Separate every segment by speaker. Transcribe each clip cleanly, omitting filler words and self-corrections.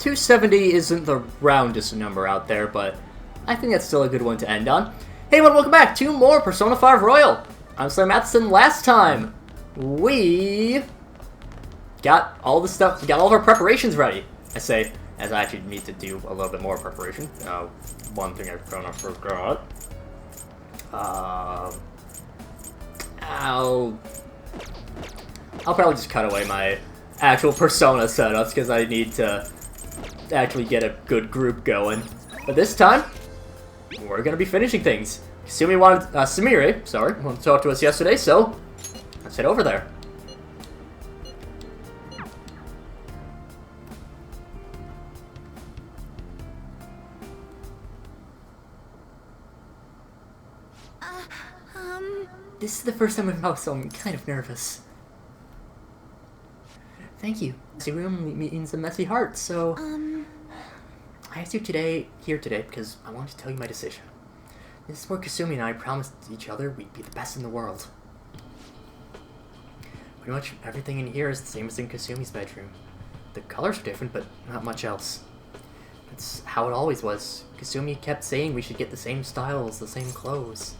Speaker 1: 270 isn't the roundest number out there, but I think that's still a good one to end on. Hey everyone, welcome back to more Persona 5 Royal. I'm SlayerMathis, and last time we got all the stuff, we got all of our preparations ready. I say, as I actually need to do a little bit more preparation. One thing I kind of forgot. I'll probably just cut away my actual Persona setups because I need to actually get a good group going. But this time, we're gonna be finishing things. Sumire wanted to talk to us yesterday, so let's head over there. This is the first time I've met, so I'm kind of nervous. Thank you. Sumire means a messy heart, so I asked you here today because I wanted to tell you my decision. This is where Kasumi and I promised each other we'd be the best in the world. Pretty much everything in here is the same as in Kasumi's bedroom. The colors are different, but not much else. That's how it always was. Kasumi kept saying we should get the same styles, the same clothes.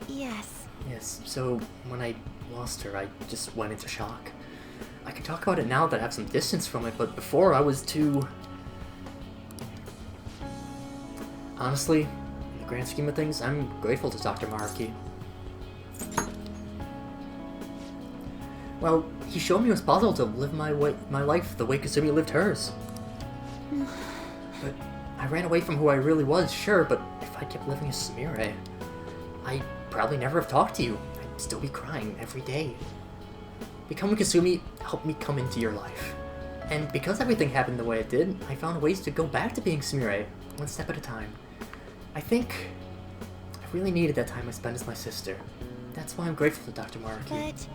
Speaker 2: Yes.
Speaker 1: Yes, so when I lost her, I just went into shock. I can talk about it now that I have some distance from it, but before I was too... Honestly, in the grand scheme of things, I'm grateful to Dr. Maruki. Well, he showed me it was possible to live my life the way Kasumi lived hers. But I ran away from who I really was, sure, but if I kept living as Sumire, I'd probably never have talked to you. I'd still be crying every day. Becoming Kasumi helped me come into your life. And because everything happened the way it did, I found ways to go back to being Sumire, one step at a time. I think I really needed that time I spent as my sister. That's why I'm grateful to Dr. Maruki.
Speaker 2: But...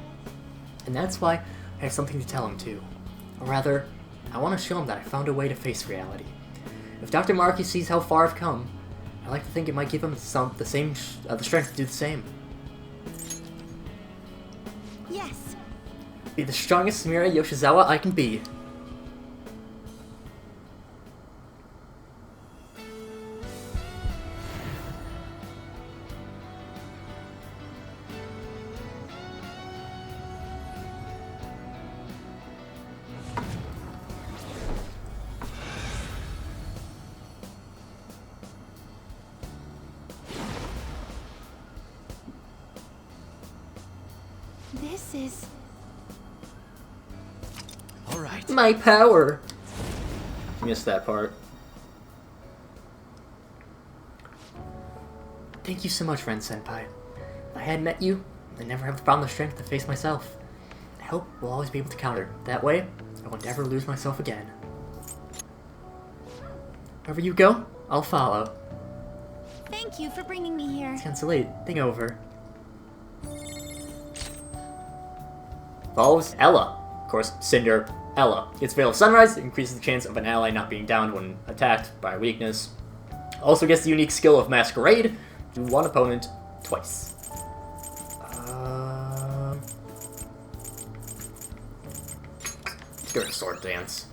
Speaker 1: And that's why I have something to tell him too. Or rather, I want to show him that I found a way to face reality. If Dr. Maruki sees how far I've come, I like to think it might give him the strength to do the same.
Speaker 2: Yes.
Speaker 1: Be the strongest Sumire Yoshizawa I can be.
Speaker 2: This is...
Speaker 3: Alright.
Speaker 1: My power! Missed that part. Thank you so much, Ren Senpai. If I hadn't met you, I'd never have found the strength to face myself. I hope we'll always be able to counter. That way, I won't ever lose myself again. Wherever you go, I'll follow.
Speaker 2: Thank you for bringing me here.
Speaker 1: It's kinda late. Think over. Follows Ella. Of course, Cinder, Ella. Its Veil of Sunrise increases the chance of an ally not being downed when attacked by weakness. Also gets the unique skill of Masquerade. Do one opponent twice. Let's go to Sword Dance.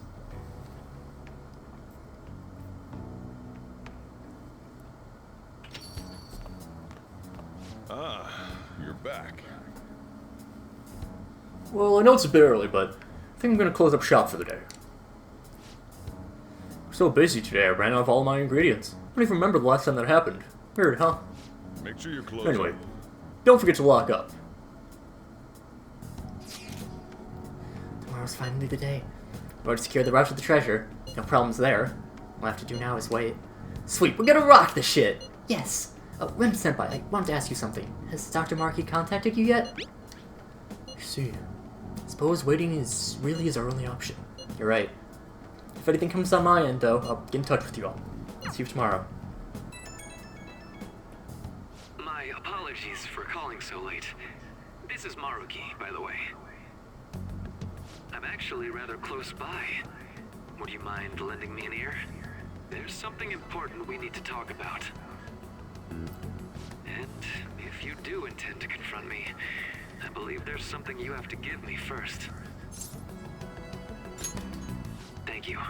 Speaker 3: Ah, you're back.
Speaker 1: Well, I know it's a bit early, but I think I'm gonna close up shop for the day. I'm so busy today, I ran out of all my ingredients. I don't even remember the last time that happened. Weird, huh?
Speaker 3: Make sure you're close.
Speaker 1: Anyway, don't forget to lock up. Tomorrow's finally the day. We've already secured the route to the treasure. No problems there. All I have to do now is wait. Sweet, we're gonna rock this shit! Yes! Ren Senpai, I wanted to ask you something. Has Dr. Maruki contacted you yet? I see. Suppose waiting is really his only option. You're right. If anything comes on my end, though, I'll get in touch with you all. See you tomorrow.
Speaker 4: My apologies for calling so late. This is Maruki, by the way. I'm actually rather close by. Would you mind lending me an ear? There's something important we need to talk about. And if you do intend to confront me, I believe there's something you have to give me first. Thank you.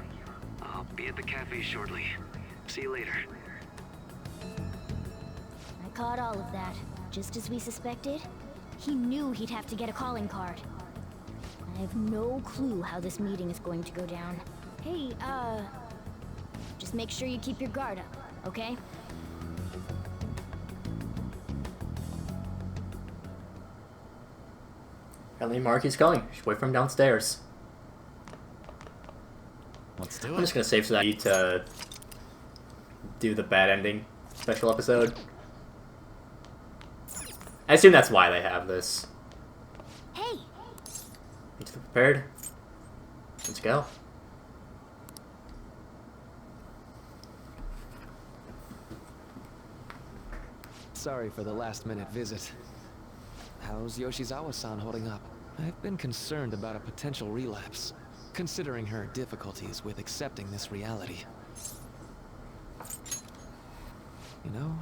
Speaker 4: I'll be at the cafe shortly. See you later.
Speaker 5: I caught all of that, just as we suspected. He knew he'd have to get a calling card. I have no clue how this meeting is going to go down. Hey, just make sure you keep your guard up, okay?
Speaker 1: Apparently Marky's going. She's wait for him downstairs.
Speaker 6: Let's do
Speaker 1: I'm
Speaker 6: it.
Speaker 1: just gonna save so that I need to do the bad ending special episode. I assume that's why they have this.
Speaker 5: Hey!
Speaker 1: Need to be prepared. Let's go.
Speaker 7: Sorry for the last-minute visit. How's Yoshizawa-san holding up? I've been concerned about a potential relapse, considering her difficulties with accepting this reality. You know,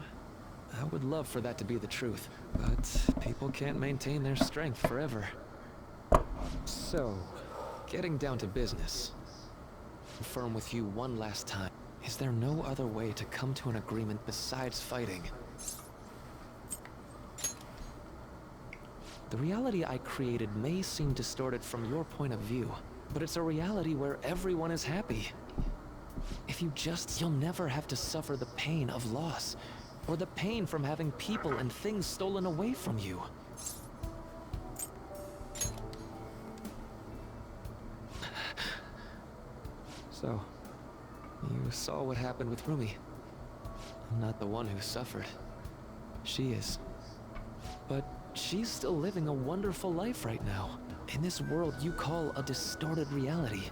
Speaker 7: I would love for that to be the truth, but people can't maintain their strength forever. So, getting down to business. Confirm with you one last time. Is there no other way to come to an agreement besides fighting? The reality I created may seem distorted from your point of view, but it's a reality where everyone is happy. If you you'll never have to suffer the pain of loss, or the pain from having people and things stolen away from you. So, you saw what happened with Rumi. I'm not the one who suffered. She is. But she's still living a wonderful life right now, in this world you call a distorted reality.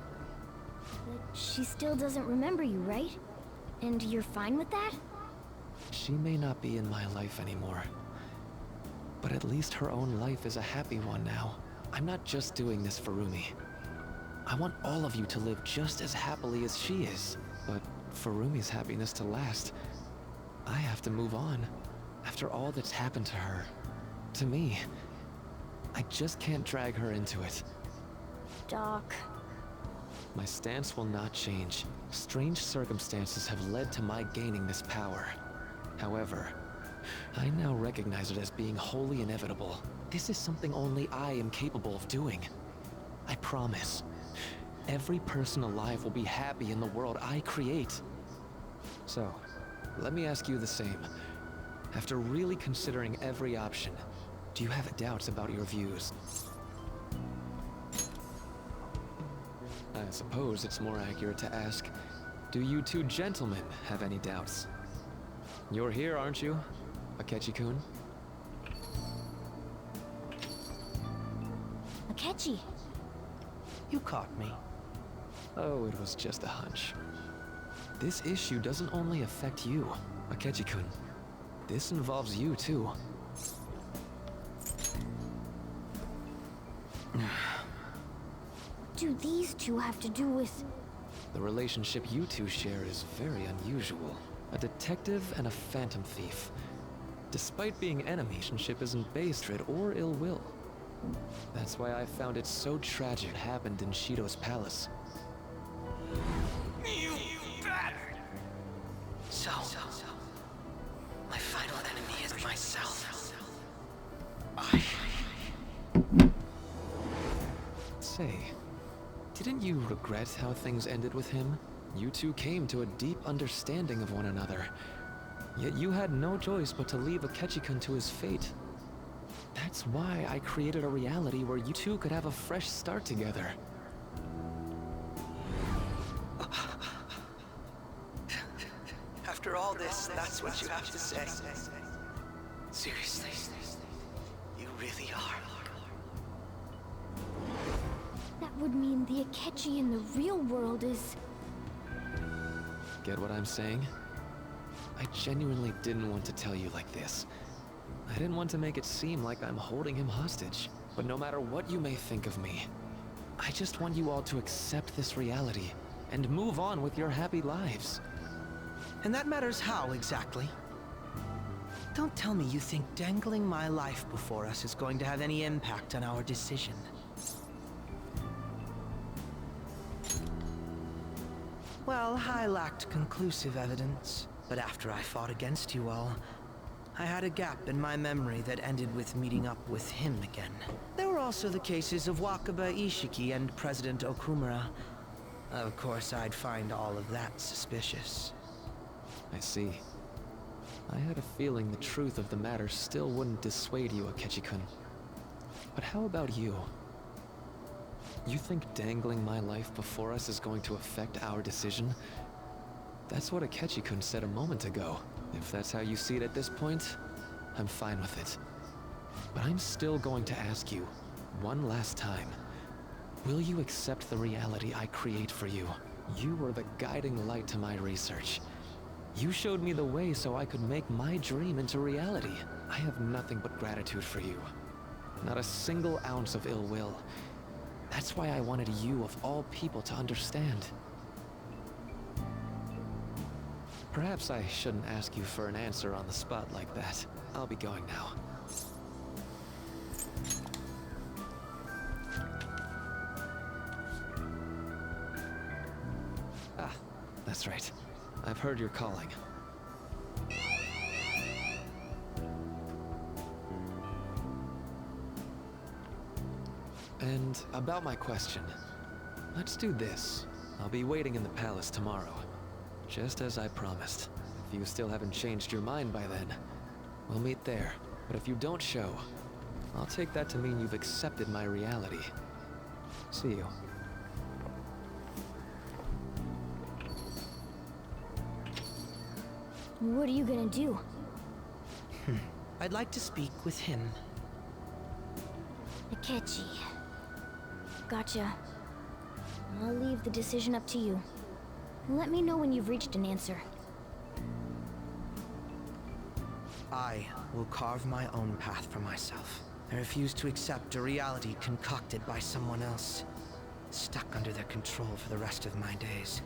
Speaker 5: But she still doesn't remember you, right? And you're fine with that?
Speaker 7: She may not be in my life anymore, but at least her own life is a happy one now. I'm not just doing this for Rumi. I want all of you to live just as happily as she is. But for Rumi's happiness to last, I have to move on. After all that's happened to her, to me, I just can't drag her into it.
Speaker 5: Doc.
Speaker 7: My stance will not change. Strange circumstances have led to my gaining this power. However, I now recognize it as being wholly inevitable. This is something only I am capable of doing. I promise. Every person alive will be happy in the world I create. So, let me ask you the same. After really considering every option, do you have doubts about your views? I suppose it's more accurate to ask, do you two gentlemen have any doubts? You're here, aren't you, Akechi-kun?
Speaker 5: Akechi.
Speaker 8: You caught me.
Speaker 7: Oh, it was just a hunch. This issue doesn't only affect you, Akechi-kun. This involves you, too.
Speaker 5: Do these two have to do with...
Speaker 7: The relationship you two share is very unusual. A detective and a phantom thief. Despite being enemies, relationship isn't based on hatred or ill will. That's why I found it so tragic it happened in Shido's palace.
Speaker 8: You bastard! So, my final enemy is myself.
Speaker 7: Say, didn't you regret how things ended with him? You two came to a deep understanding of one another. Yet you had no choice but to leave Akechi-kun to his fate. That's why I created a reality where you two could have a fresh start together.
Speaker 8: After all this, that's what you have to say. Seriously, you really are.
Speaker 5: That would mean the Akechi in the real world is...
Speaker 7: Get what I'm saying? I genuinely didn't want to tell you like this. I didn't want to make it seem like I'm holding him hostage. But no matter what you may think of me, I just want you all to accept this reality and move on with your happy lives.
Speaker 8: And that matters how, exactly? Don't tell me you think dangling my life before us is going to have any impact on our decision. Well, I lacked conclusive evidence, but after I fought against you all, I had a gap in my memory that ended with meeting up with him again. There were also the cases of Wakaba Ishiki and President Okumura. Of course, I'd find all of that suspicious.
Speaker 7: I see. I had a feeling the truth of the matter still wouldn't dissuade you, Akechi-kun. But how about you? You think dangling my life before us is going to affect our decision? That's what Akechi-kun said a moment ago. If that's how you see it at this point, I'm fine with it. But I'm still going to ask you, one last time. Will you accept the reality I create for you? You were the guiding light to my research. You showed me the way so I could make my dream into reality. I have nothing but gratitude for you. Not a single ounce of ill will. That's why I wanted you, of all people, to understand. Perhaps I shouldn't ask you for an answer on the spot like that. I'll be going now. Ah, that's right. I've heard you're calling. And about my question, let's do this. I'll be waiting in the palace tomorrow, just as I promised. If you still haven't changed your mind by then, we'll meet there. But if you don't show, I'll take that to mean you've accepted my reality. See you.
Speaker 5: What are you gonna do?
Speaker 8: I'd like to speak with him.
Speaker 5: Akechi. Gotcha. I'll leave the decision up to you. Let me know when you've reached an answer.
Speaker 8: I will carve my own path for myself. I refuse to accept a reality concocted by someone else, stuck under their control for the rest of my days.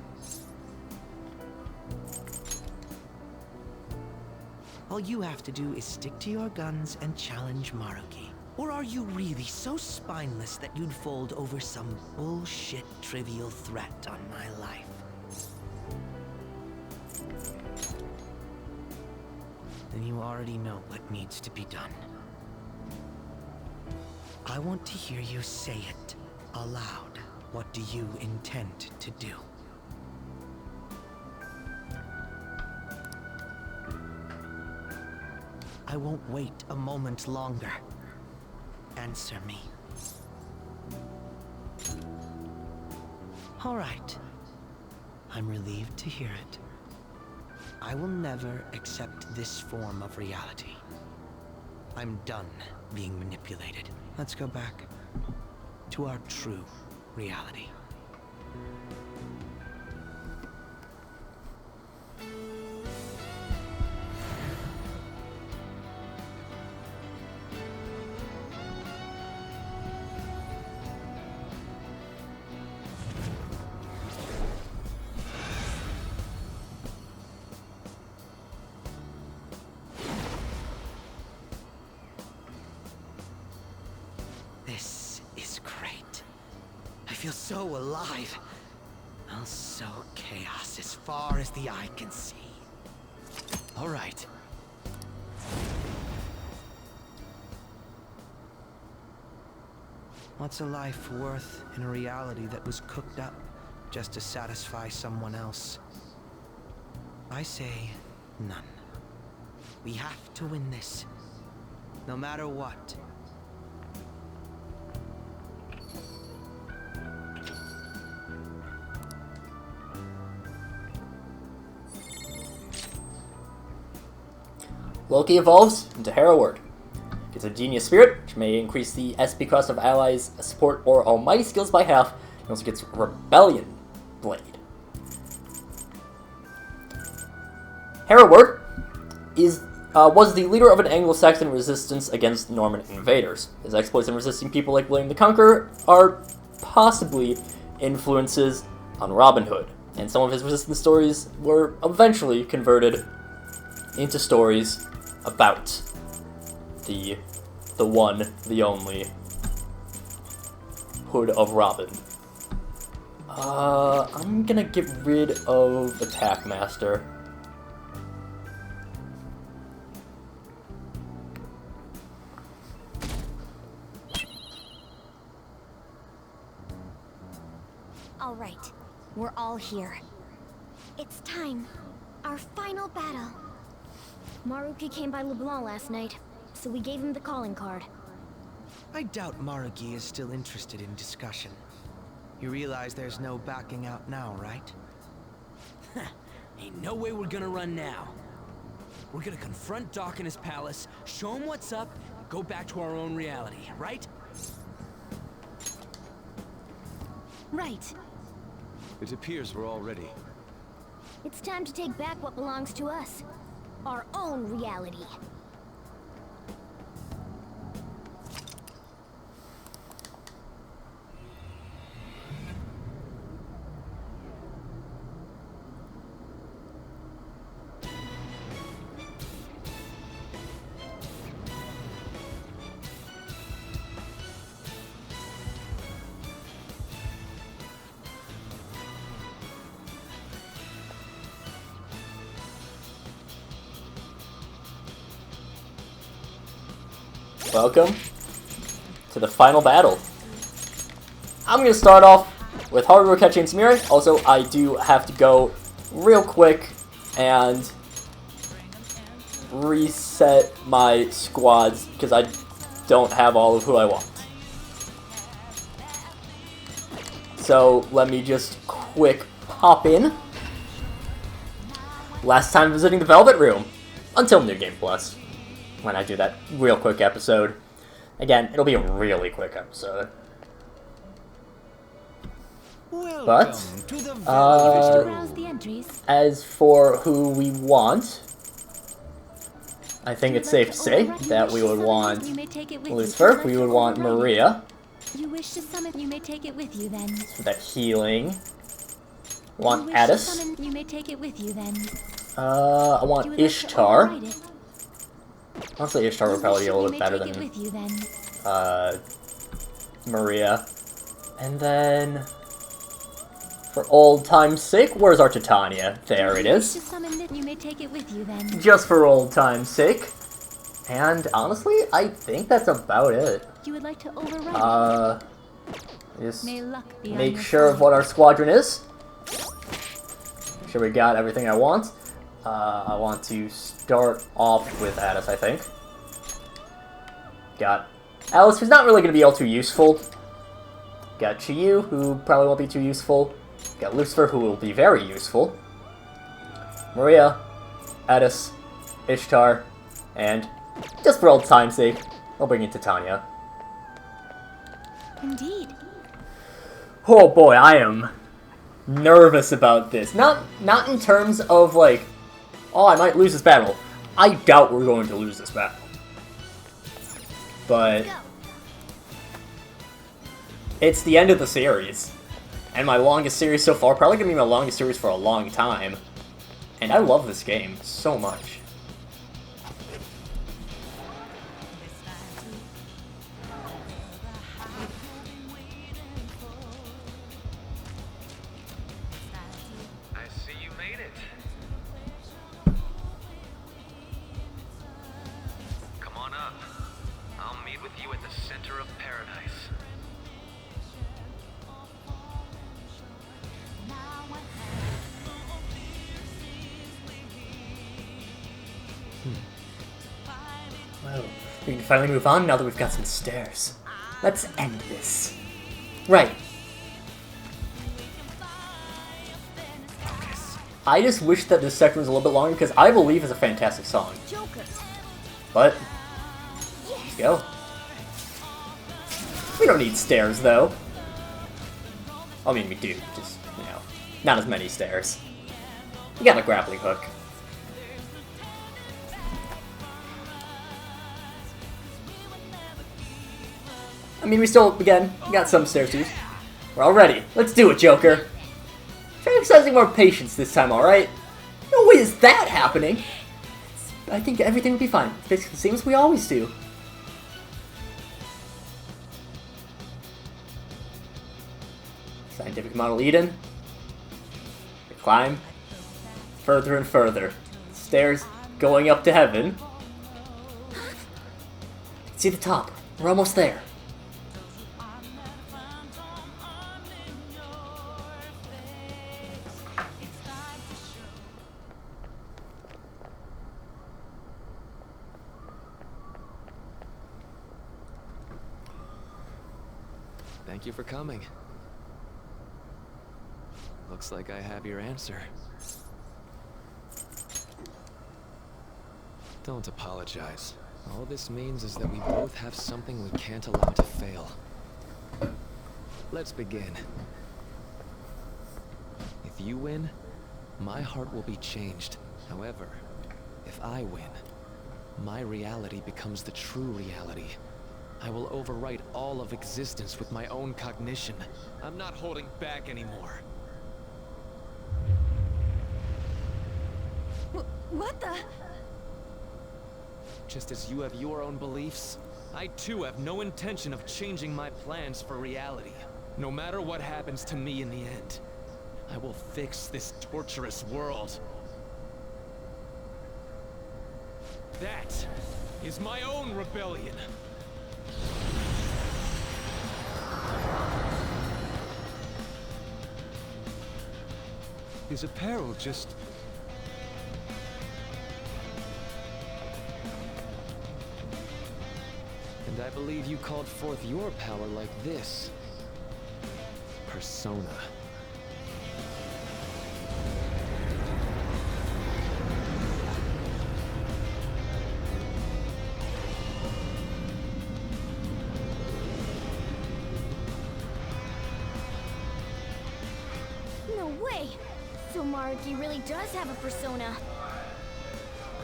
Speaker 8: All you have to do is stick to your guns and challenge Maruki. Or are you really so spineless that you'd fold over some bullshit trivial threat on my life? Then you already know what needs to be done. I want to hear you say it aloud. What do you intend to do? I won't wait a moment longer. Answer me. All right. I'm relieved to hear it. I will never accept this form of reality. I'm done being manipulated. Let's go back to our true reality. This is great. I feel so alive. I'll sow chaos as far as the eye can see.
Speaker 7: All right.
Speaker 8: What's a life worth in a reality that was cooked up just to satisfy someone else? I say none. We have to win this, no matter what.
Speaker 1: Loki evolves into Hereward. Gets a Genius Spirit, which may increase the SP cost of allies' support or almighty skills by half. He also gets Rebellion Blade. Hereward was the leader of an Anglo-Saxon resistance against Norman invaders. His exploits in resisting people like William the Conqueror are possibly influences on Robin Hood, and some of his resistance stories were eventually converted into stories about the one, the only Hood of Robin. I'm gonna get rid of Attack Master.
Speaker 2: All right, we're all here. It's time. Our final battle.
Speaker 5: Maruki came by LeBlanc last night, so we gave him the calling card.
Speaker 8: I doubt Maruki is still interested in discussion. You realize there's no backing out now, right?
Speaker 6: Ain't no way we're gonna run now. We're gonna confront Doc in his palace, show him what's up, go back to our own reality, right?
Speaker 2: Right.
Speaker 7: It appears we're all ready.
Speaker 5: It's time to take back what belongs to us. Our own reality.
Speaker 1: Welcome to the final battle. I'm going to start off with Haruo catching Sumire. Also, I do have to go real quick and reset my squads because I don't have all of who I want. So let me just quick pop in. Last time visiting the Velvet Room until New Game Plus. When I do that real quick episode. Again, it'll be a really quick episode. But,
Speaker 2: Browse the entries.
Speaker 1: as for who we want, I think it's safe to say that we would want Lucifer, we would want Maria,
Speaker 2: You wish to summon, you may take it with you then.
Speaker 1: for that healing. We want
Speaker 2: You wish to
Speaker 1: Addis.
Speaker 2: summon, you may take it with you then.
Speaker 1: I
Speaker 2: You
Speaker 1: want
Speaker 2: would like to
Speaker 1: Ishtar.
Speaker 2: override it.
Speaker 1: Honestly, Ishtar would probably be a little bit better
Speaker 2: You may take
Speaker 1: than
Speaker 2: it with you then.
Speaker 1: Maria. And then, for old time's sake, where's our Titania? There it
Speaker 2: You wish to
Speaker 1: is.
Speaker 2: summon it, you may take it with you then.
Speaker 1: Just for old time's sake. And honestly, I think that's about it.
Speaker 2: You would like to override
Speaker 1: Just
Speaker 2: it. May luck be on
Speaker 1: make
Speaker 2: your
Speaker 1: sure of
Speaker 2: side.
Speaker 1: what our squadron is. Make sure we got everything I want. I want to start off with Addis, I think. Got Alice, who's not really going to be all too useful. Got Chiyu, who probably won't be too useful. Got Lucifer, who will be very useful. Maria, Addis, Ishtar, and just for old time's sake, I'll bring in Titania.
Speaker 2: Indeed.
Speaker 1: Oh boy, I am nervous about this. Not in terms of like, oh, I might lose this battle. I doubt we're going to lose this battle. But it's the end of the series. And my longest series so far, probably going to be my longest series for a long time. And I love this game so much.
Speaker 4: I see you made it. Come on up. I'll meet with you at the center of paradise.
Speaker 1: Well, we can finally move on now that we've got some stairs. Let's end this. Right. I just wish that this section was a little bit longer because I believe it's a fantastic song.
Speaker 5: Joker.
Speaker 1: But, let's go. We don't need stairs though. I mean, we do, just, you know, not as many stairs. We got a grappling hook. I mean, we still, again, we got some stairs to use. We're all ready. Let's do it, Joker. Try exercising more patience this time, alright? No way is that happening! I think everything will be fine. It's basically the same as we always do. Scientific model Eden. We climb further and further. Stairs going up to heaven. See the top. We're almost there.
Speaker 7: Thank you for coming. Looks like I have your answer. Don't apologize. All this means is that we both have something we can't allow to fail. Let's begin. If you win, my heart will be changed. However, if I win, my reality becomes the true reality. I will overwrite all of existence with my own cognition. I'm not holding back anymore.
Speaker 2: What the?
Speaker 7: Just as you have your own beliefs, I too have no intention of changing my plans for reality. No matter what happens to me in the end, I will fix this torturous world. That is my own rebellion.
Speaker 9: His apparel just...
Speaker 7: And I believe you called forth your power like this. Persona.
Speaker 5: No way! So Maruki really does have a persona.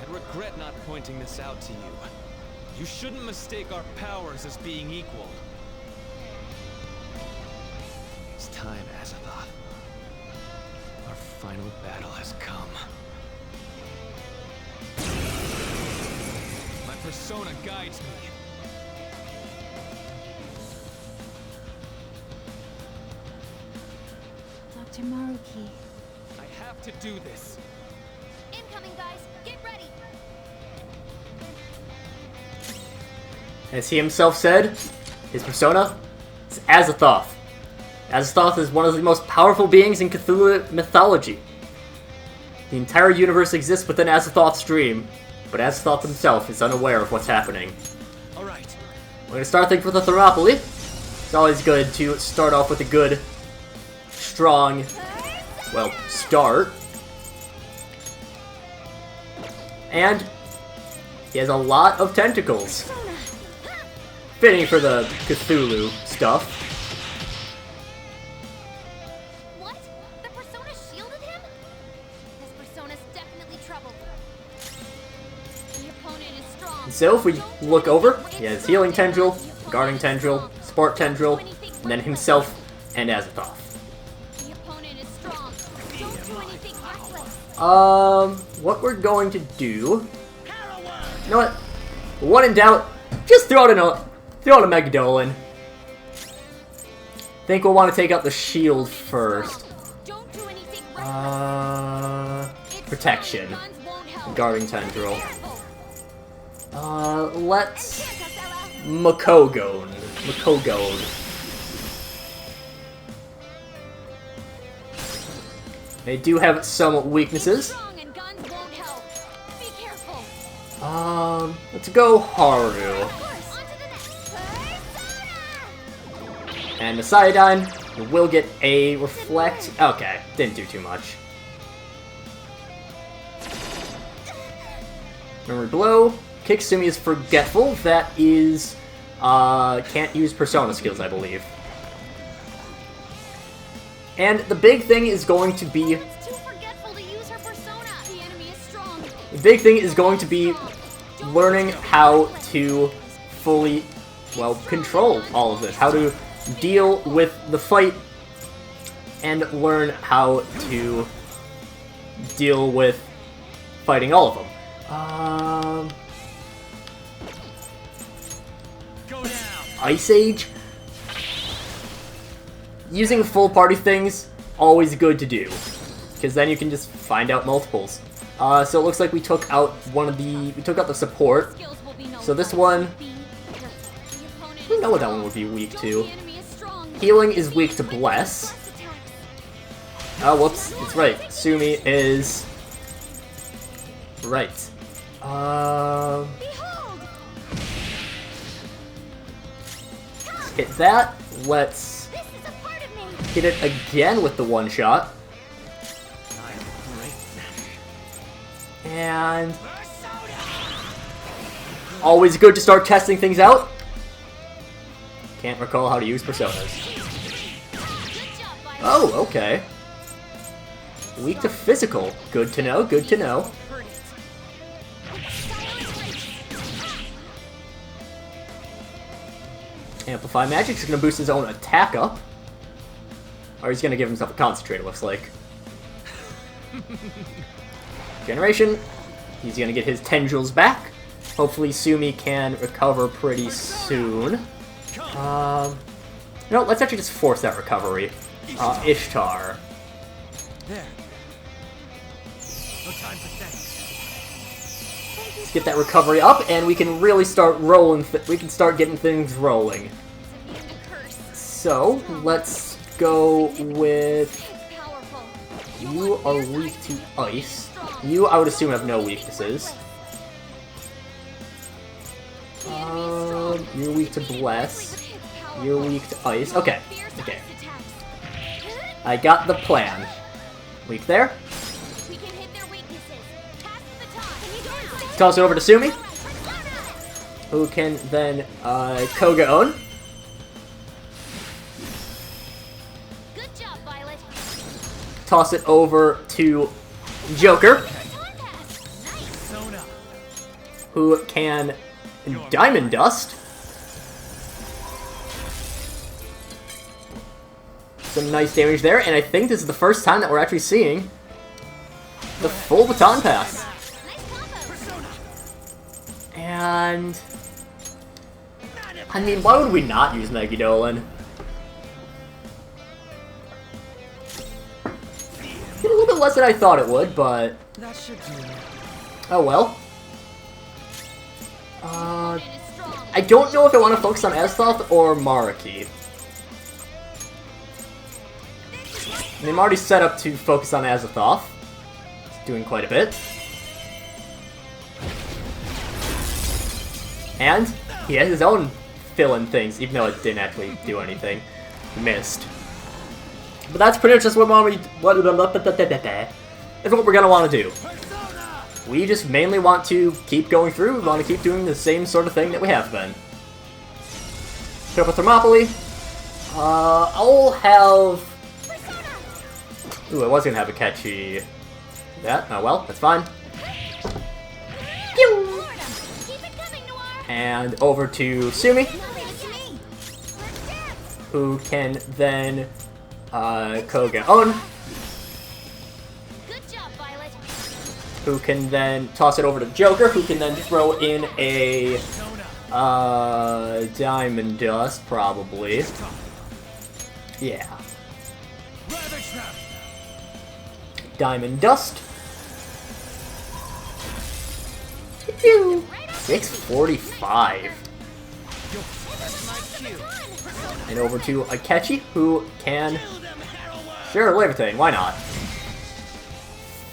Speaker 7: I regret not pointing this out to you. You shouldn't mistake our powers as being equal. It's time, Azathoth. Our final battle has come. My persona guides me.
Speaker 5: Dr. Maruki.
Speaker 7: I have to do this.
Speaker 2: Incoming, guys. Get ready.
Speaker 1: As he himself said, his persona is Azathoth. Azathoth is one of the most powerful beings in Cthulhu mythology. The entire universe exists within Azathoth's dream, but Azathoth himself is unaware of what's happening.
Speaker 6: Alright.
Speaker 1: We're going to start things with a Thermopylae. It's always good to start off with a good, strong, well, start. And he has a lot of tentacles. Fitting for the Cthulhu stuff.
Speaker 2: What? The persona shielded him? This persona's definitely trouble. The opponent is strong.
Speaker 1: So if we look over, he has Healing Tendril, Guarding Tendril, Sport Tendril, and then himself and Azathoth.
Speaker 2: The opponent is strong. Don't do anything reckless.
Speaker 1: What we're going to do... You know what? When in doubt, just throw out a Megadolin. Think we'll want to take out the shield first.
Speaker 2: Don't do anything reckless.
Speaker 1: Protection. Guarding Tendril. Let's... Makogone. They do have some weaknesses. Let's go Haru. And the Cyanide will get a Reflect. Okay, didn't do too much. Memory Blow. Kicksumi is Forgetful. That is, can't use Persona skills, I believe. And the big thing is going to be... The big thing is going to be learning how to fully, well, control all of this. How to deal with the fight and learn how to deal with fighting all of them.
Speaker 6: Go down.
Speaker 1: Ice Age? using full party things, always good to do. Because then you can just find out multiples. So it looks like we took out we took out the support. So this one, I don't know what that one would be weak to. Healing is weak to Bless. Oh, whoops, that's right. Sumi is... Right. Let's hit that. Let's hit it again with the one shot. And... always good to start testing things out. Can't recall how to use personas. Oh, okay. Weak to physical. Good to know, good to know. Amplify Magic's gonna boost his own attack up. Or he's gonna give himself a concentrate, it looks like. Generation. He's gonna get his tendrils back. Hopefully Sumi can recover pretty soon. No, let's actually just force that recovery. Ishtar.
Speaker 6: There. No time for thanks.
Speaker 1: Let's get that recovery up, and we can really start rolling. We can start getting things rolling. So let's go with you. Are weak to ice. You, I would assume, have no weaknesses. You're weak to bless. You're weak to ice. Okay. Okay. I got the plan. Weak there. Toss it over to Sumi, who can then Koga own. Toss it over to Joker, who can Diamond Dust. Some nice damage there, and I think this is the first time that we're actually seeing the full baton pass. And I mean, why would we not use Megidolan? Did a little bit less than I thought it would, but oh well. I don't know if I want to focus on Azoth or Mariki. I'm already set up to focus on Azathoth. It's doing quite a bit. And he has his own fill-in things, even though it didn't actually do anything. Missed. But that's pretty much just what we're gonna want to do. We just mainly want to keep going through. We want to keep doing the same sort of thing that we have been. Pick up a Thermopylae. I'll have... Ooh, I was gonna have a catchy... that. Oh well, that's fine. And over to Sumi, who can then Koga own, who can then toss it over to Joker, who can then throw in a Diamond Dust, probably. Yeah. Diamond Dust. 645. And over to Akechi, who can... Sure, Levitate, why not?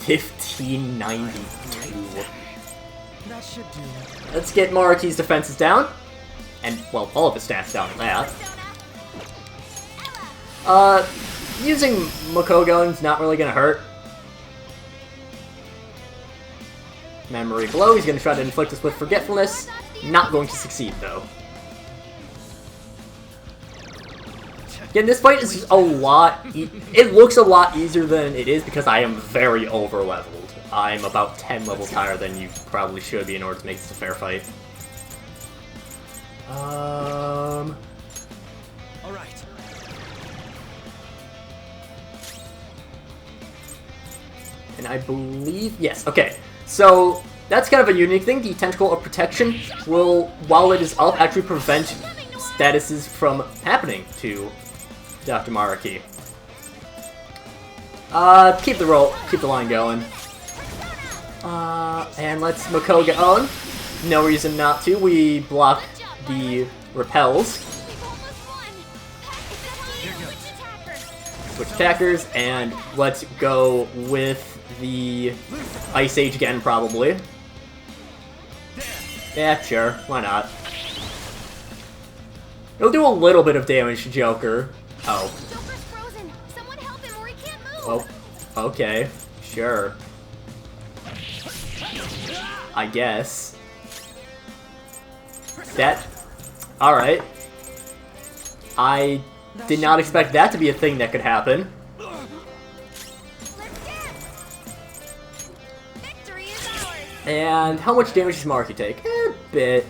Speaker 1: 1592. Let's get Mariki's defenses down. And, well, all of his stats down at that. Using Makogon's not really gonna hurt. Memory Blow, he's going to try to inflict us with Forgetfulness. Not going to succeed, though. Again, this fight is just a lot... it looks a lot easier than it is because I am very over-leveled. I'm about 10 levels higher than you probably should be in order to make this a fair fight.
Speaker 6: Alright.
Speaker 1: And I believe... yes, okay. So, that's kind of a unique thing. The Tentacle of Protection will, while it is up, actually prevent statuses from happening to Dr. Maraki. Keep the line going. And let's Makoga own. No reason not to. We block the repels. Switch attackers, and let's go with the Ice Age again, probably. Yeah, sure. Why not? It'll do a little bit of damage to Joker. Oh.
Speaker 2: Joker's frozen. Someone help him or he can't move.
Speaker 1: Oh. Okay. Sure. I guess. That... Alright. I did not expect that to be a thing that could happen.
Speaker 2: Let's dance. Victory is ours.
Speaker 1: And how much damage does Marky take? A bit.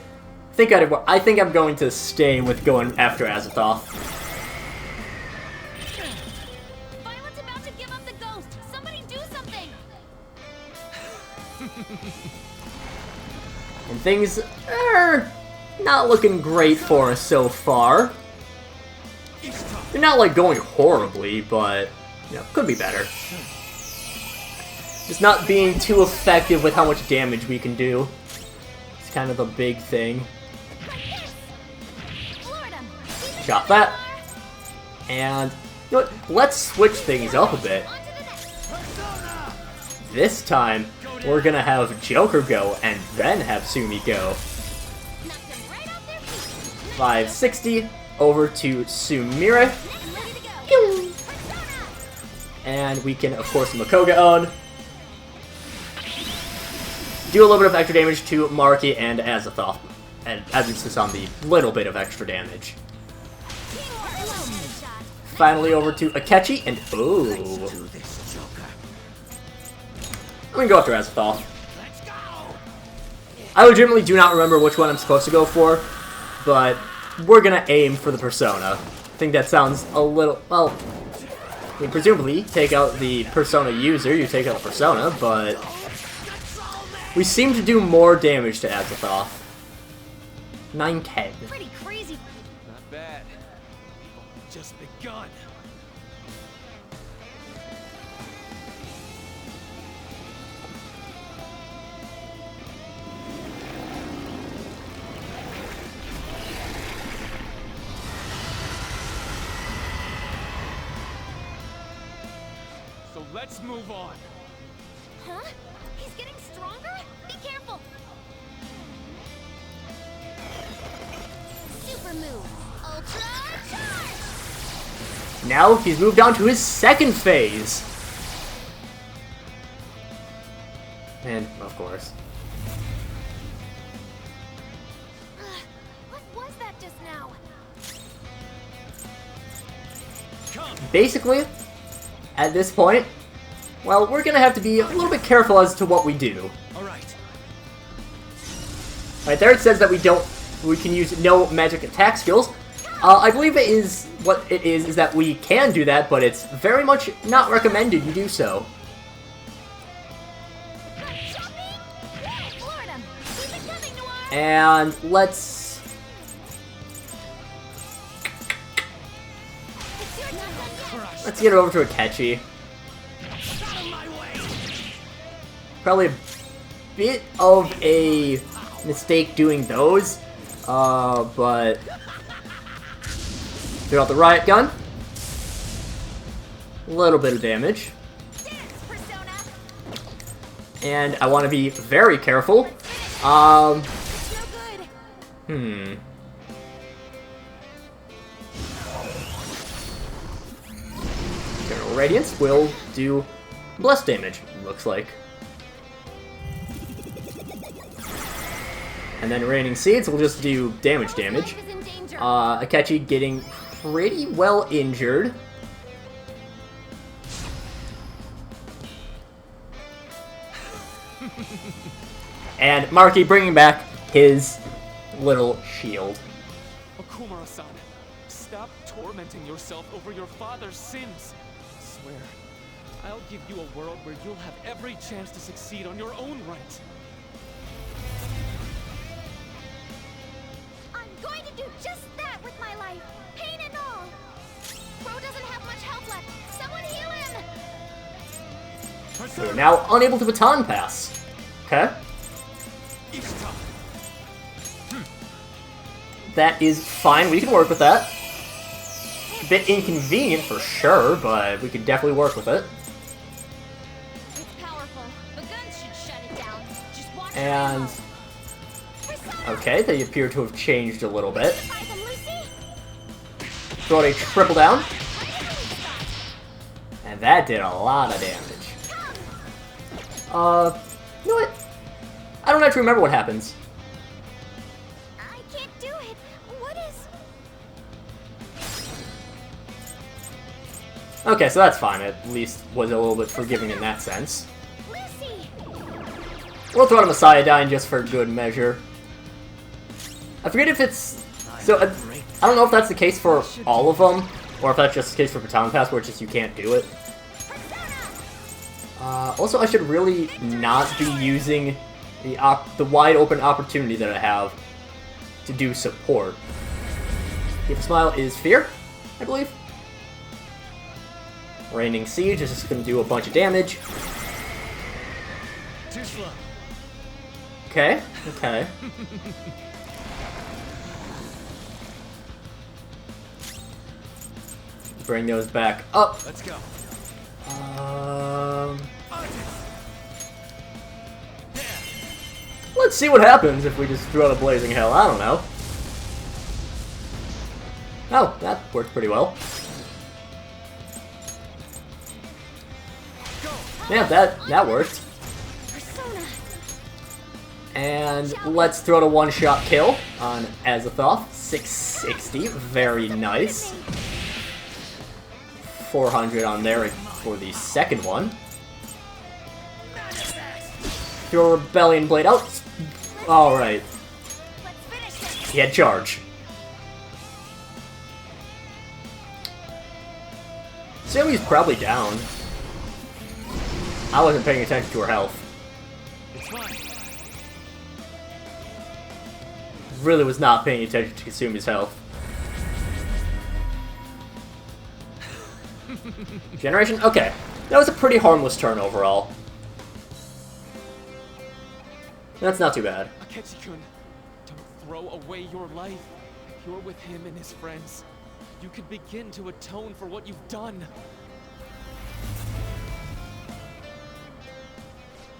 Speaker 1: I think I'm going to stay with going after Azathoth.
Speaker 2: Violet's about to give up the ghost. Somebody do something.
Speaker 1: And things are not looking great for us so far. They're not like going horribly, but you know, could be better. Just not being too effective with how much damage we can do. It's kind of a big thing. Shot that. And you know what? Let's switch things up a bit. This time, we're gonna have Joker go and then have Sumi go. 560 over to Sumire. And we can, of course, Makoga own. Do a little bit of extra damage to Marky and Azathoth. And emphasis on the little bit of extra damage. Finally over to Akechi, and ooh. I'm gonna go after Azathoth. I legitimately do not remember which one I'm supposed to go for, but we're gonna aim for the Persona. I think that sounds a little, well, I mean, presumably, take out the Persona user, you take out the Persona, but we seem to do more damage to Azathoth. 910.
Speaker 2: Pretty crazy.
Speaker 6: Not bad. We've only just begun. So let's move on.
Speaker 2: Huh? He's getting stronger? Be careful. Super move. Ultra charge.
Speaker 1: Now he's moved on to his second phase. And, of course.
Speaker 2: What was that just now?
Speaker 1: Basically, at this point, well, we're gonna have to be a little bit careful as to what we do.
Speaker 6: Alright.
Speaker 1: Right there it says that we can use no magic attack skills. I believe it is, what it is that we can do that, but it's very much not recommended you do so. And let's... Let's get it over to Akechi. Probably a bit of a mistake doing those, but throw out the riot gun. A little bit of damage. And I want to be very careful. Eternal Radiance will do less damage, looks like. And then Raining Seeds will just do damage. Akechi getting pretty well injured. And Marky bringing back his little shield.
Speaker 7: Okumura-san, stop tormenting yourself over your father's sins. I swear, I'll give you a world where you'll have every chance to succeed on your own right.
Speaker 2: I'm going to do just that with my life, pain and all. Bro doesn't
Speaker 1: We are now unable to baton pass. Okay. That is fine. We can work with that. A bit inconvenient for sure, but we can definitely work with it.
Speaker 2: It's powerful. The guns should shut it down. Just watch your
Speaker 1: And
Speaker 2: ammo.
Speaker 1: okay, they appear to have changed a little bit.
Speaker 2: Surprise them, Lucy.
Speaker 1: Throw a triple down. And that did a lot of damage. You know what? I don't actually remember what happens.
Speaker 2: I can't do it. What is...
Speaker 1: Okay, so that's fine. At least was a little bit forgiving in that sense.
Speaker 2: Lucy!
Speaker 1: We'll throw him a Cyodyne just for good measure. I forget if it's... So, I don't know if that's the case for all of them, or if that's just the case for Baton Pass, where it's just you can't do it. Also, I should really not be using the wide open opportunity that I have to do support. If Smile is Fear, I believe. Raining Siege is just going to do a bunch of damage.
Speaker 6: Too slow.
Speaker 1: Okay, okay. Bring those back up.
Speaker 6: Let's go.
Speaker 1: Let's see what happens if we just throw the Blazing Hell. I don't know. Oh, that worked pretty well. Yeah, that worked. And let's throw the one-shot kill on Azathoth. 660, very nice. 400 on there for the second one. Throw a Rebellion Blade out. Alright. He had charge. Sammy's probably down. I wasn't paying attention to her health.
Speaker 6: It's fine.
Speaker 1: Really was not paying attention to Kasumi's health. Generation? Okay. That was a pretty harmless turn overall. That's not too bad.
Speaker 7: Akechi-kun, don't throw away your life. You're with him and his friends. You could begin to atone for what you've done.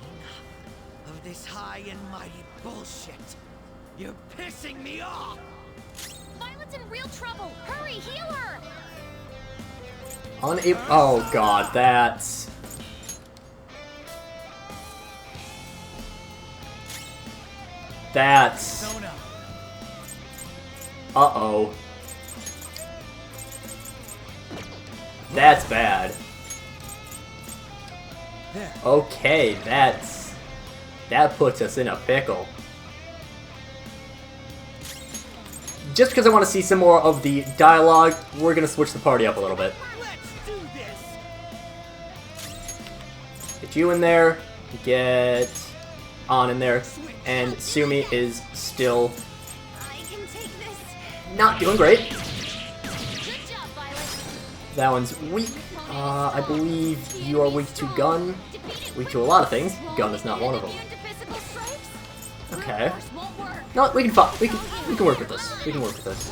Speaker 8: Enough of this high and mighty bullshit. You're pissing me off!
Speaker 2: Violet's in real trouble. Hurry, heal her.
Speaker 1: Unable. Oh god, that's. That's. Uh-oh. That's bad. Okay, that puts us in a pickle. Just because I want to see some more of the dialogue, we're gonna switch the party up a little bit.
Speaker 8: Let's do this!
Speaker 1: Get you in there, get On in there, and Sumi is still
Speaker 2: I can take this.
Speaker 1: not doing great.
Speaker 2: Good job, Violet.
Speaker 1: That one's weak. I believe you are weak to gun, weak to a lot of things. Gun is not one of them. Okay. No, we can work with this. We can work with this.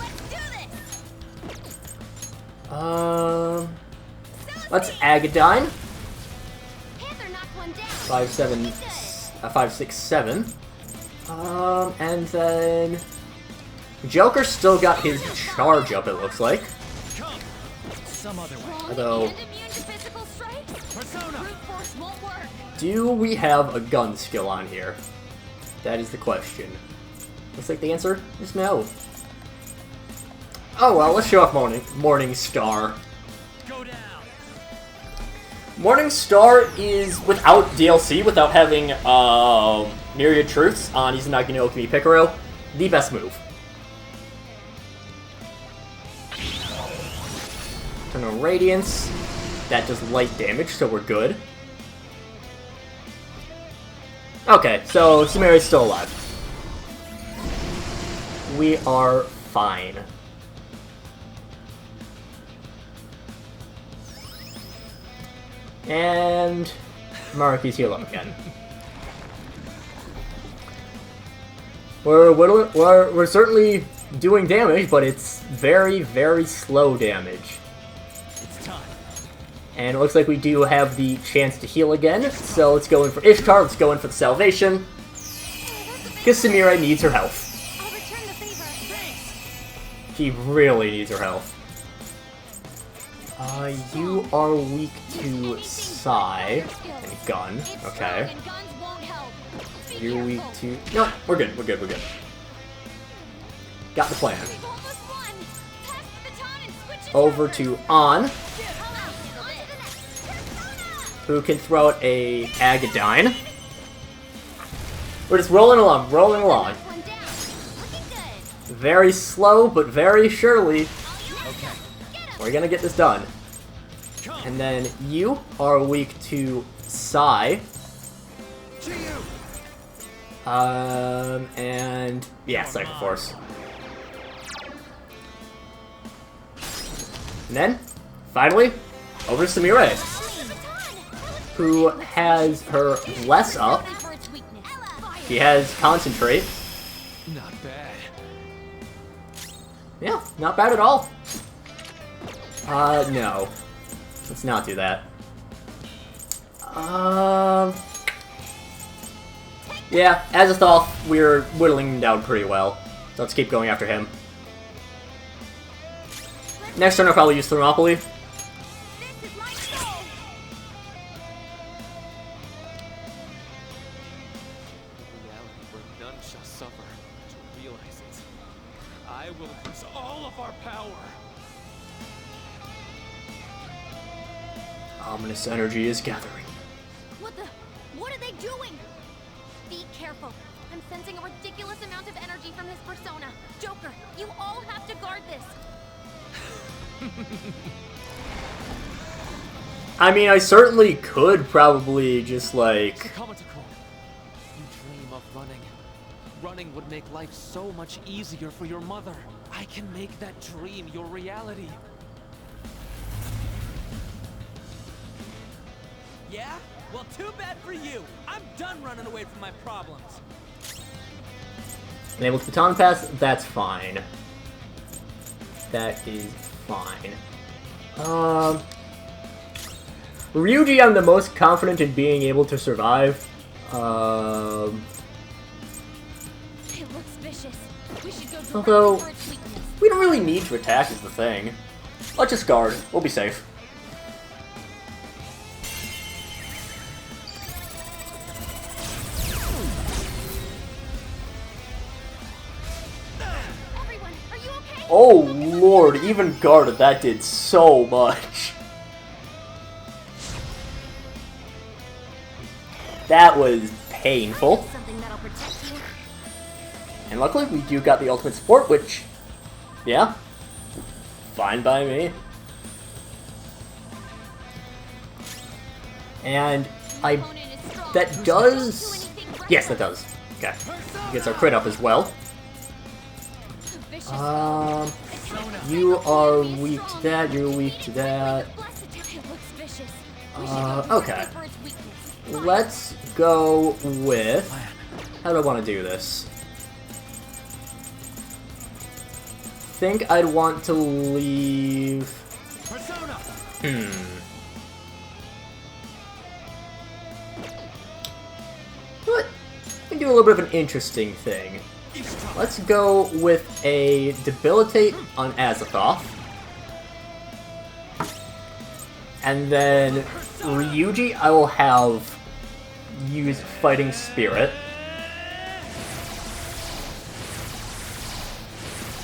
Speaker 1: Let's Agadine. 567. And then Joker still got his charge up, it looks like.
Speaker 6: Some other way.
Speaker 1: Although, do we have a gun skill on here? That is the question. Looks like the answer is no. Oh well, let's show off Morning Star.
Speaker 6: Go down.
Speaker 1: Morning Star is without DLC, without having Myriad Truths on Izanagi no Okami Picaro, the best move. Turn on Radiance. That does light damage, so we're good. Okay, so Sumeri's still alive. We are fine. And Maruki's heal up again. We're certainly doing damage, but it's very, very slow damage.
Speaker 6: It's time.
Speaker 1: And it looks like we do have the chance to heal again, so let's go in for Ishtar, let's go in for the salvation. Because Samira needs her health.
Speaker 2: I'll return the favor. Thanks.
Speaker 1: She really needs her health. You are weak to Psy and Gun. Okay.
Speaker 2: And guns won't help. Be
Speaker 1: You're weak
Speaker 2: careful.
Speaker 1: to... No, we're good, we're good, we're good. Got the plan.
Speaker 2: We've almost won. Pass the baton and switch it
Speaker 1: Over to On,
Speaker 2: On to the next. Persona!
Speaker 1: who can throw out a Agadine. We're just rolling along, rolling along.
Speaker 2: One down. Looking good.
Speaker 1: Very slow, but very surely,
Speaker 6: Okay.
Speaker 1: we're gonna get this done. And then you are weak to Psy. And yeah, Psychic Force. And then, finally, over to Samira, who has her less up.
Speaker 2: For its weakness.
Speaker 1: She has Concentrate.
Speaker 7: Not bad.
Speaker 1: Yeah, not bad at all. No. Let's not do that. Yeah, Azathoth, we're whittling him down pretty well. So let's keep going after him. Next turn I'll probably use Thermopylae.
Speaker 2: This is my soul.
Speaker 7: Reality where none shall suffer. To realize it, I will use all of our power.
Speaker 1: Ominous energy is gathering.
Speaker 2: What are they doing? Be careful. I'm sensing a ridiculous amount of energy from this persona. Joker, you all have to guard this.
Speaker 1: I mean, I certainly could probably just like...
Speaker 7: Kamatako, you dream of running. Running would make life so much easier for your mother. I can make that dream your reality.
Speaker 6: Yeah? Well, too bad for you. I'm done running away from my problems.
Speaker 1: Enable the baton pass, that's fine. That is fine. Ryuji, I'm the most confident in being able to survive.
Speaker 2: It looks vicious. We should go directly
Speaker 1: Although,
Speaker 2: for its weakness.
Speaker 1: we don't really need to attack is the thing. Let's just guard. We'll be safe.
Speaker 2: Everyone, are you okay?
Speaker 1: Oh lord, even guarded, that did so much. That was painful.
Speaker 2: Something that'll protect you.
Speaker 1: And luckily we do got the ultimate support, which, yeah, fine by me. And
Speaker 2: Opponent is strong.
Speaker 1: that does,
Speaker 2: Do anything for
Speaker 1: yes
Speaker 2: you.
Speaker 1: that does. Okay, gets our crit up as well.
Speaker 2: Vicious.
Speaker 1: You are weak to that, you're weak to that.
Speaker 2: Blessed. It looks vicious. We should go
Speaker 1: Okay.
Speaker 2: directly for its weakness.
Speaker 1: Let's go with, how do I want to do this? Think I'd want to leave,
Speaker 6: Persona!
Speaker 1: What? We can do a little bit of an interesting thing. Let's go with a Debilitate on Azathoth. And then Ryuji, I will have use Fighting Spirit.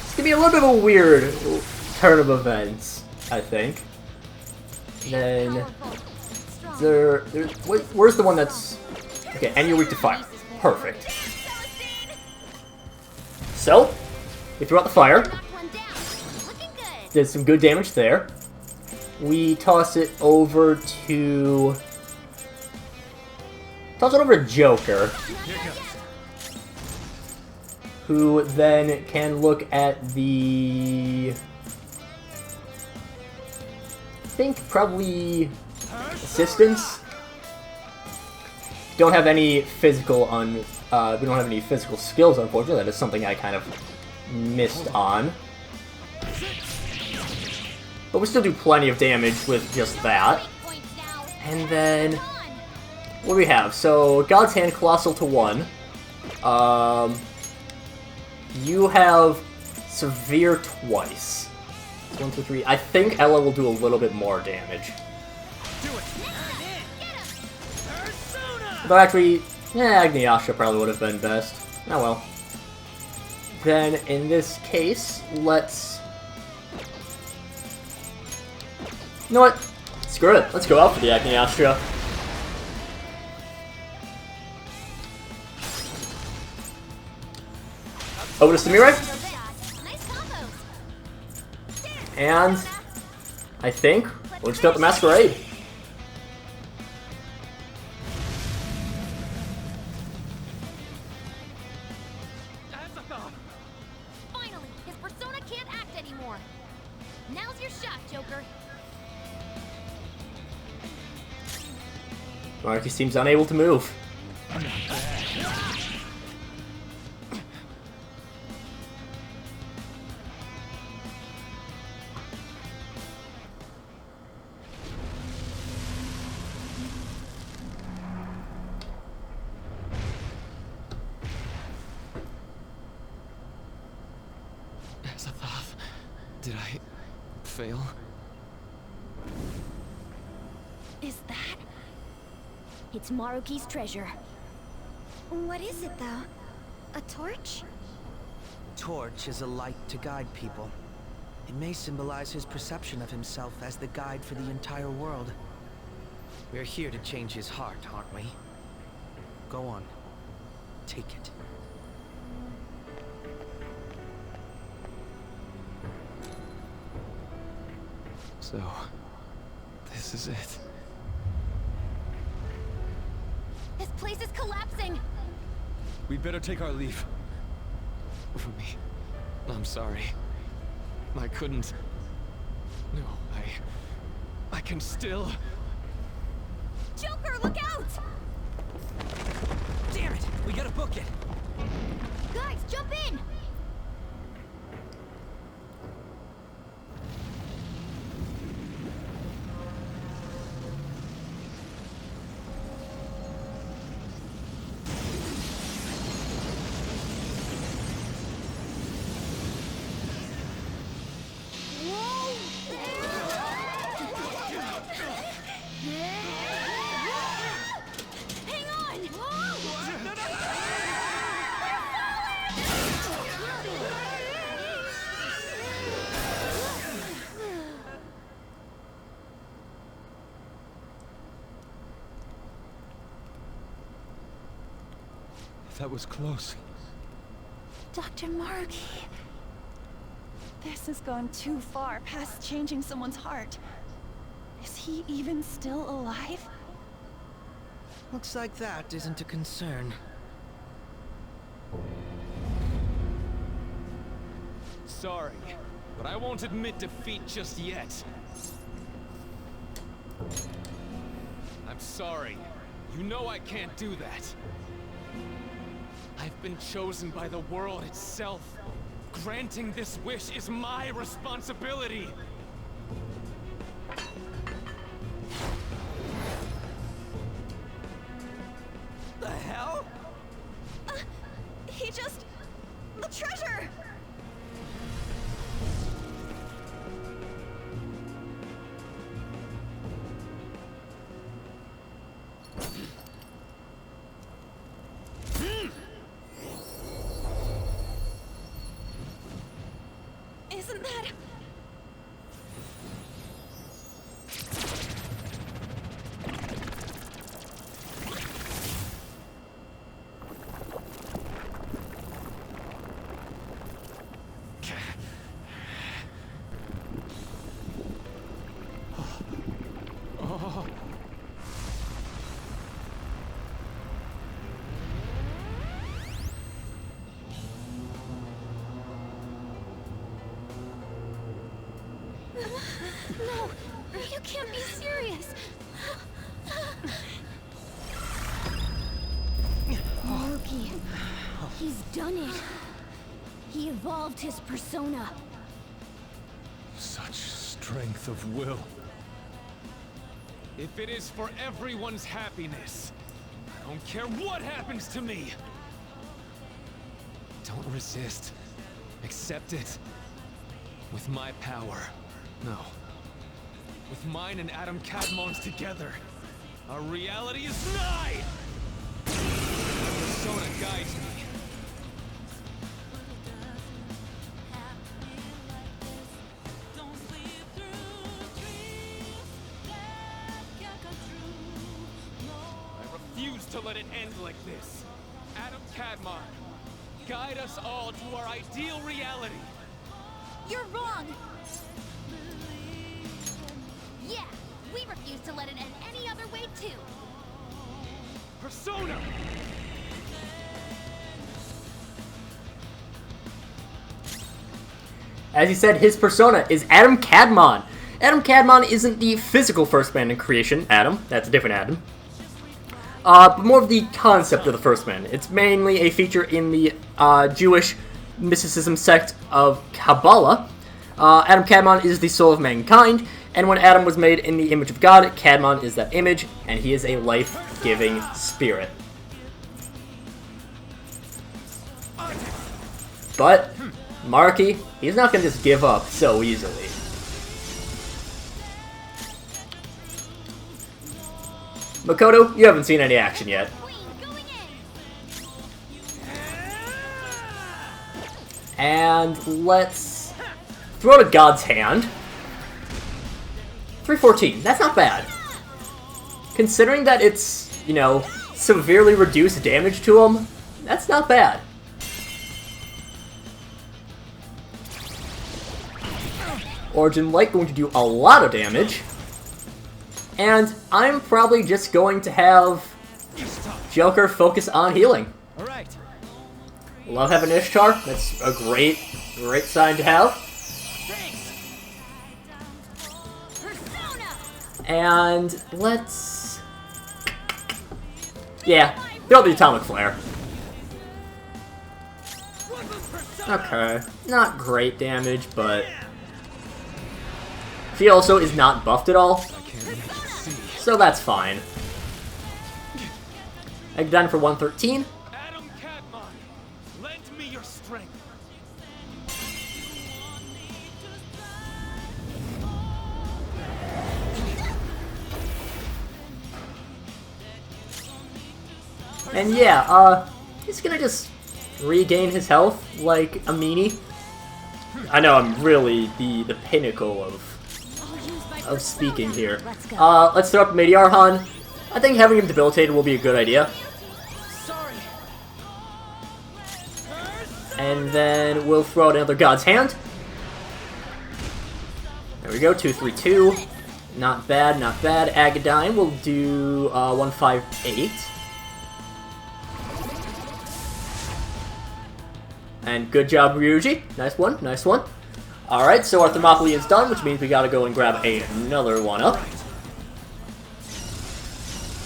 Speaker 1: It's gonna be a little bit of a weird turn of events, I think. Then
Speaker 2: Powerful.
Speaker 1: where's the one that's okay? And you're weak to fire. Perfect. So we threw out the fire.
Speaker 2: Knocked one down. Looking good.
Speaker 1: Did some good damage there. We toss it over to Joker, who then can look at the, I think probably assistance. don't have any physical we don't have any physical skills, unfortunately. That is something I kind of missed on. But we still do plenty of damage with just that. And then what do we have? So God's Hand, Colossal to 1. You have Severe twice. 1, 2, 3. I think Ella will do a little bit more damage. But actually, Agniastra probably would have been best. Oh well. Then, in this case, let's... You know what? Screw it. Let's go out for the Agniastra. Over to Samira. And... I think we'll just start the Masquerade.
Speaker 2: Finally, his persona can't act anymore. Now's your shot, Joker.
Speaker 1: Marcus seems unable to move.
Speaker 7: Did I fail?
Speaker 5: Is that? It's Maruki's treasure.
Speaker 9: What is it, though? A torch?
Speaker 8: Torch is a light to guide people. It may symbolize his perception of himself as the guide for the entire world. We're here to change his heart, aren't we? Go on. Take it.
Speaker 7: So, this is it.
Speaker 2: This place is collapsing.
Speaker 7: We'd better take our leave. Rumi, I'm sorry. I couldn't... No, I can still...
Speaker 2: Joker, look out!
Speaker 6: Damn it! We gotta book it!
Speaker 2: Guys, jump in!
Speaker 7: That was close.
Speaker 9: Dr. Maruki. This has gone too far past changing someone's heart. Is he even still alive?
Speaker 8: Looks like that isn't a concern.
Speaker 7: Sorry, but I won't admit defeat just yet. I'm sorry. You know I can't do that. I've been chosen by the world itself. Granting this wish is my responsibility.
Speaker 6: The hell?
Speaker 9: He just... the treasure! Isn't that...
Speaker 2: No, you can't be serious.
Speaker 5: He's done it. He evolved his persona.
Speaker 3: Such strength of will.
Speaker 7: If it is for everyone's happiness, I don't care what happens to me. Don't resist. Accept it. With my power. No. With mine and Adam Cadmon's together, our reality is nigh! My persona guides me. I refuse to let it end like this. Adam Cadmon, guide us all to our ideal reality.
Speaker 2: You're wrong! Yeah, we refuse to let it end any other way, too.
Speaker 7: Persona!
Speaker 1: As he said, his persona is Adam Cadmon. Adam Cadmon isn't the physical first man in creation, Adam. That's a different Adam. But more of the concept of the first man. It's mainly a feature in the Jewish mysticism sect of Kabbalah. Adam Cadmon is the soul of mankind, and when Adam was made in the image of God, Cadmon is that image, and he is a life-giving spirit. But Marky, he's not going to just give up so easily. Makoto, you haven't seen any action yet. And let's throw to God's Hand. 314, that's not bad. Considering that it's, you know, severely reduced damage to him, that's not bad. Origin Light going to do a lot of damage. And I'm probably just going to have Joker focus on healing.
Speaker 6: Alright.
Speaker 1: Love having Ishtar. That's a great sign to have. And let's... yeah, throw the Atomic Flare. Okay, not great damage, but... she also is not buffed at all, so that's fine. Egg done for 113.
Speaker 7: Adam Cadmon, lend me your strength.
Speaker 1: And yeah, he's gonna just regain his health like a meanie. I know I'm really the pinnacle of speaking here. Let's throw up Meteorhan. I think having him debilitated will be a good idea. And then we'll throw out another God's Hand. There we go, 232. Not bad, not bad. Agadine will do 158. And good job, Ryuji. Nice one, nice one. Alright, so our Thermopylae is done, which means we gotta go and grab another one up.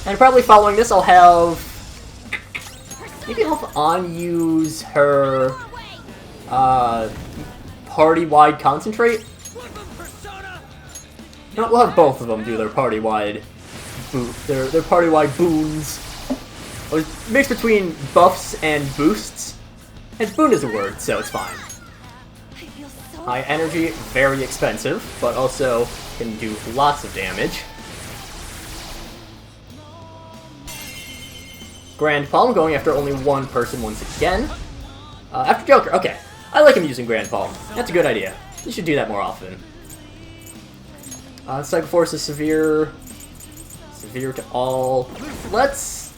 Speaker 1: And probably following this, I'll have... maybe I'll have On use her... party-wide concentrate? No, we'll have both of them do their party-wide... their party-wide boons. Or mix between buffs and boosts. And boon is a word, so it's fine. High energy, very expensive, but also can do lots of damage. Grand Palm going after only one person once again. After Joker, okay. I like him using Grand Palm. That's a good idea. You should do that more often. Psycho Force is severe. Severe to all. Let's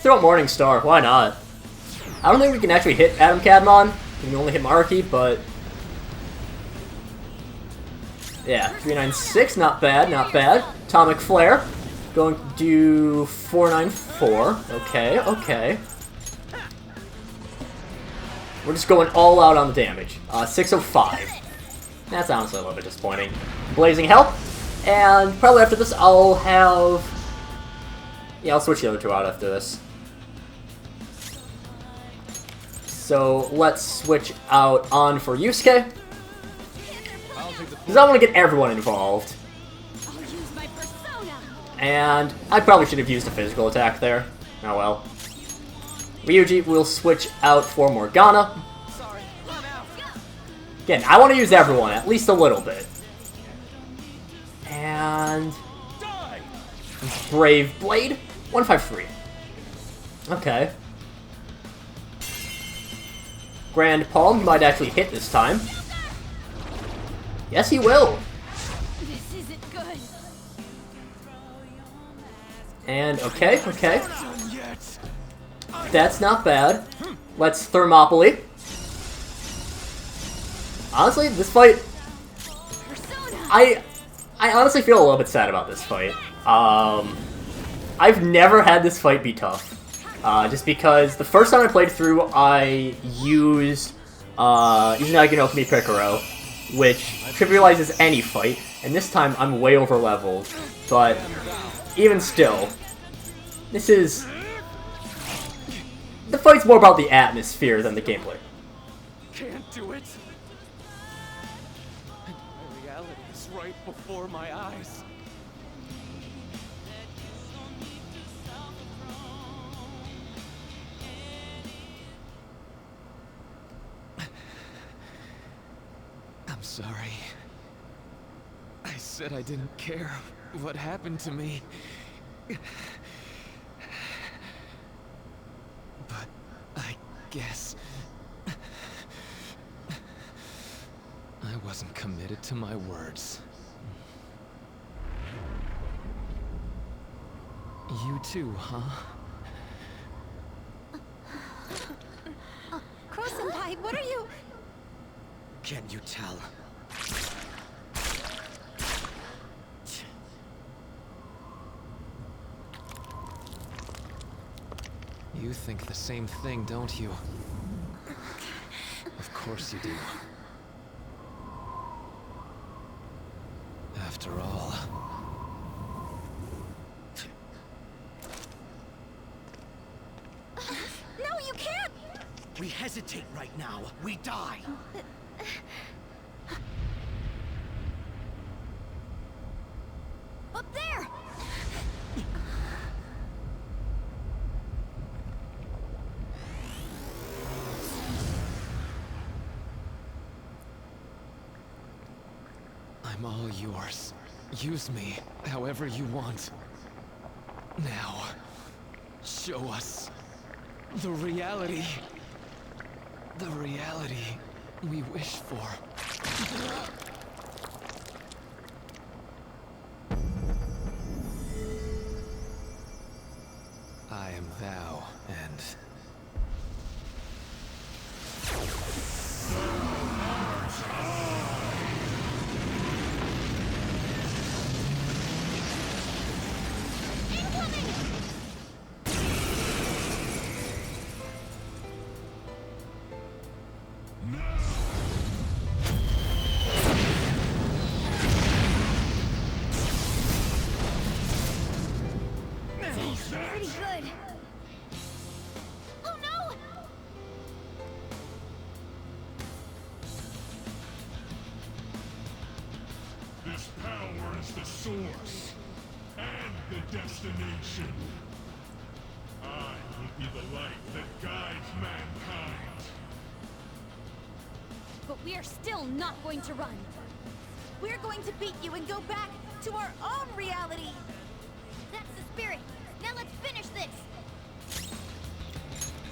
Speaker 1: throw out Morning Star. Why not? I don't think we can actually hit Adam Cadmon. We can only hit Marky, but... yeah, 396, not bad, not bad. Atomic Flare, going to do 494. Okay, okay. We're just going all out on the damage. 605. That's honestly a little bit disappointing. Blazing Help, and probably after this I'll have... yeah, I'll switch the other two out after this. So let's switch out on for Yusuke.
Speaker 3: I'll take the
Speaker 1: Because I want to get everyone involved.
Speaker 2: I'll use my persona.
Speaker 1: And I probably should have used a physical attack there. Oh well. Ryuji will switch out for Morgana.
Speaker 6: Sorry, I'm out.
Speaker 1: Again, I want to use everyone, at least a little bit. And... Brave Blade? 153. Okay. Grand Palm might actually hit this time. Yes, he will.
Speaker 2: This isn't good.
Speaker 1: And okay. That's not bad. Let's Thermopylae. Honestly, this fight... I honestly feel a little bit sad about this fight. I've never had this fight be tough. Just because the first time I played through, I used Izanagi no Kami Picaro, which trivializes any fight, and this time I'm way over leveled. But even still, this is... The fight's more about the atmosphere than the gameplay.
Speaker 7: Can't do it. My reality is right before my eyes. I'm sorry. I said I didn't care what happened to me. But I guess I wasn't committed to my words. You too, huh?
Speaker 9: Crow-senpai, what are you...
Speaker 8: Can you tell?
Speaker 7: You think the same thing, don't you? Of course you do. After all...
Speaker 9: No, you can't!
Speaker 8: We hesitate right now, we die.
Speaker 2: Up there!
Speaker 7: I'm all yours. Use me however you want. Now, show us the reality. The reality we wish for. I am thou, and...
Speaker 2: Pretty good. Oh no!
Speaker 3: This power is the source and the destination. I will be the light that guides mankind.
Speaker 2: But we are still not going to run.
Speaker 9: We're going to beat you and go back to our own reality!
Speaker 2: That's the spirit. Now let's finish this.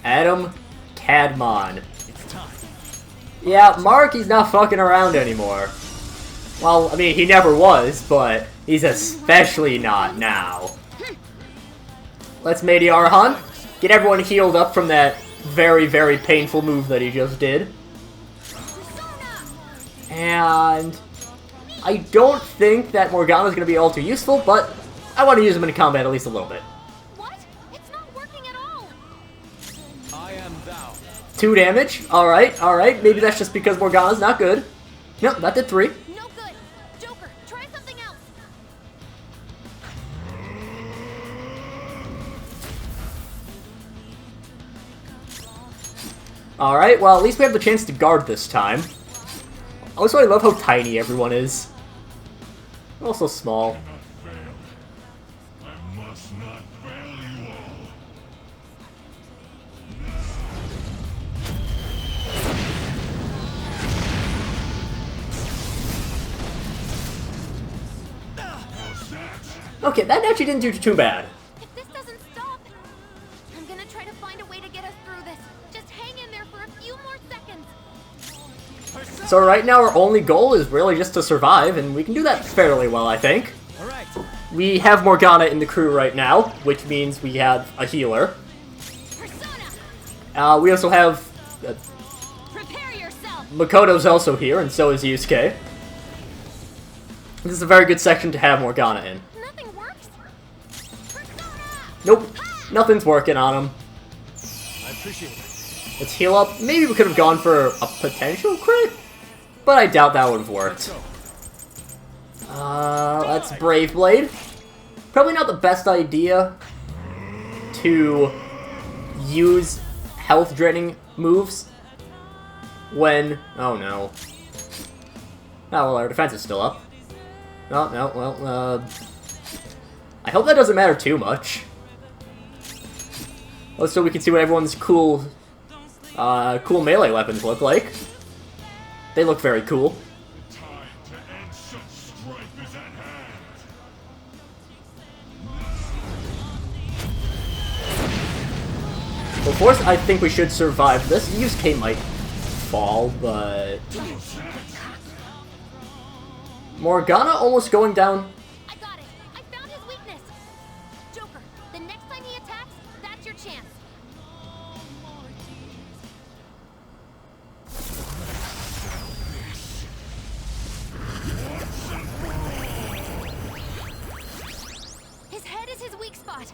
Speaker 1: Adam Cadmon.
Speaker 6: It's time.
Speaker 1: Yeah, Mark, he's not fucking around anymore. Well, I mean, he never was, but he's especially not now. Let's Meteor Hunt. Get everyone healed up from that very, very painful move that he just did. And I don't think that Morgana's going to be all too useful, but I want to use him in combat at least a little bit.
Speaker 2: What? It's not working at all.
Speaker 6: I am thou.
Speaker 1: 2 damage. Alright. Maybe that's just because Morgana's not good. Nope, that did 3.
Speaker 2: No good. Joker, try something else.
Speaker 1: Alright, well, at least we have the chance to guard this time. Also, I love how tiny everyone is. Also small.
Speaker 3: I must not fail you all.
Speaker 1: Okay, that actually didn't do too bad.
Speaker 2: If this doesn't stop, I'm gonna try to find a way to get us through this. Just hang in there for a few more seconds.
Speaker 1: So right now our only goal is really just to survive, and we can do that fairly well, I think.
Speaker 6: Alright.
Speaker 1: We have Morgana in the crew right now, which means we have a healer.
Speaker 2: Persona,
Speaker 1: We also have...
Speaker 2: prepare yourself.
Speaker 1: Makoto's also here, and so is Yusuke. This is a very good section to have Morgana in.
Speaker 2: Nothing works. Persona.
Speaker 1: Nope, nothing's working on him.
Speaker 6: I appreciate it.
Speaker 1: Let's heal up. Maybe we could have gone for a potential crit, but I doubt that would have worked. Let's Brave Blade. Probably not the best idea to use health draining moves when... Oh no. Oh well, our defense is still up. Oh no, well, I hope that doesn't matter too much. So we can see what everyone's cool melee weapons look like. They look very cool.
Speaker 3: The time to end such strife is at hand.
Speaker 1: Of course, I think we should survive this. Yusuke might fall, but... Morgana almost going down.
Speaker 2: I got it. I found his weakness. Joker, the next time he attacks, that's your chance. His head is his weak spot.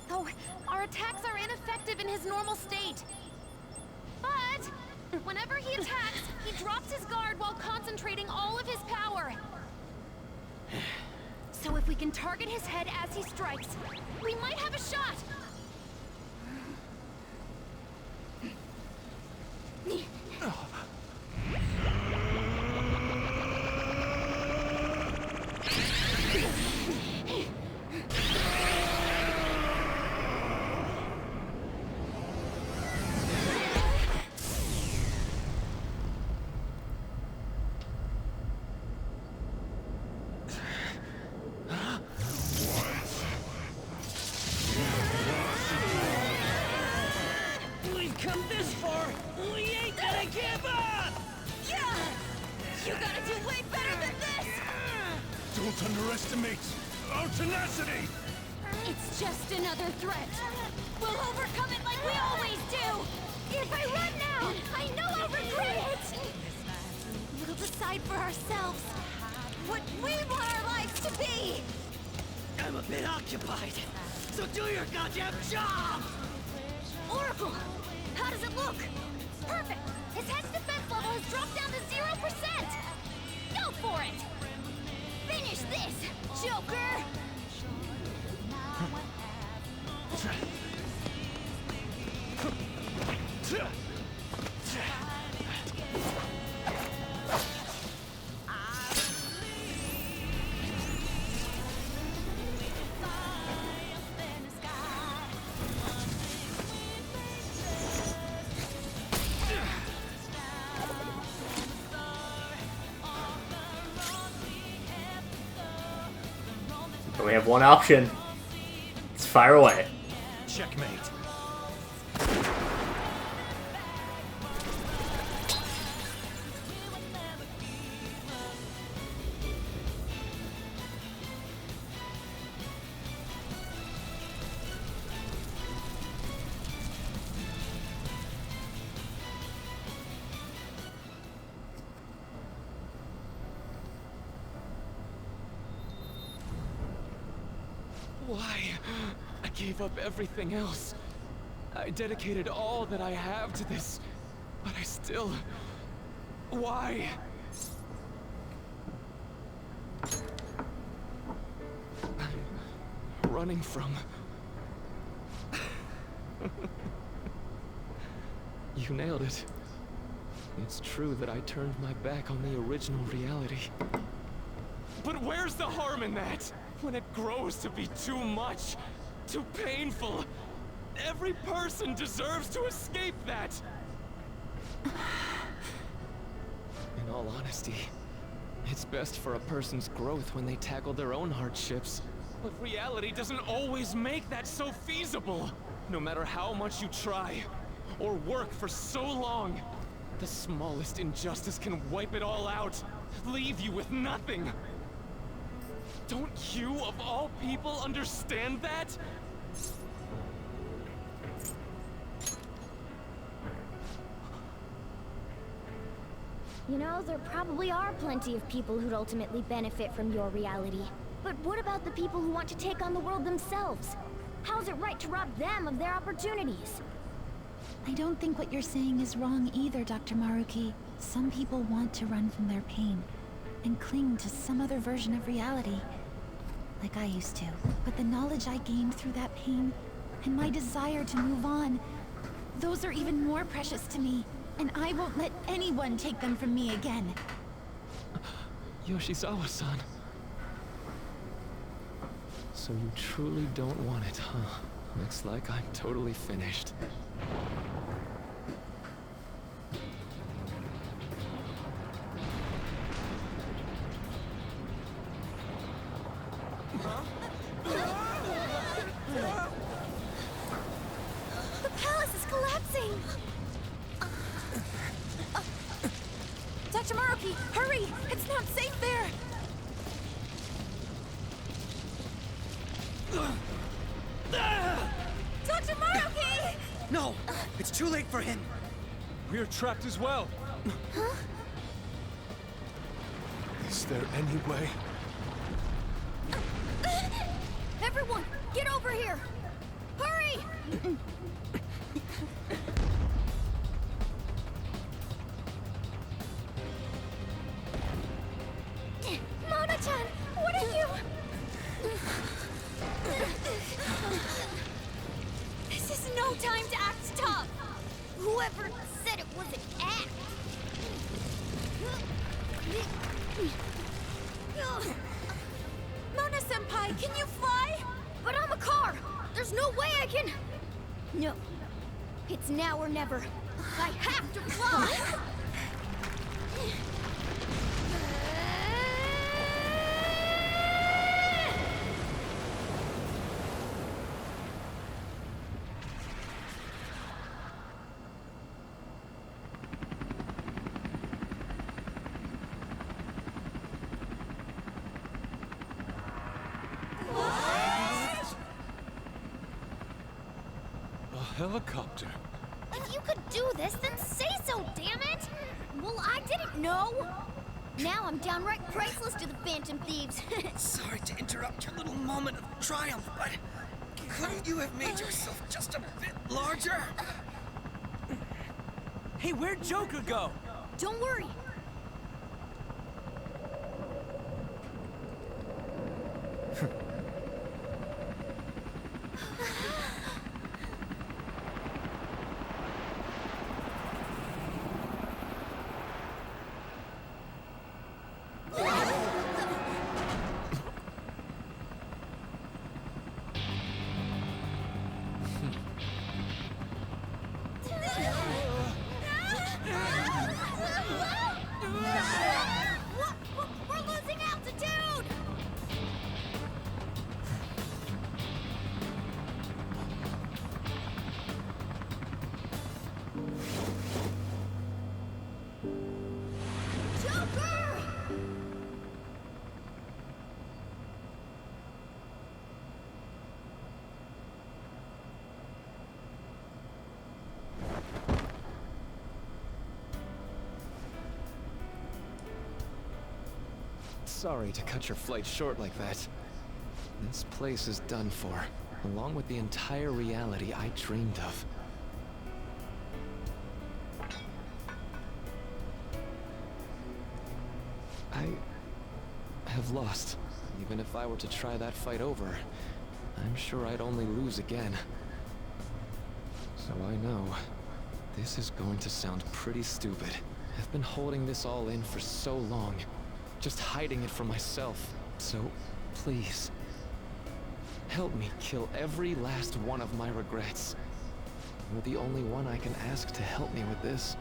Speaker 2: Though our attacks are ineffective in his normal state. But whenever he attacks, he drops his guard while concentrating all of his power. So if we can target his head as he strikes, we might have a shot.
Speaker 6: We've come this far. We ain't gonna give up.
Speaker 2: Yeah! You gotta do way better than this!
Speaker 3: Don't underestimate our tenacity.
Speaker 2: It's just another threat. We'll overcome it like we always do! If I run now, I know I'll regret it! We'll decide for ourselves what we want our lives to be!
Speaker 6: I'm a bit occupied, so do your goddamn job!
Speaker 2: Oracle! How does it look? Perfect! His head's defense level has dropped down to 0%! Go for it! Finish this, Joker!
Speaker 1: So we have one option. Let's fire away.
Speaker 6: Checkmate.
Speaker 7: Why? I gave up everything else. I dedicated all that I have to this, but I still... Why? I'm running from... You nailed it. It's true that I turned my back on the original reality. But where's the harm in that? When it grows to be too much, too painful, every person deserves to escape that! In all honesty, it's best for a person's growth when they tackle their own hardships. But reality doesn't always make that so feasible. No matter how much you try, or work for so long, the smallest injustice can wipe it all out, leave you with nothing. Don't you, of all people, understand that?
Speaker 5: You know, there probably are plenty of people who'd ultimately benefit from your reality. But what about the people who want to take on the world themselves? How's it right to rob them of their opportunities?
Speaker 9: I don't think what you're saying is wrong either, Dr. Maruki. Some people want to run from their pain and cling to some other version of reality, like I used to. But the knowledge I gained through that pain and my desire to move on, those are even more precious to me, and I won't let anyone take them from me again.
Speaker 7: Yoshizawa-san. So you truly don't want it, huh? Looks like I'm totally finished.
Speaker 2: The palace is collapsing!
Speaker 9: Dr. Maruki, hurry! It's not safe there! Dr. Maruki!
Speaker 8: No! It's too late for him!
Speaker 6: We're trapped as well.
Speaker 3: Is there any way?
Speaker 2: Everyone, get over here! Hurry! Mona-chan, what are you? This is no time to act tough! Whoever said it was an act!
Speaker 9: Mona-senpai, can you fly?
Speaker 2: But I'm a car! There's no way I can... No. It's now or never. I have to fly!
Speaker 3: A helicopter.
Speaker 2: If you could do this, then say so, damn it! Well, I didn't know! Now I'm downright priceless to the Phantom Thieves.
Speaker 8: Sorry to interrupt your little moment of triumph, but couldn't you have made yourself just a bit larger?
Speaker 6: Hey, where'd Joker go?
Speaker 2: Don't worry. We're losing altitude! Joker!
Speaker 7: Sorry to cut your flight short like that. This place is done for, along with the entire reality I dreamed of. I have lost. Even if I were to try that fight over, I'm sure I'd only lose again. So I know This is going to sound pretty stupid. I've been holding this all in for so long, just hiding it from myself. So, please, help me kill every last one of my regrets. You're the only one I can ask to help me with this.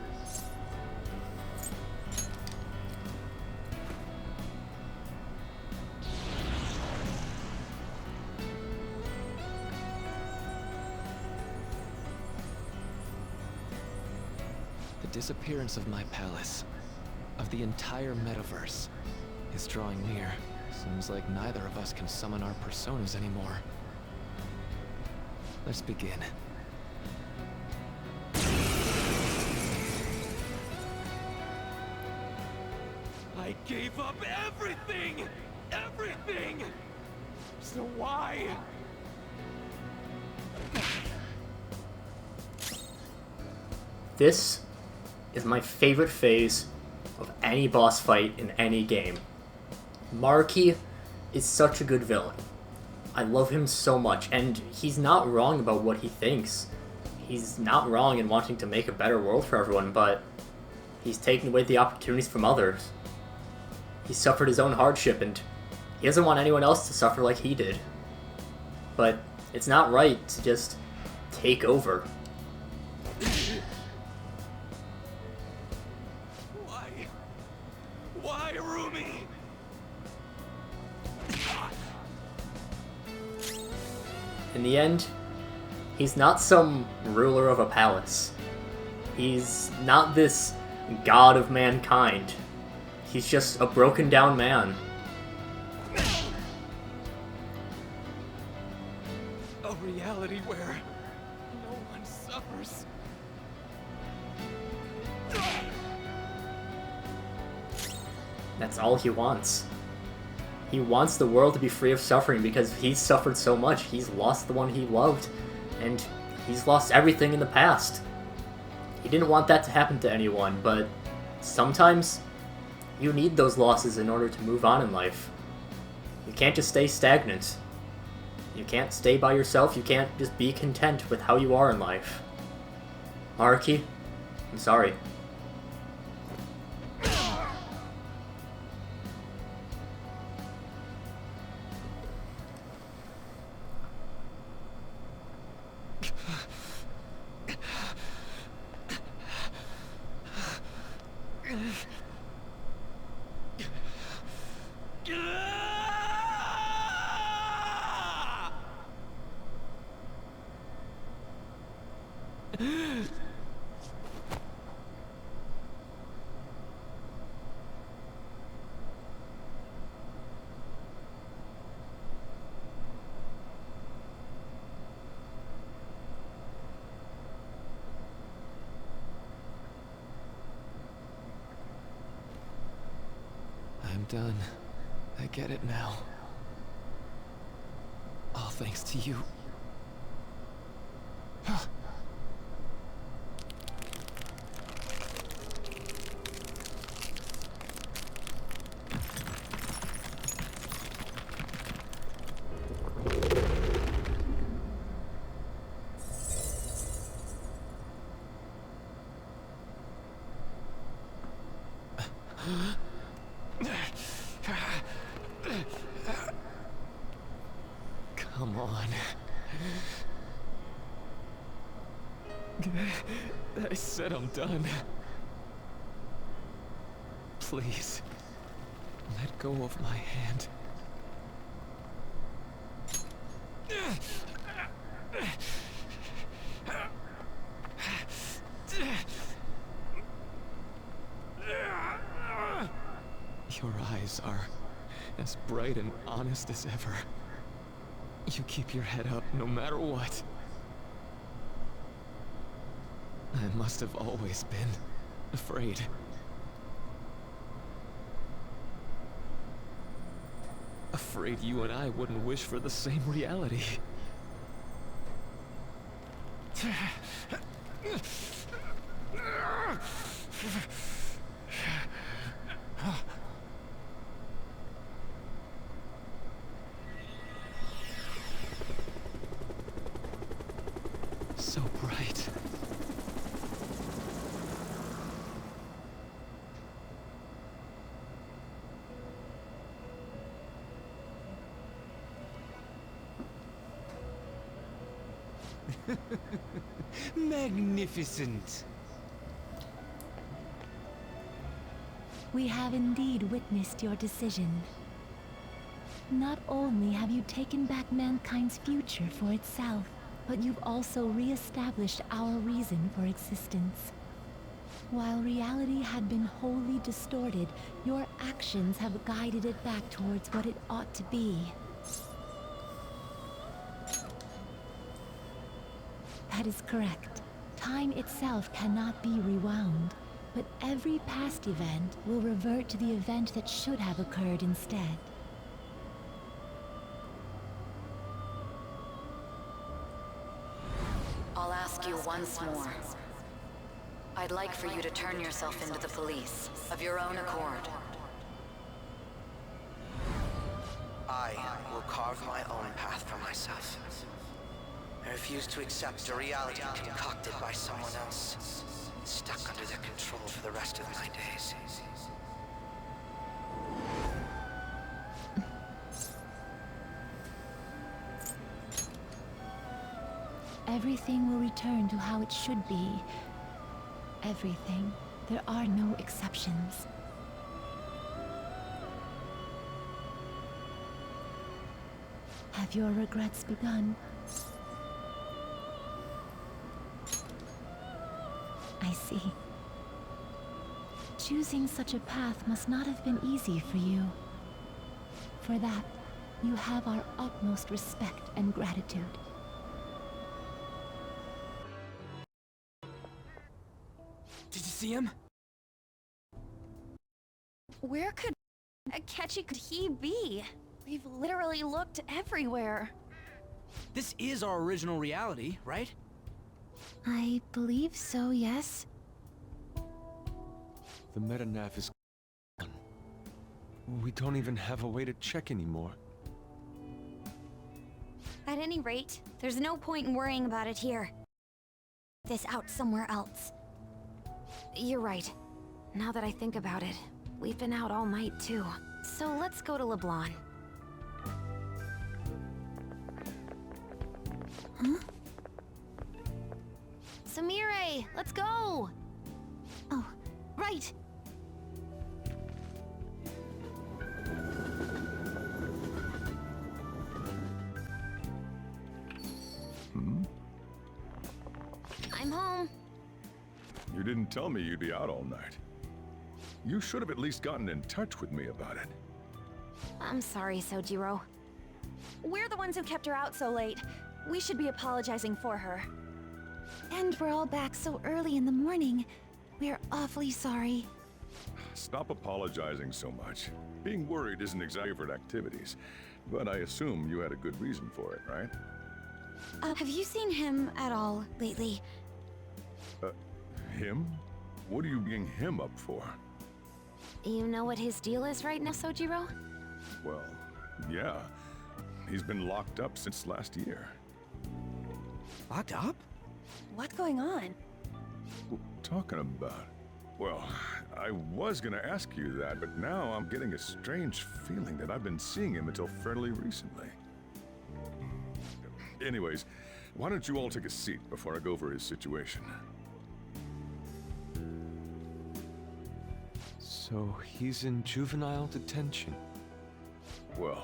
Speaker 7: The disappearance of my palace, of the entire metaverse, is drawing near. Seems like neither of us can summon our personas anymore. Let's begin.
Speaker 6: I gave up everything! Everything! So why?
Speaker 1: This is my favorite phase of any boss fight in any game. Maruki is such a good villain. I love him so much, and he's not wrong about what he thinks. He's not wrong in wanting to make a better world for everyone, but he's taking away the opportunities from others. He suffered his own hardship, and he doesn't want anyone else to suffer like he did. But it's not right to just take over.
Speaker 6: Why, Rumi?
Speaker 1: In the end, he's not some ruler of a palace. He's not this god of mankind. He's just a broken down man.
Speaker 6: A reality where no one suffers.
Speaker 1: That's all he wants. He wants the world to be free of suffering because he's suffered so much. He's lost the one he loved, and he's lost everything in the past. He didn't want that to happen to anyone, but sometimes you need those losses in order to move on in life. You can't just stay stagnant. You can't stay by yourself. You can't just be content with how you are in life. Maruki, I'm sorry.
Speaker 7: I'm done. I get it now. All thanks to you. Come on. I said I'm done. Please, let go of my hand. Your eyes are as bright and honest as ever. You keep your head up no matter what. I must have always been afraid. Afraid you and I wouldn't wish for the same reality. So bright.
Speaker 6: Magnificent.
Speaker 9: We have indeed witnessed your decision. Not only have you taken back mankind's future for itself, but you've also re-established our reason for existence. While reality had been wholly distorted, your actions have guided it back towards what it ought to be. That is correct. Time itself cannot be rewound, but every past event will revert to the event that should have occurred instead.
Speaker 10: I'll ask you once more. I'd like for you to turn yourself into the police, of your own accord.
Speaker 8: I will carve my own path for myself. I refuse to accept a reality concocted by someone else, stuck under their control for the rest of my days.
Speaker 9: Everything will return to how it should be. Everything. There are no exceptions. Have your regrets begun? I see. Choosing such a path must not have been easy for you. For that, you have our utmost respect and gratitude.
Speaker 6: Did you see him?
Speaker 2: Where could Akechi could he be? We've literally looked everywhere.
Speaker 6: This is our original reality, right?
Speaker 9: I believe so, yes.
Speaker 11: The meta-nav is gone. We don't even have a way to check anymore.
Speaker 2: At any rate, there's no point in worrying about it here. This out somewhere else. You're right. Now that I think about it, we've been out all night too. So let's go to LeBlanc.
Speaker 9: Huh?
Speaker 2: Samire, let's go!
Speaker 9: Oh, right!
Speaker 2: I'm home.
Speaker 3: You didn't tell me you'd be out all night. You should have at least gotten in touch with me about it.
Speaker 2: I'm sorry, Sojiro. We're the ones who kept her out so late. We should be apologizing for her.
Speaker 9: And we're all back so early in the morning. We're awfully sorry.
Speaker 3: Stop apologizing so much. Being worried isn't exactly favorite activities, but I assume you had a good reason for it, right?
Speaker 2: Have you seen him at all lately?
Speaker 3: Him? What are you being him up for?
Speaker 2: You know what his deal is right now, Sojiro?
Speaker 3: Well, yeah. He's been locked up since last year.
Speaker 6: Locked up?
Speaker 2: What's going on?
Speaker 3: Talking about? Well, I was gonna ask you that, but now I'm getting a strange feeling that I've been seeing him until fairly recently. Anyways, why don't you all take a seat before I go over his situation?
Speaker 11: So he's in juvenile detention.
Speaker 3: Well,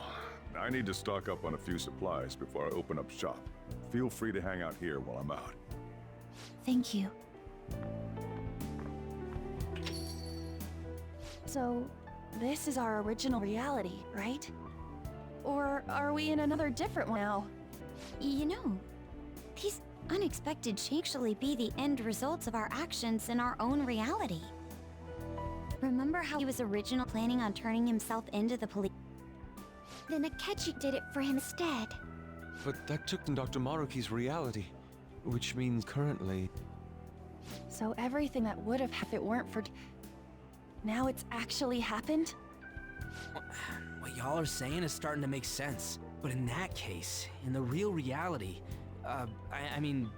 Speaker 3: I need to stock up on a few supplies before I open up shop. Feel free to hang out here while I'm out.
Speaker 9: Thank you.
Speaker 2: So, this is our original reality, right? Or are we in another different one now? You know, these unexpected changes actually be the end results of our actions in our own reality. Remember how he was originally planning on turning himself into the police? Then Akechi did it for him instead.
Speaker 11: But that took Dr. Maruki's reality, which means currently...
Speaker 2: So everything that would have if it weren't for... Now it's actually happened?
Speaker 6: What y'all are saying is starting to make sense. But in that case, in the real reality, I mean,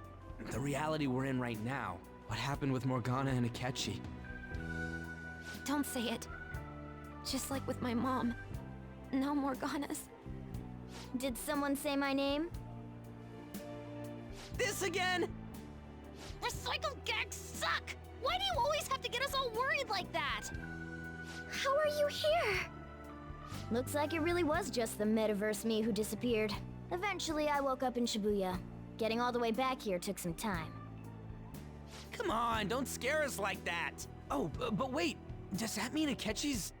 Speaker 6: the reality we're in right now, what happened with Morgana and Akechi?
Speaker 2: Don't say it. Just like with my mom. No Morganas. Did someone say my name?
Speaker 6: this again?
Speaker 2: Recycled gags suck! Why do you always have to get us all worried like that? How are you here?
Speaker 5: Looks like it really was just the metaverse me who disappeared. Eventually, I woke up in Shibuya. Getting all the way back here took some time.
Speaker 6: Come on, don't scare us like that. Oh, but wait, does that mean Akechi's...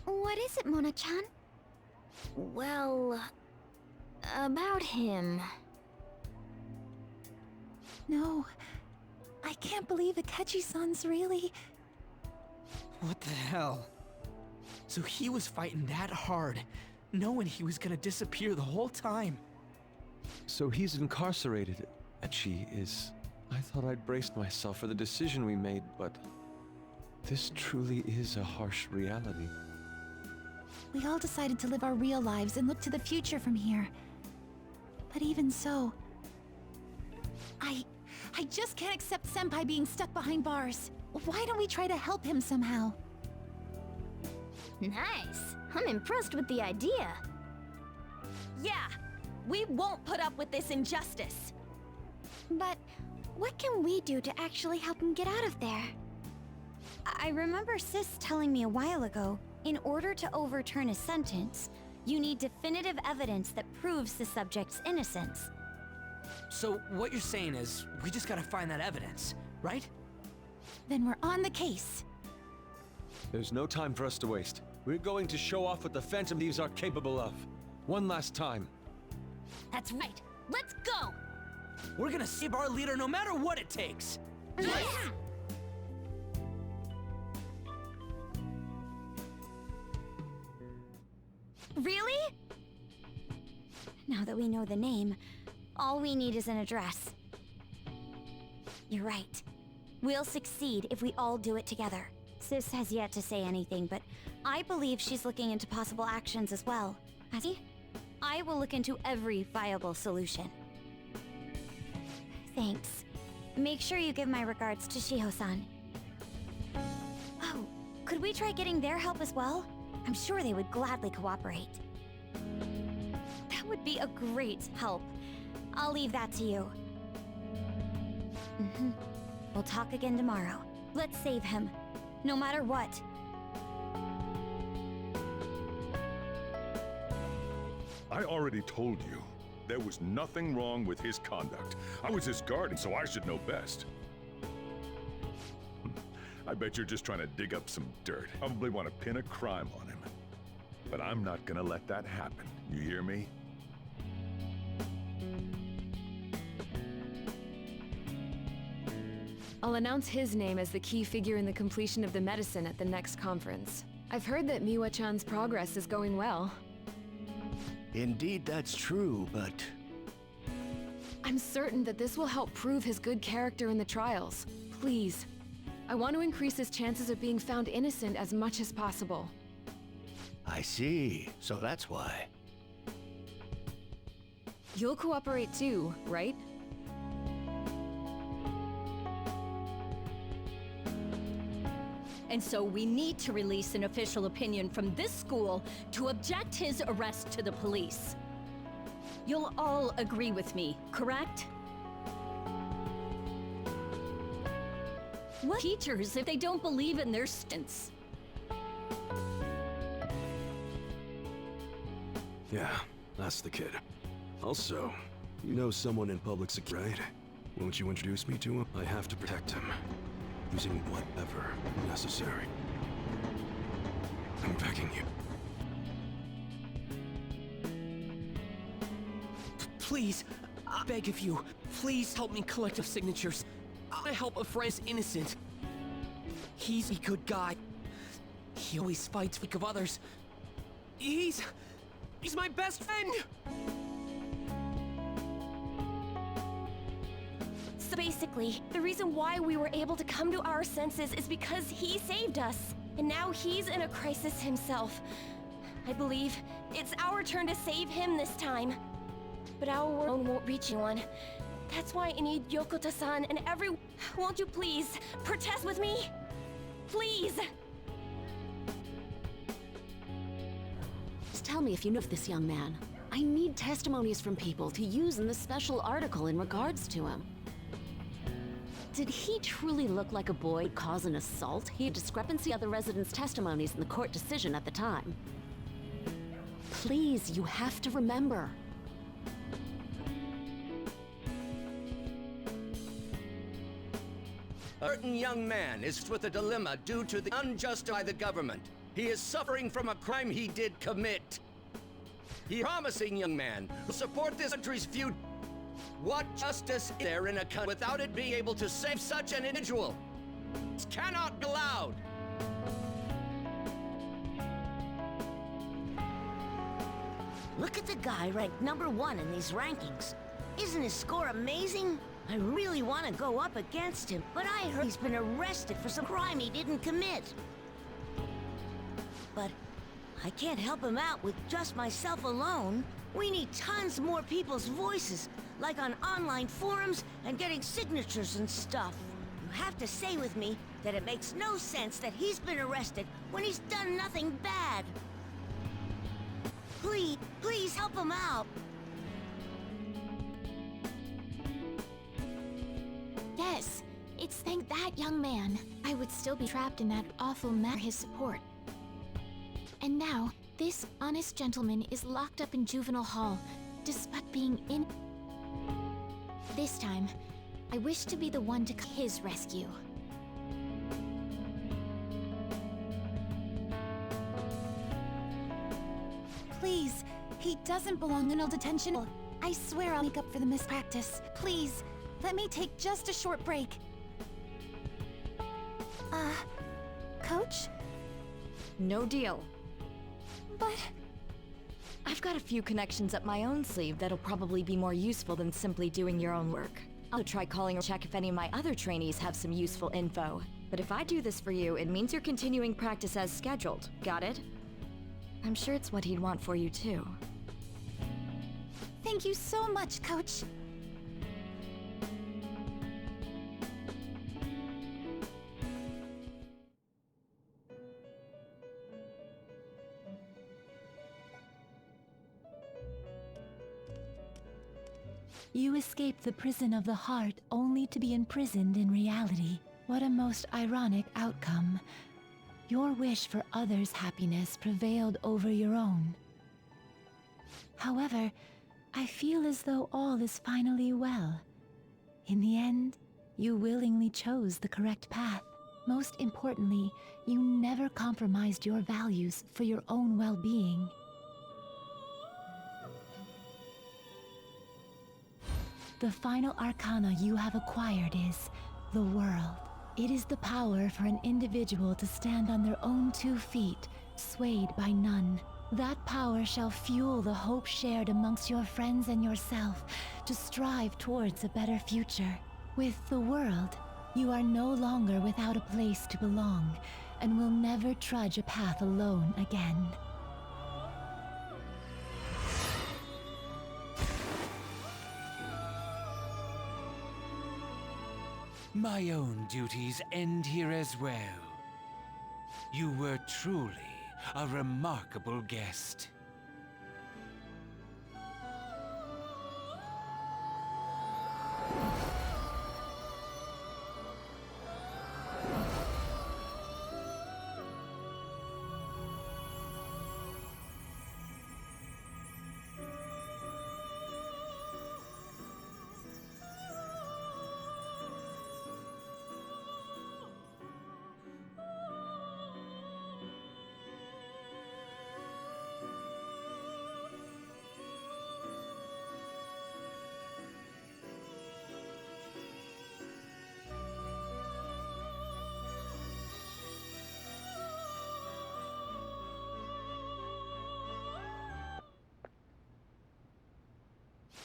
Speaker 5: What is it, Mona-chan? Well... about him.
Speaker 9: No. I can't believe Akechi-san's really...
Speaker 6: What the hell? So he was fighting that hard, knowing he was gonna disappear the whole time.
Speaker 11: So he's incarcerated. Akechi is... I thought I'd braced myself for the decision we made, but... this truly is a harsh reality.
Speaker 9: We all decided to live our real lives and look to the future from here. But even so... I just can't accept Senpai being stuck behind bars. Why don't we try to help him somehow?
Speaker 5: Nice. I'm impressed with the idea.
Speaker 2: Yeah, we won't put up with this injustice.
Speaker 12: But what can we do to actually help him get out of there? I remember Sis telling me a while ago, in order to overturn a sentence, you need definitive evidence that proves the subject's innocence.
Speaker 6: So what you're saying is, we just gotta find that evidence, right?
Speaker 9: Then we're on the case.
Speaker 11: There's no time for us to waste. We're going to show off what the Phantom Thieves are capable of. One last time.
Speaker 2: That's right. Let's go!
Speaker 6: We're gonna save our leader no matter what it takes.
Speaker 2: Yes!
Speaker 12: Really? Now that we know the name, all we need is an address. You're right. We'll succeed if we all do it together. Sis has yet to say anything, but I believe she's looking into possible actions as well. I will look into every viable solution. Thanks. Make sure you give my regards to Shiho-san. Oh, could we try getting their help as well? I'm sure they would gladly cooperate. That would be a great help. I'll leave that to you. We'll talk again tomorrow. Let's save him, no matter what.
Speaker 3: I already told you. There was nothing wrong with his conduct. I was his guardian, so I should know best. I bet you're just trying to dig up some dirt. Probably want to pin a crime on him. But I'm not gonna let that happen. You hear me?
Speaker 13: I'll announce his name as the key figure in the completion of the medicine at the next conference. I've heard that Miwa-chan's progress is going well.
Speaker 14: Indeed, that's true, but...
Speaker 13: I'm certain that this will help prove his good character in the trials. Please. I want to increase his chances of being found innocent as much as possible.
Speaker 14: I see. So that's why.
Speaker 13: You'll cooperate too, right?
Speaker 2: And so we need to release an official opinion from this school to object his arrest to the police. You'll all agree with me, correct? What teachers if they don't believe in their students?
Speaker 15: Yeah, that's the kid. Also, you know someone in public security, right? Won't you introduce me to him? I have to protect him. Using whatever necessary. I'm begging you.
Speaker 6: Please, I beg of you, please help me collect the signatures. I help a friend's innocent. He's a good guy. He always fights for of others. He's my best friend!
Speaker 2: So basically, the reason why we were able to come to our senses is because he saved us. And now he's in a crisis himself. I believe it's our turn to save him this time. But our world won't reach anyone. That's why I need Yokota-san and everyone. Won't you please protest with me? Please!
Speaker 16: Just tell me if you know of this young man. I need testimonies from people to use in the special article in regards to him. Did he truly look like a boy who'd cause an assault? He had discrepancy of the residents' testimonies in the court decision at the time. Please, you have to remember.
Speaker 17: A certain young man is with a dilemma due to the unjust by the government. He is suffering from a crime he did commit. He is a promising young man who support this country's future. What justice is there in a country without it being able to save such an individual? This cannot be allowed.
Speaker 18: Look at the guy ranked #1 in these rankings. Isn't his score amazing? I really want to go up against him, but I heard he's been arrested for some crime he didn't commit. But I can't help him out with just myself alone. We need tons more people's voices, like on online forums and getting signatures and stuff. You have to say with me that it makes no sense that he's been arrested when he's done nothing bad. Please help him out.
Speaker 9: Yes, it's thank that young man. I would still be trapped in that awful mess for his support. And now, this honest gentleman is locked up in juvenile hall, despite being in... This time, I wish to be the one to his rescue. Please, he doesn't belong in detention. I swear I'll make up for the mispractice. Please, let me take just a short break. Coach?
Speaker 19: No deal.
Speaker 9: But...
Speaker 19: I've got a few connections up my own sleeve that'll probably be more useful than simply doing your own work. I'll try calling or check if any of my other trainees have some useful info. But if I do this for you, it means you're continuing practice as scheduled. Got it? I'm sure it's what he'd want for you too.
Speaker 9: Thank you so much, Coach. You escaped the prison of the heart only to be imprisoned in reality. What a most ironic outcome. Your wish for others' happiness prevailed over your own. However, I feel as though all is finally well. In the end, you willingly chose the correct path. Most importantly, you never compromised your values for your own well-being. The final arcana you have acquired is the world. It is the power for an individual to stand on their own 2 feet, swayed by none. That power shall fuel the hope shared amongst your friends and yourself to strive towards a better future. With the world, you are no longer without a place to belong, and will never trudge a path alone again.
Speaker 20: My own duties end here as well. You were truly a remarkable guest.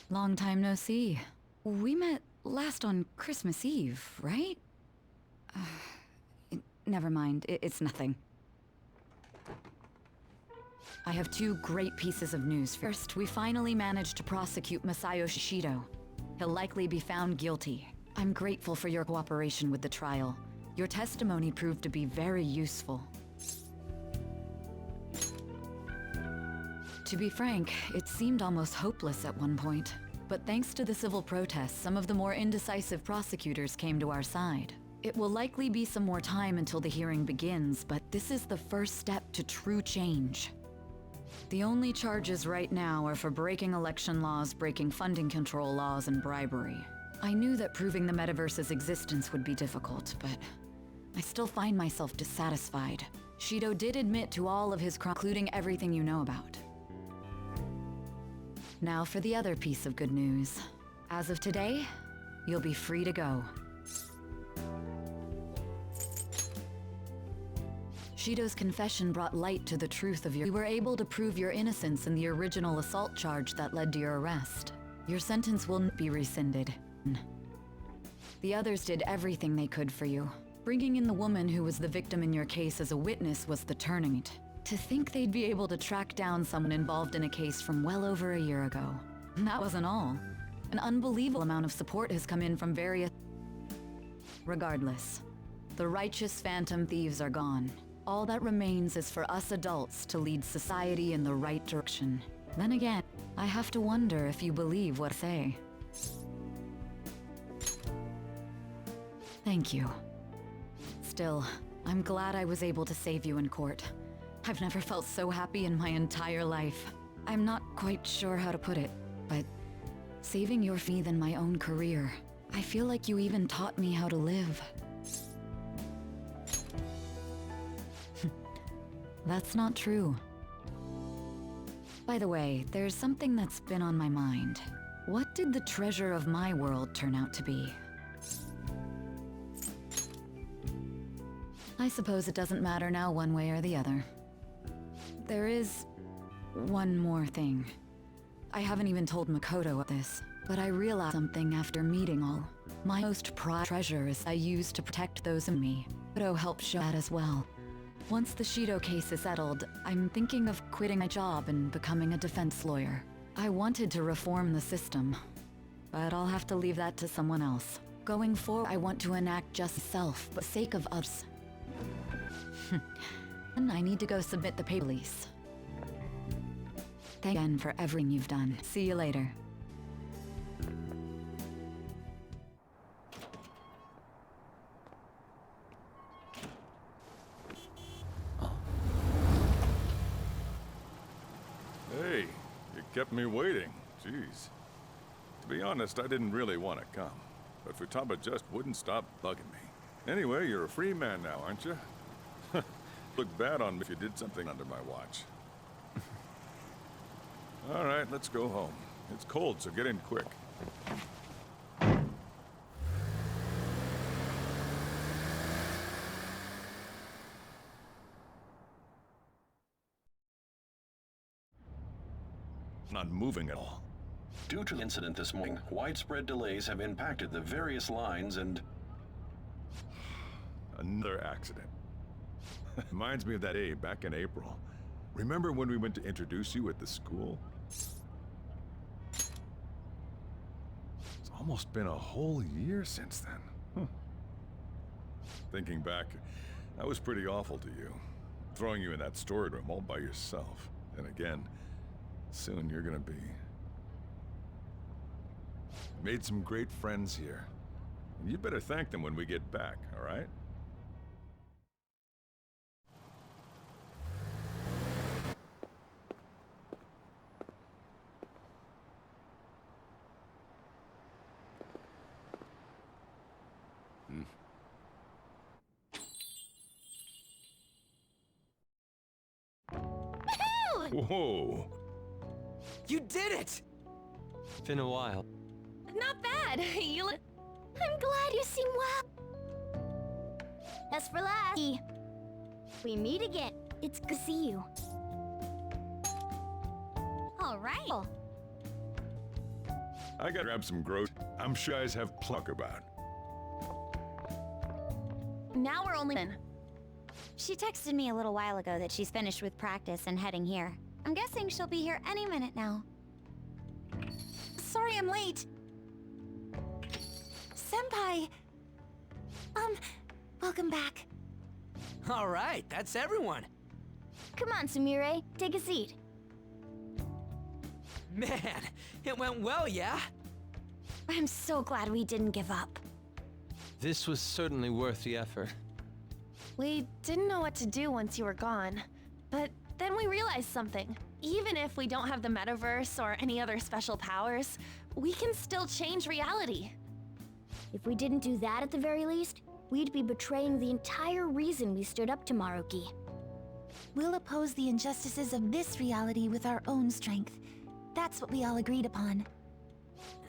Speaker 19: Long time no see. We met last on Christmas Eve, right? Never mind, it's nothing. I have 2 great pieces of news. First, we finally managed to prosecute Masayo Shishido. He'll likely be found guilty. I'm grateful for your cooperation with the trial. Your testimony proved to be very useful.
Speaker 21: To be frank, it seemed almost hopeless at one point. But thanks to the civil protests, some of the more indecisive prosecutors came to our side. It will likely be some more time until the hearing begins, but this is the first step to true change. The only charges right now are for breaking election laws, breaking funding control laws, and bribery. I knew that proving the metaverse's existence would be difficult, but I still find myself dissatisfied. Shido did admit to all of his crimes, including everything you know about. Now for the other piece of good news. As of today, you'll be free to go. Shido's confession brought light to the truth of your— We were able to prove your innocence in the original assault charge that led to your arrest. Your sentence will not be rescinded. The others did everything they could for you. Bringing in the woman who was the victim in your case as a witness was the turning point. To think they'd be able to track down someone involved in a case from well over a year ago. And that wasn't all. An unbelievable amount of support has come in from various— Regardless, the righteous phantom thieves are gone. All that remains is for us adults to lead society in the right direction. Then again, I have to wonder if you believe what I say. Thank you. Still, I'm glad I was able to save you in court. I've never felt so happy in my entire life. I'm not quite sure how to put it, but saving your fee than my own career. I feel like you even taught me how to live. That's not true. By the way, there's something that's been on my mind. What did the treasure of my world turn out to be? I suppose it doesn't matter now one way or the other. There is one more thing. I haven't even told Makoto this, but I realized something after meeting all. My most prized treasure is I use to protect those in me. Makoto helped show that as well. Once the Shido case is settled, I'm thinking of quitting my job and becoming a defense lawyer. I wanted to reform the system, but I'll have to leave that to someone else. Going forward, I want to enact justice self, but for the sake of others. And I need to go submit the paper release. Thank you again for everything you've done. See you later.
Speaker 22: Hey, you kept me waiting. Jeez. To be honest, I didn't really want to come, but Futaba just wouldn't stop bugging me. Anyway, you're a free man now, aren't you? Look bad on me if you did something under my watch. All right, let's go home. It's cold, so get in quick. Not moving at all.
Speaker 23: Due to the incident this morning, widespread delays have impacted the various lines and...
Speaker 22: Another accident. Reminds me of that day back in April. Remember when we went to introduce you at the school? It's almost been a whole year since then. Thinking back, I was pretty awful to you. Throwing you in that storage room all by yourself. And again, soon you're gonna be... Made some great friends here. And you'd better thank them when we get back, all right? Whoa!
Speaker 6: You did it!
Speaker 7: Been a while.
Speaker 12: Not bad. I'm glad you seem well. As for last, we meet again. It's good to see you. All right.
Speaker 22: I gotta grab some groceries. I'm sure you guys have pluck about.
Speaker 12: Now we're only in. She texted me a little while ago that she's finished with practice and heading here. I'm guessing she'll be here any minute now.
Speaker 9: Sorry I'm late. Senpai. Welcome back.
Speaker 6: All right, that's everyone.
Speaker 12: Come on, Sumire. Take a seat.
Speaker 6: Man, it went well, yeah?
Speaker 12: I'm so glad we didn't give up.
Speaker 11: This was certainly worth the effort.
Speaker 1: We didn't know what to do once you were gone, but then we realized something. Even if we don't have the metaverse or any other special powers, we can still change reality.
Speaker 5: If we didn't do that at the very least, we'd be betraying the entire reason we stood up to Maruki.
Speaker 9: We'll oppose the injustices of this reality with our own strength. That's what we all agreed upon.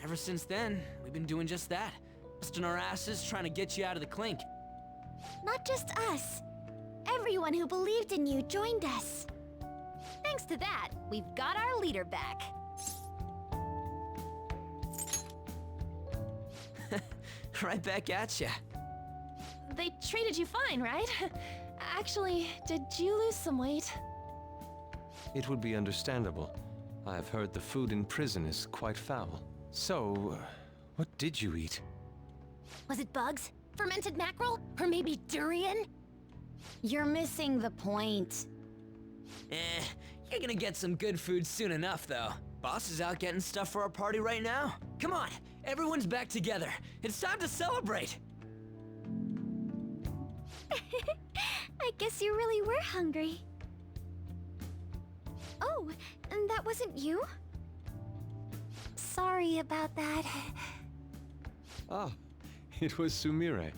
Speaker 6: Ever since then, we've been doing just that. Busting our asses trying to get you out of the clink.
Speaker 2: Not just us. Everyone who believed in you joined us. Thanks to that, we've got our leader back.
Speaker 6: Right back at ya.
Speaker 1: They treated you fine, right? Actually, did you lose some weight?
Speaker 11: It would be understandable. I've heard the food in prison is quite foul. So, what did you eat?
Speaker 2: Was it bugs? Fermented mackerel? Or maybe durian?
Speaker 12: You're missing the point.
Speaker 6: You're gonna get some good food soon enough, though. Boss is out getting stuff for our party right now. Come on, everyone's back together. It's time to celebrate.
Speaker 2: I guess you really were hungry. Oh, and that wasn't you? Sorry about that.
Speaker 11: Ah, it was Sumire.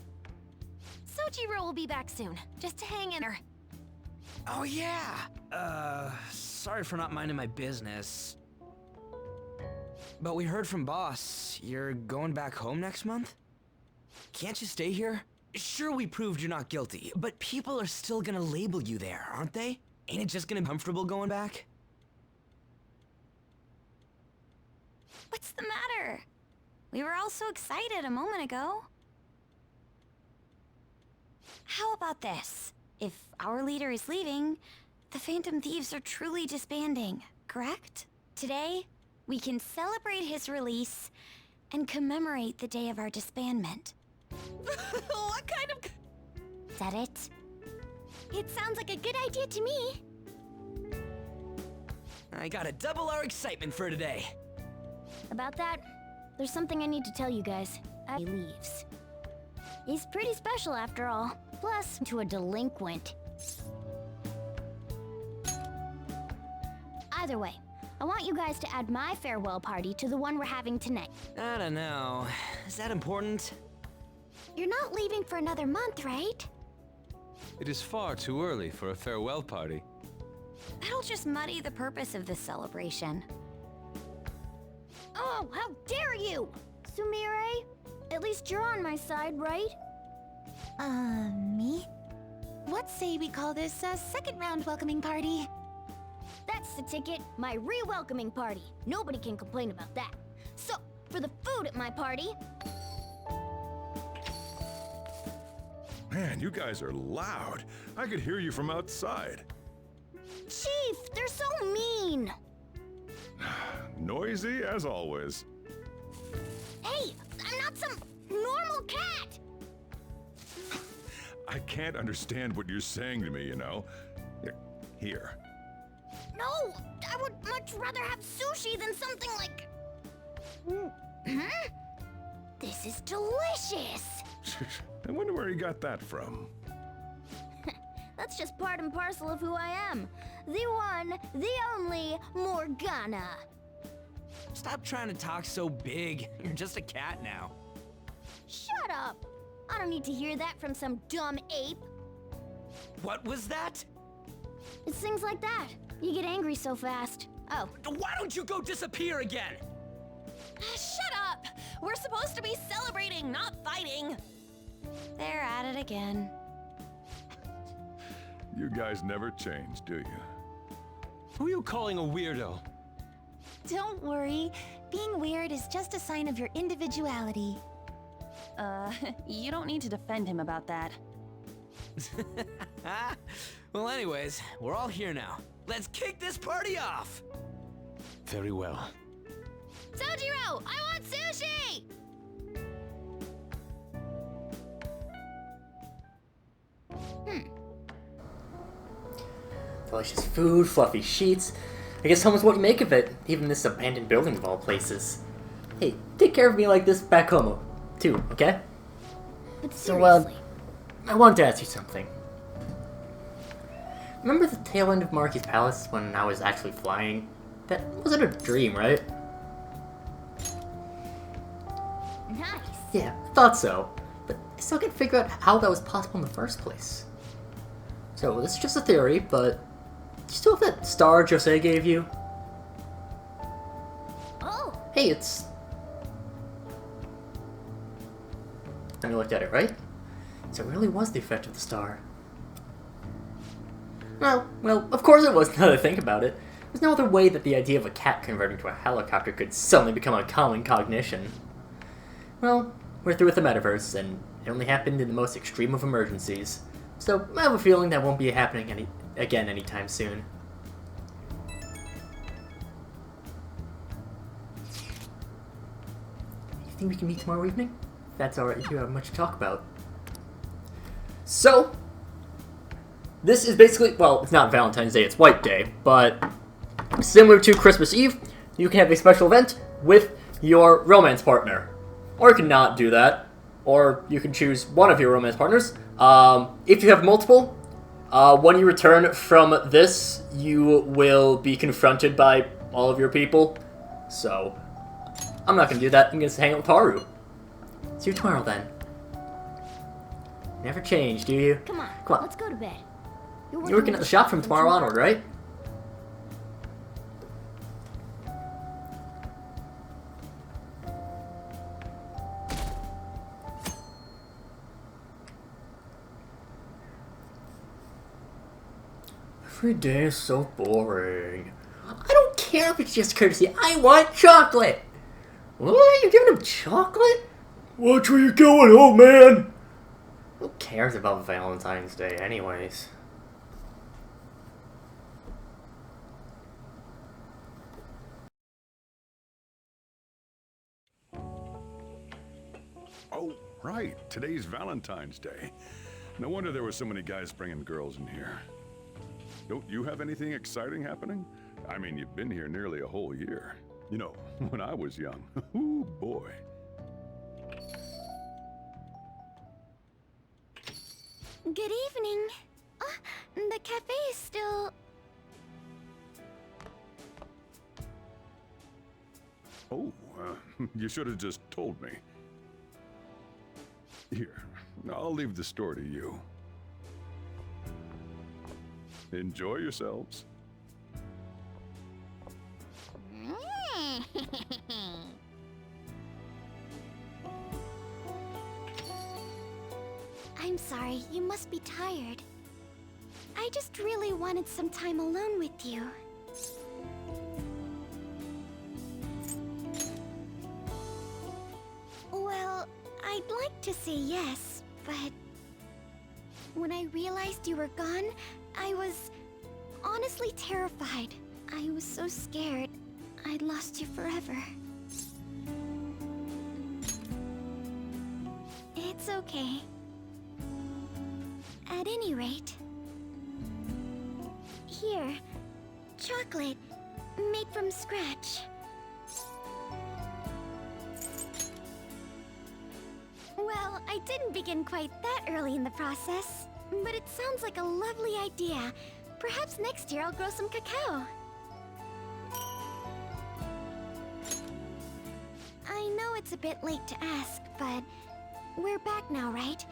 Speaker 2: Sojiro will be back soon, just to hang in her.
Speaker 6: Oh yeah! Sorry for not minding my business. But we heard from Boss, you're going back home next month? Can't you stay here? Sure, we proved you're not guilty, but people are still gonna label you there, aren't they? Ain't it just gonna be comfortable going back?
Speaker 12: What's the matter? We were all so excited a moment ago. How about this? If our leader is leaving, the Phantom Thieves are truly disbanding, correct? Today, we can celebrate his release and commemorate the day of our disbandment.
Speaker 2: What kind of...
Speaker 12: Is that it?
Speaker 2: It sounds like a good idea to me.
Speaker 6: I gotta double our excitement for today.
Speaker 5: About that, there's something I need to tell you guys. He leaves. He's pretty special after all. Plus, to a delinquent. Either way, I want you guys to add my farewell party to the one we're having tonight.
Speaker 6: I don't know. Is that important?
Speaker 2: You're not leaving for another month, right?
Speaker 11: It is far too early for a farewell party.
Speaker 12: That'll just muddy the purpose of this celebration.
Speaker 5: Oh, how dare you! Sumire, at least you're on my side, right?
Speaker 9: Me? What say we call this a second round welcoming party?
Speaker 5: That's the ticket, my re-welcoming party. Nobody can complain about that. So, for the food at my party...
Speaker 22: Man, you guys are loud. I could hear you from outside.
Speaker 5: Chief, they're so mean!
Speaker 22: Noisy as always.
Speaker 2: Hey, I'm not some normal cat!
Speaker 22: I can't understand what you're saying to me, you know. Here.
Speaker 2: No, I would much rather have sushi than something like... This is delicious!
Speaker 22: I wonder where you got that from.
Speaker 5: That's just part and parcel of who I am. The one, the only Morgana.
Speaker 6: Stop trying to talk so big. You're just a cat now.
Speaker 5: Shut up! I don't need to hear that from some dumb ape.
Speaker 6: What was that?
Speaker 5: It's things like that. You get angry so fast. Oh.
Speaker 6: Why don't you go disappear again?
Speaker 1: Shut up! We're supposed to be celebrating, not fighting!
Speaker 12: They're at it again.
Speaker 22: You guys never change, do you?
Speaker 11: Who are you calling a weirdo?
Speaker 9: Don't worry. Being weird is just a sign of your individuality.
Speaker 1: You don't need to defend him about that.
Speaker 6: Well, anyways, we're all here now. Let's kick this party off!
Speaker 11: Very well.
Speaker 2: Sojiro, I want sushi!
Speaker 4: Delicious food, fluffy sheets. I guess home is what you make of it, even this abandoned building of all places. Hey, take care of me like this back home, too, okay?
Speaker 5: But
Speaker 4: So,
Speaker 5: seriously.
Speaker 4: I wanted to ask you something. Remember the tail end of Marky's palace when I was actually flying? That wasn't a dream, right?
Speaker 5: Nice.
Speaker 4: Yeah, I thought so. But I still can't figure out how that was possible in the first place. So, this is just a theory, but do you still have that star Jose gave you?
Speaker 5: Oh!
Speaker 4: Hey, it's... And you looked at it, right? So it really was the effect of the star. Well, of course it was, now that I think about it. There's no other way that the idea of a cat converting to a helicopter could suddenly become a common cognition. Well, we're through with the metaverse, and it only happened in the most extreme of emergencies. So I have a feeling that won't be happening again anytime soon. You think we can meet tomorrow evening? If that's alright, if you have much to talk about. So, this is basically, well, it's not Valentine's Day, it's White Day, but similar to Christmas Eve, you can have a special event with your romance partner. Or you can not do that, or you can choose one of your romance partners. If you have multiple, when you return from this, you will be confronted by all of your people. So, I'm not going to do that, I'm going to hang out with Haru. See you tomorrow then. Never change, do you?
Speaker 5: Come on, let's go to bed.
Speaker 4: You're working at the shop from tomorrow onward, right? Every day is so boring. I don't care if it's just courtesy. I want chocolate! What? You're giving him chocolate? Watch where you're going, old man! Who cares about Valentine's Day anyways?
Speaker 22: Oh, right. Today's Valentine's Day. No wonder there were so many guys bringing girls in here. Don't you have anything exciting happening? I mean, you've been here nearly a whole year. You know, when I was young. Ooh, boy.
Speaker 12: Good evening. The cafe is still...
Speaker 22: Oh, you should have just told me. Here, I'll leave the store to you. Enjoy yourselves.
Speaker 12: I'm sorry, you must be tired. I just really wanted some time alone with you. Well, I'd like to say yes, but... when I realized you were gone, I was honestly terrified. I was so scared I'd lost you forever. It's okay. At any rate... Here, chocolate, made from scratch. Well, I didn't begin quite that early in the process, but it sounds like a lovely idea. Perhaps next year I'll grow some cacao. I know it's a bit late to ask, but we're back now, right?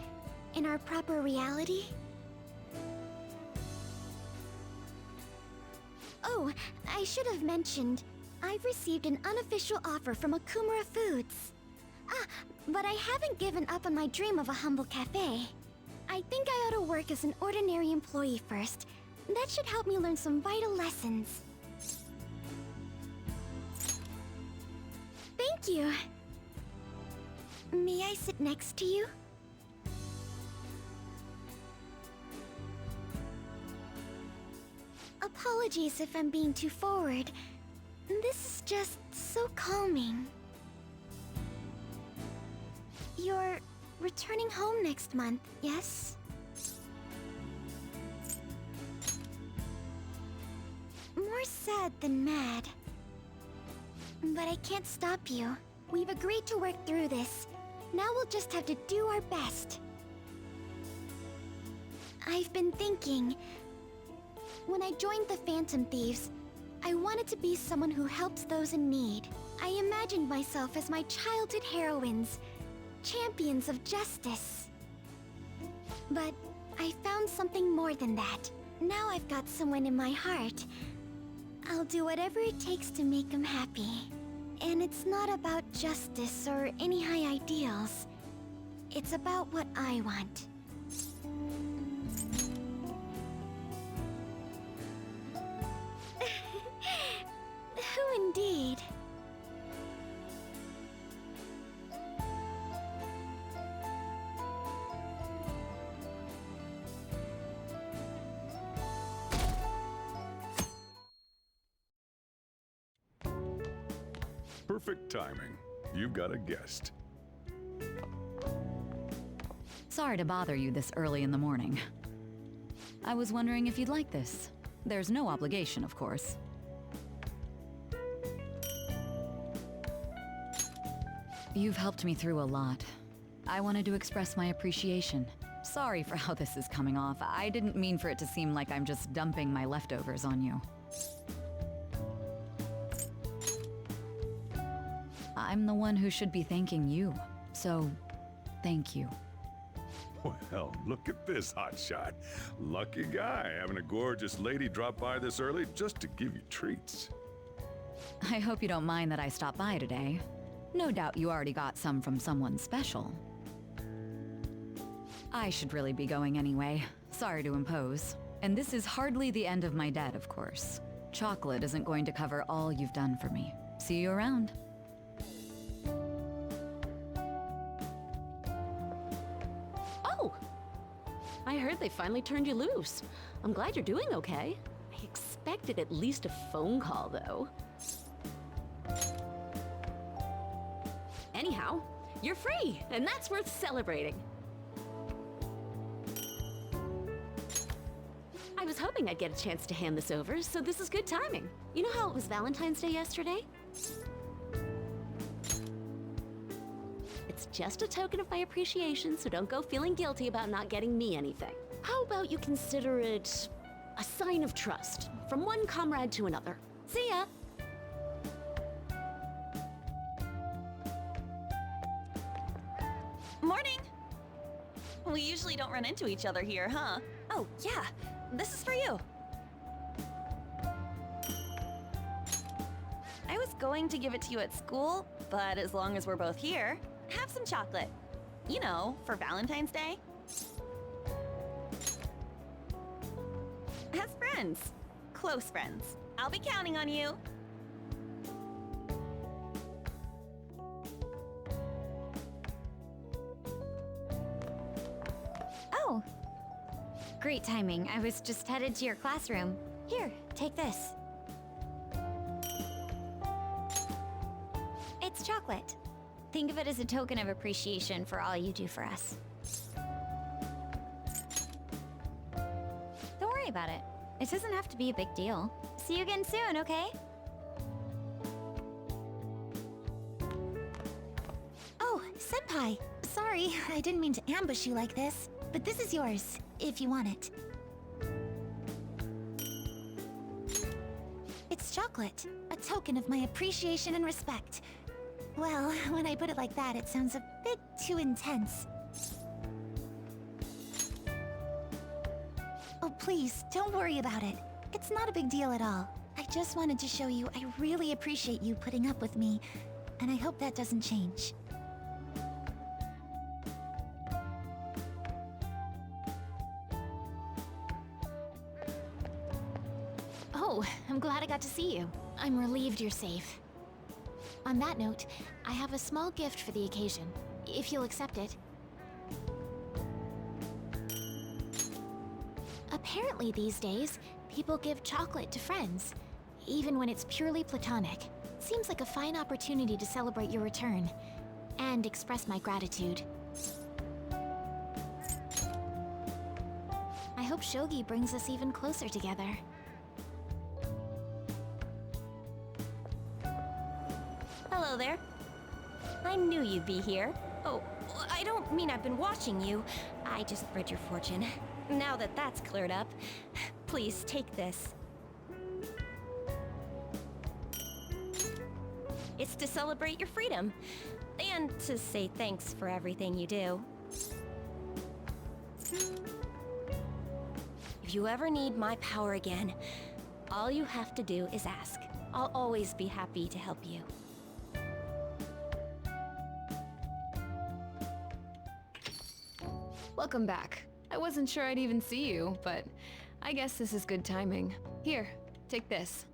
Speaker 12: In our proper reality? Oh, I should have mentioned, I've received an unofficial offer from Akumura Foods. But I haven't given up on my dream of a humble cafe. I think I ought to work as an ordinary employee first. That should help me learn some vital lessons. Thank you. May I sit next to you? Apologies if I'm being too forward. This is just so calming. You're returning home next month, yes? More
Speaker 2: sad than mad. But I can't stop you. We've agreed to work through this. Now we'll just have to do our best. I've been thinking... When I joined the Phantom Thieves, I wanted to be someone who helps those in need. I imagined myself as my childhood heroines, champions of justice. But I found something more than that. Now I've got someone in my heart. I'll do whatever it takes to make them happy. And it's not about justice or any high ideals. It's about what I want. Who indeed?
Speaker 22: Perfect timing. You've got a guest.
Speaker 21: Sorry to bother you this early in the morning. I was wondering if you'd like this. There's no obligation, of course. You've helped me through a lot. I wanted to express my appreciation. Sorry for how this is coming off. I didn't mean for it to seem like I'm just dumping my leftovers on you. I'm the one who should be thanking you, so thank you.
Speaker 22: Well, look at this hotshot. Lucky guy having a gorgeous lady drop by this early just to give you treats.
Speaker 21: I hope you don't mind that I stopped by today. No doubt you already got some from someone special. I should really be going anyway. Sorry to impose. And this is hardly the end of my debt, of course. Chocolate isn't going to cover all you've done for me. See you around.
Speaker 16: Oh! I heard they finally turned you loose. I'm glad you're doing okay. I expected at least a phone call, though. Anyhow, you're free, and that's worth celebrating. I was hoping I'd get a chance to hand this over, so this is good timing. You know how it was Valentine's Day yesterday? It's just a token of my appreciation, so don't go feeling guilty about not getting me anything. How about you consider it a sign of trust from one comrade to another? See ya!
Speaker 1: Morning! We usually don't run into each other here, huh? Oh, yeah. This is for you. I was going to give it to you at school, but as long as we're both here, have some chocolate. You know, for Valentine's Day. As friends. Close friends. I'll be counting on you.
Speaker 12: Oh. Great timing. I was just headed to your classroom. Here, take this. It's chocolate. Think of it as a token of appreciation for all you do for us. Don't worry about it. It doesn't have to be a big deal. See you again soon, okay?
Speaker 9: Oh, Senpai! Sorry, I didn't mean to ambush you like this. But this is yours, if you want it. It's chocolate, a token of my appreciation and respect. Well, when I put it like that, it sounds a bit too intense. Oh, please, don't worry about it. It's not a big deal at all. I just wanted to show you I really appreciate you putting up with me, and I hope that doesn't change.
Speaker 2: Oh, I'm glad I got to see you. I'm relieved you're safe. On that note, I have a small gift for the occasion, if you'll accept it. Apparently these days, people give chocolate to friends, even when it's purely platonic. Seems like a fine opportunity to celebrate your return, and express my gratitude. I hope Shogi brings us even closer together.
Speaker 12: Hello there. I knew you'd be here. Oh, I don't mean I've been watching you. I just read your fortune. Now that that's cleared up, please take this. It's to celebrate your freedom, and to say thanks for everything you do. If you ever need my power again, all you have to do is ask. I'll always be happy to help you.
Speaker 13: Welcome back. I wasn't sure I'd even see you, but I guess this is good timing. Here, take this.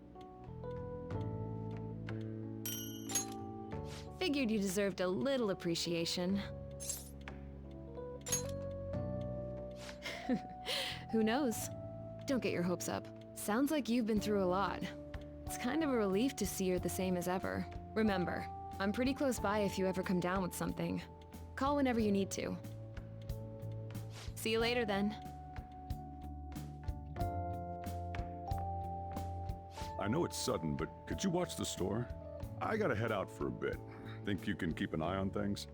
Speaker 13: Figured you deserved a little appreciation. Who knows? Don't get your hopes up. Sounds like you've been through a lot. It's kind of a relief to see you're the same as ever. Remember, I'm pretty close by if you ever come down with something. Call whenever you need to. See you later then.
Speaker 22: I know it's sudden, but could you watch the store? I gotta head out for a bit. Think you can keep an eye on things?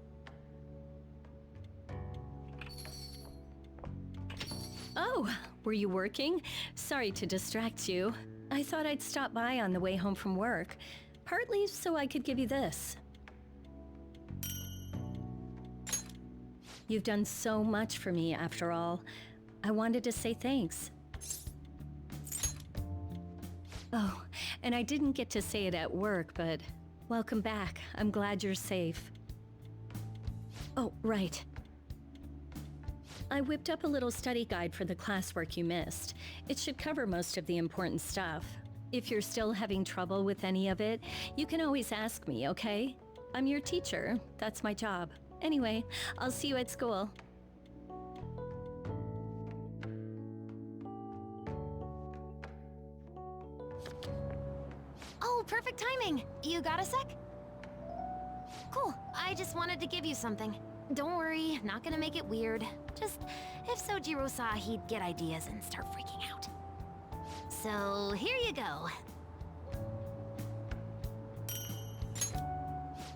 Speaker 3: Oh, were you working? Sorry to distract you. I thought I'd stop by on the way home from work, partly so I could give you this. You've done so much for me, after all. I wanted to say thanks. Oh, and I didn't get to say it at work, but welcome back. I'm glad you're safe. Oh, right. I whipped up a little study guide for the classwork you missed. It should cover most of the important stuff. If you're still having trouble with any of it, you can always ask me, okay? I'm your teacher. That's my job. Anyway, I'll see you at school.
Speaker 2: Oh, perfect timing. You got a sec? Cool. I just wanted to give you something. Don't worry, not gonna make it weird. Just, if Sojiro saw, he'd get ideas and start freaking out. So, here you go.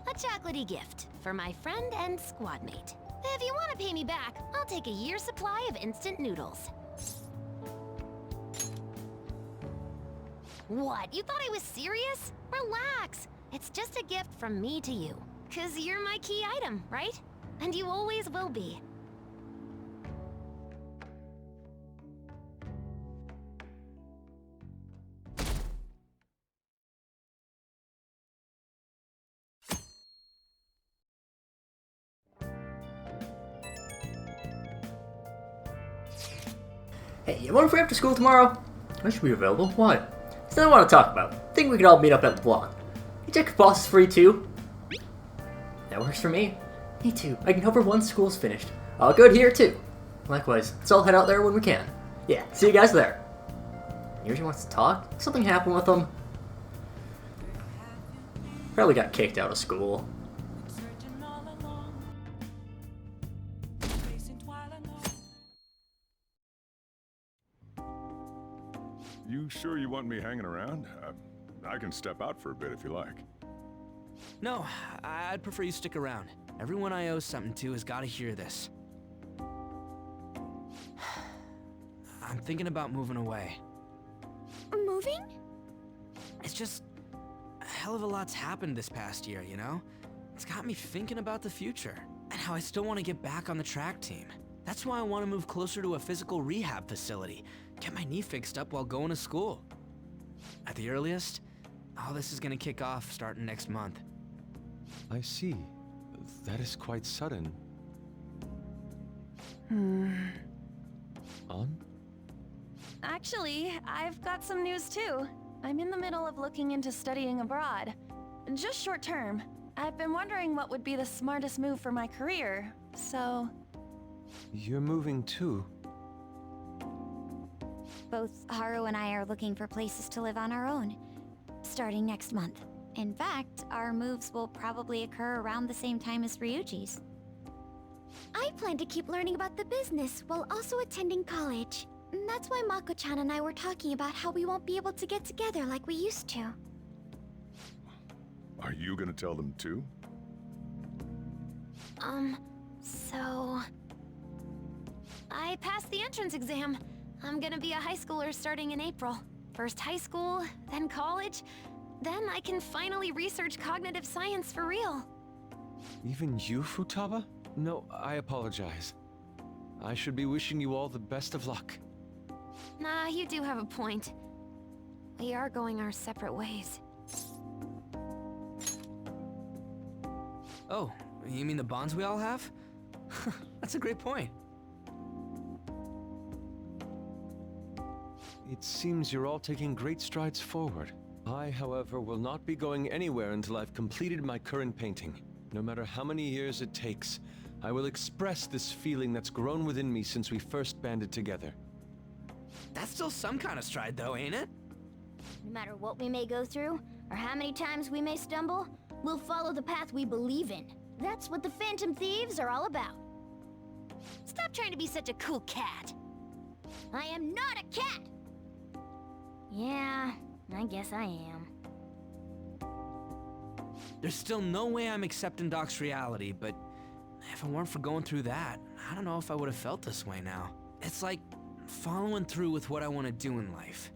Speaker 2: A chocolatey gift for my friend and squad mate. If you want to pay me back, I'll take a year's supply of instant noodles. What? You thought I was serious? Relax. It's just a gift from me to you. 'Cause you're my key item, right? And you always will be.
Speaker 4: Hey, you want free after school tomorrow? I should be available. What? Something I want to talk about. Think we could all meet up at the block. You check if boss is free too. That works for me. Me too. I can help her once school's finished. All good here too. Likewise, let's all head out there when we can. Yeah, see you guys there. Yuji wants to talk? Something happened with him? Probably got kicked out of school.
Speaker 22: You sure you want me hanging around? I can step out for a bit if you like.
Speaker 6: No, I'd prefer you stick around. Everyone I owe something to has got to hear this. I'm thinking about moving away.
Speaker 12: Moving?
Speaker 6: It's just a hell of a lot's happened this past year, you know? It's got me thinking about the future and how I still want to get back on the track team. That's why I want to move closer to a physical rehab facility, get my knee fixed up while going to school. At the earliest, all this is going to kick off starting next month.
Speaker 11: I see. That is quite sudden. On?
Speaker 1: Actually, I've got some news too. I'm in the middle of looking into studying abroad. Just short term. I've been wondering what would be the smartest move for my career, so...
Speaker 11: You're moving too.
Speaker 12: Both Haru and I are looking for places to live on our own, starting next month. In fact, our moves will probably occur around the same time as Ryuji's.
Speaker 2: I plan to keep learning about the business while also attending college. That's why Mako-chan and I were talking about how we won't be able to get together like we used to.
Speaker 22: Are you gonna tell them too?
Speaker 1: So... I passed the entrance exam. I'm gonna be a high schooler starting in April. First high school, then college. Then I can finally research cognitive science for real.
Speaker 11: Even you, Futaba? No, I apologize. I should be wishing you all the best of luck.
Speaker 1: Nah, you do have a point. We are going our separate ways.
Speaker 6: Oh, you mean the bonds we all have? That's a great point.
Speaker 11: It seems you're all taking great strides forward. I, however, will not be going anywhere until I've completed my current painting. No matter how many years it takes, I will express this feeling that's grown within me since we first banded together.
Speaker 6: That's still some kind of stride though, ain't it?
Speaker 5: No matter what we may go through, or how many times we may stumble, we'll follow the path we believe in. That's what the Phantom Thieves are all about. Stop trying to be such a cool cat. I am not a cat! Yeah, I guess I am.
Speaker 6: There's still no way I'm accepting Doc's reality, but if it weren't for going through that, I don't know if I would have felt this way now. It's like following through with what I want to do in life.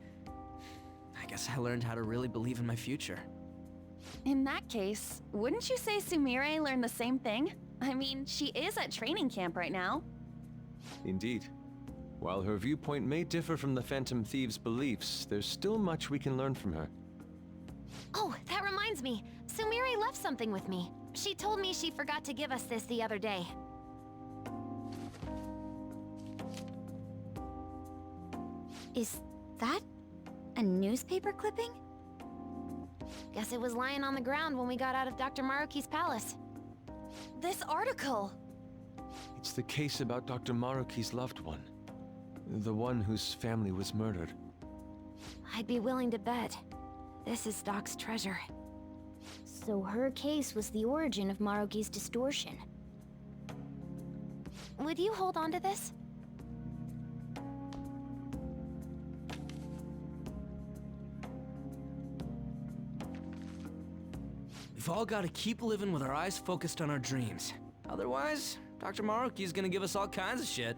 Speaker 6: I guess I learned how to really believe in my future.
Speaker 1: In that case, wouldn't you say Sumire learned the same thing? I mean, she is at training camp right now.
Speaker 11: Indeed. While her viewpoint may differ from the Phantom Thieves' beliefs, there's still much we can learn from her.
Speaker 1: Oh, that reminds me. Sumire left something with me. She told me she forgot to give us this the other day.
Speaker 12: Is that a newspaper clipping?
Speaker 1: Guess it was lying on the ground when we got out of Dr. Maruki's palace. This article!
Speaker 11: It's the case about Dr. Maruki's loved one. The one whose family was murdered.
Speaker 1: I'd be willing to bet. This is Doc's treasure.
Speaker 5: So her case was the origin of Maruki's distortion.
Speaker 1: Would you hold on to this?
Speaker 6: We've all got to keep living with our eyes focused on our dreams. Otherwise, Dr. Maruki's gonna give us all kinds of shit.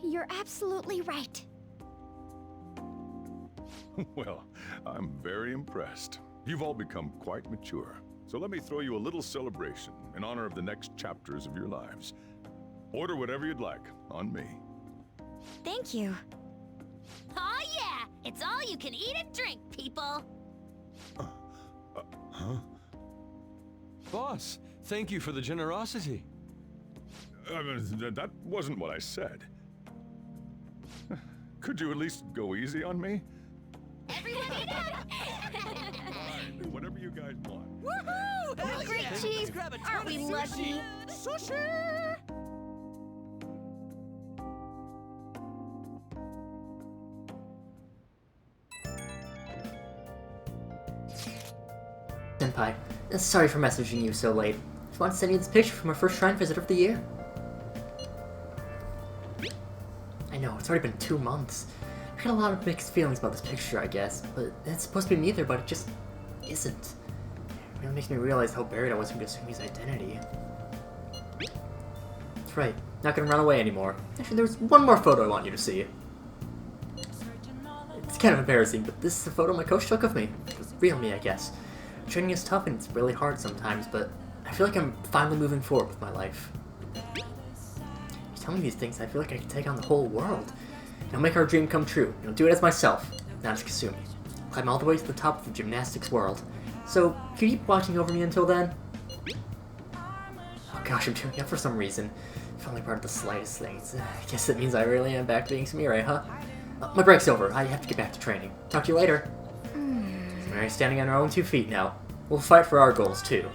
Speaker 12: You're absolutely right.
Speaker 22: Well, I'm very impressed. You've all become quite mature. So let me throw you a little celebration in honor of the next chapters of your lives. Order whatever you'd like, on me.
Speaker 12: Thank you.
Speaker 5: Oh yeah! It's all you can eat and drink, people!
Speaker 22: Huh?
Speaker 11: Boss, thank you for the generosity.
Speaker 22: That wasn't what I said. Could you at least go easy on me?
Speaker 5: Everyone eat it!
Speaker 22: Whatever you guys want.
Speaker 5: Woohoo!
Speaker 6: Hell
Speaker 5: Great
Speaker 6: yeah.
Speaker 5: cheese!
Speaker 6: Grab a ton
Speaker 5: Aren't we
Speaker 6: of
Speaker 5: lucky?
Speaker 6: Sushi!
Speaker 4: Senpai, sorry for messaging you so late. Just wanted to send you this picture from our first shrine visit of the year. I know, it's already been 2 months. I got a lot of mixed feelings about this picture, I guess, but it's supposed to be neither, but it just isn't. It really makes me realize how buried I was into Sumi's identity. That's right, not gonna run away anymore. Actually, there's one more photo I want you to see. It's kind of embarrassing, but this is a photo my coach took of me. The real me, I guess. Training is tough and it's really hard sometimes, but I feel like I'm finally moving forward with my life. You tell me these things, I feel like I can take on the whole world. I'll make our dream come true. Do it as myself, not as Kasumi. Climb all the way to the top of the gymnastics world. So, can you keep watching over me until then? Oh gosh, I'm tearing up for some reason. If only part of the slightest things. I guess it means I really am back to being Sumire, huh? My break's over. I have to get back to training. Talk to you later. Sumire's standing on her own 2 feet now. We'll fight for our goals, too.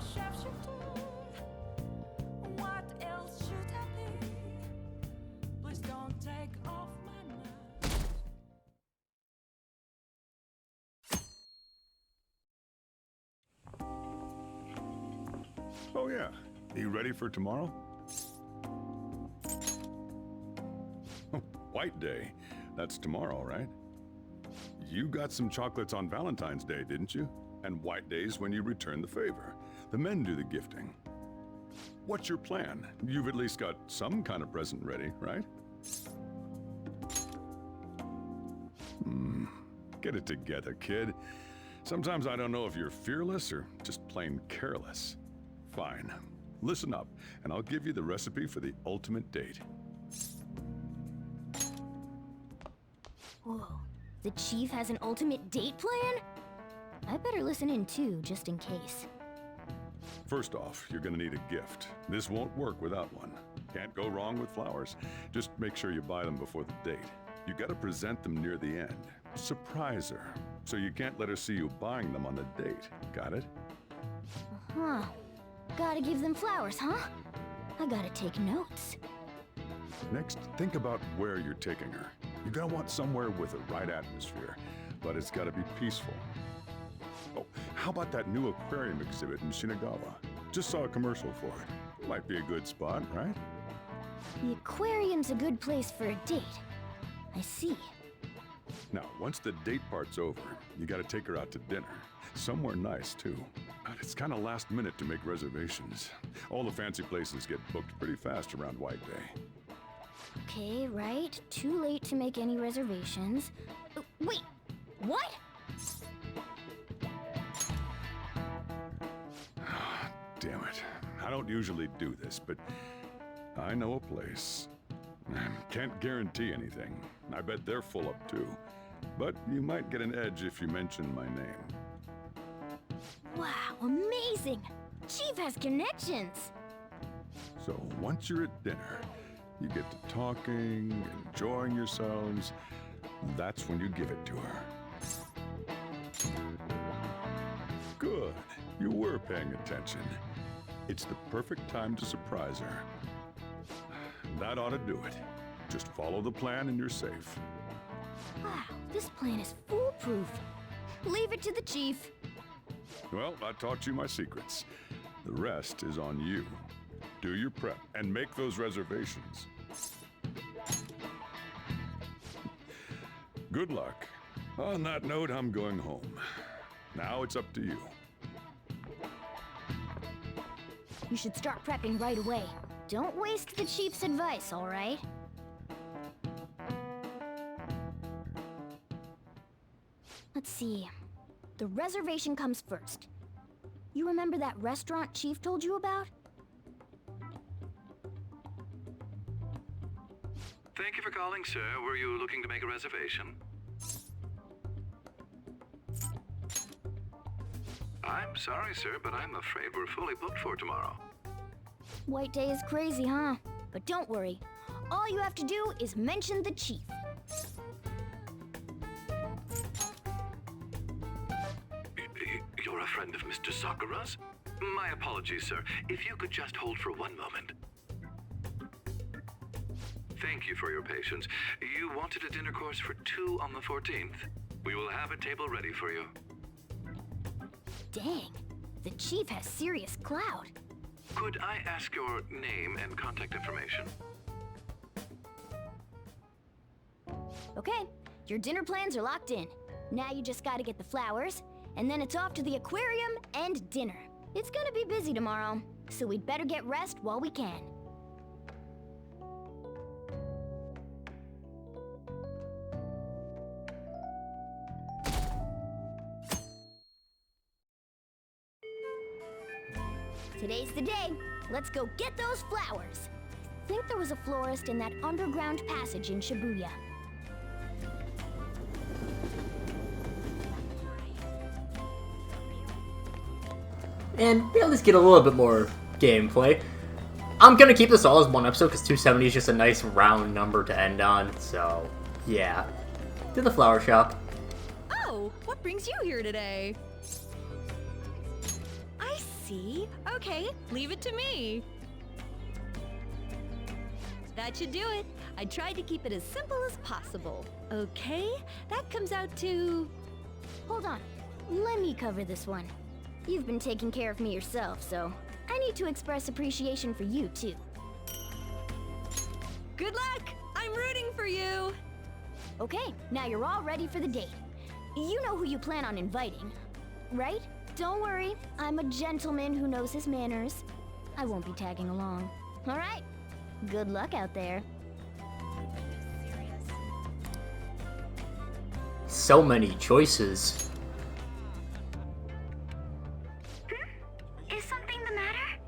Speaker 22: Oh yeah, you ready for tomorrow? White Day. That's tomorrow, right? You got some chocolates on Valentine's Day, didn't you? And white days when you return the favor. The men do the gifting. What's your plan? You've at least got some kind of present ready, right? Get it together, kid. Sometimes I don't know if you're fearless or just plain careless. Fine. Listen up, and I'll give you the recipe for the ultimate date.
Speaker 5: Whoa. The chief has an ultimate date plan? I better listen in too, just in case.
Speaker 22: First off, you're gonna need a gift. This won't work without one. Can't go wrong with flowers. Just make sure you buy them before the date. You gotta present them near the end. Surprise her. So you can't let her see you buying them on the date. Got it?
Speaker 5: Huh. Gotta give them flowers, huh? I gotta take notes.
Speaker 22: Next, think about where you're taking her. You're gonna want somewhere with the right atmosphere, but it's gotta be peaceful. Oh, how about that new aquarium exhibit in Shinagawa? Just saw a commercial for it. Might be a good spot, right?
Speaker 5: The aquarium's a good place for a date. I see.
Speaker 22: Now, once the date part's over, you gotta take her out to dinner. Somewhere nice, too. But it's kinda last minute to make reservations. All the fancy places get booked pretty fast around White Day.
Speaker 5: Okay, right. Too late to make any reservations. Wait! What?
Speaker 22: Damn it. I don't usually do this, but I know a place. Can't guarantee anything. I bet they're full up too. But you might get an edge if you mention my name.
Speaker 5: Wow, amazing! Chief has connections!
Speaker 22: So once you're at dinner, you get to talking, enjoying yourselves. That's when you give it to her. Good. You were paying attention. It's the perfect time to surprise her. That ought to do it. Just follow the plan and you're safe.
Speaker 5: Wow, this plan is foolproof. Leave it to the chief.
Speaker 22: Well, I taught you my secrets. The rest is on you. Do your prep and make those reservations. Good luck. On that note, I'm going home. Now it's up to you.
Speaker 5: You should start prepping right away. Don't waste the chief's advice, all right? Let's see. The reservation comes first. You remember that restaurant Chief told you about?
Speaker 8: Thank you for calling, sir. Were you looking to make a reservation? I'm sorry, sir, but I'm afraid we're fully booked for tomorrow.
Speaker 5: White Day is crazy, huh? But don't worry. All you have to do is mention the chief.
Speaker 8: You're a friend of Mr. Sakura's? My apologies, sir. If you could just hold for one moment. Thank you for your patience. You wanted a dinner course for 2 on the 14th. We will have a table ready for you.
Speaker 5: Dang, the chief has serious clout.
Speaker 8: Could I ask your name and contact information?
Speaker 5: Okay, your dinner plans are locked in. Now you just gotta get the flowers, and then it's off to the aquarium and dinner. It's gonna be busy tomorrow, so we'd better get rest while we can. Today's the day. Let's go get those flowers. I think there was a florist in that underground passage in Shibuya.
Speaker 4: And we at least get a little bit more gameplay. I'm gonna keep this all as one episode because 270 is just a nice round number to end on, so yeah. To the flower shop.
Speaker 3: Oh, what brings you here today? I see. Okay, leave it to me. That should do it. I tried to keep it as simple as possible. Okay, that comes out to...
Speaker 5: Hold on. Let me cover this one. You've been taking care of me yourself, so I need to express appreciation for you, too.
Speaker 3: Good luck! I'm rooting for you!
Speaker 5: Okay, now you're all ready for the date. You know who you plan on inviting. right? Don't worry, I'm a gentleman who knows his manners. I won't be tagging along. All right, good luck out there.
Speaker 4: So many choices.
Speaker 2: Is something the matter?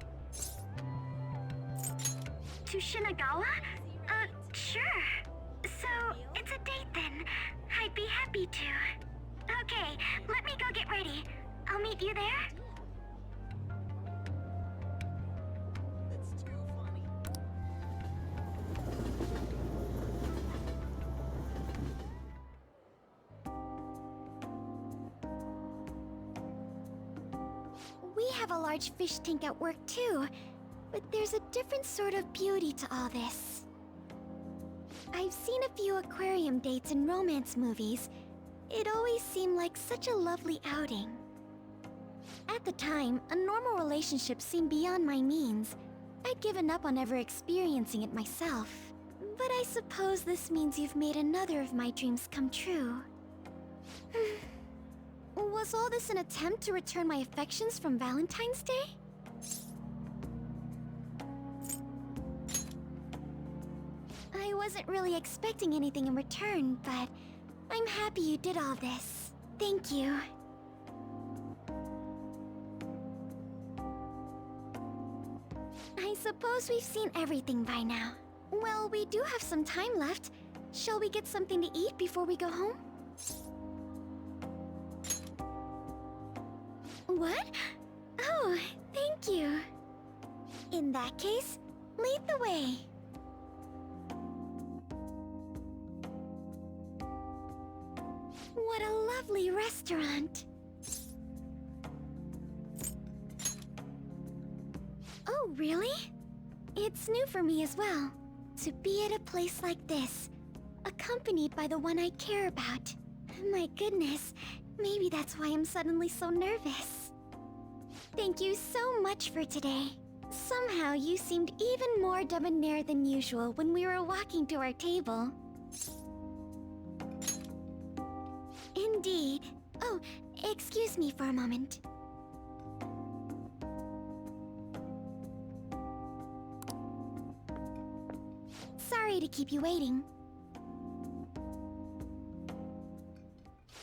Speaker 2: To Shinagawa? Sure. So, it's a date then. I'd be happy to. Okay, let me go get ready. I'll meet you there.
Speaker 12: We have a large fish tank at work too, but there's a different sort of beauty to all this. I've seen a few aquarium dates in romance movies. It always seemed like such a lovely outing. At the time, a normal relationship seemed beyond my means. I'd given up on ever experiencing it myself. But I suppose this means you've made another of my dreams come true. Was all this an attempt to return my affections from Valentine's Day? I wasn't really expecting anything in return, but I'm happy you did all this. Thank you. I suppose we've seen everything by now. Well, we do have some time left. Shall we get something to eat before we go home? What? Oh, thank you. In that case, lead the way. What a lovely restaurant. Oh, really? It's new for me as well. To be at a place like this, accompanied by the one I care about. My goodness, maybe that's why I'm suddenly so nervous. Thank you so much for today. Somehow you seemed even more debonair than usual when we were walking to our table. Indeed. Oh, excuse me for a moment. Sorry to keep you waiting.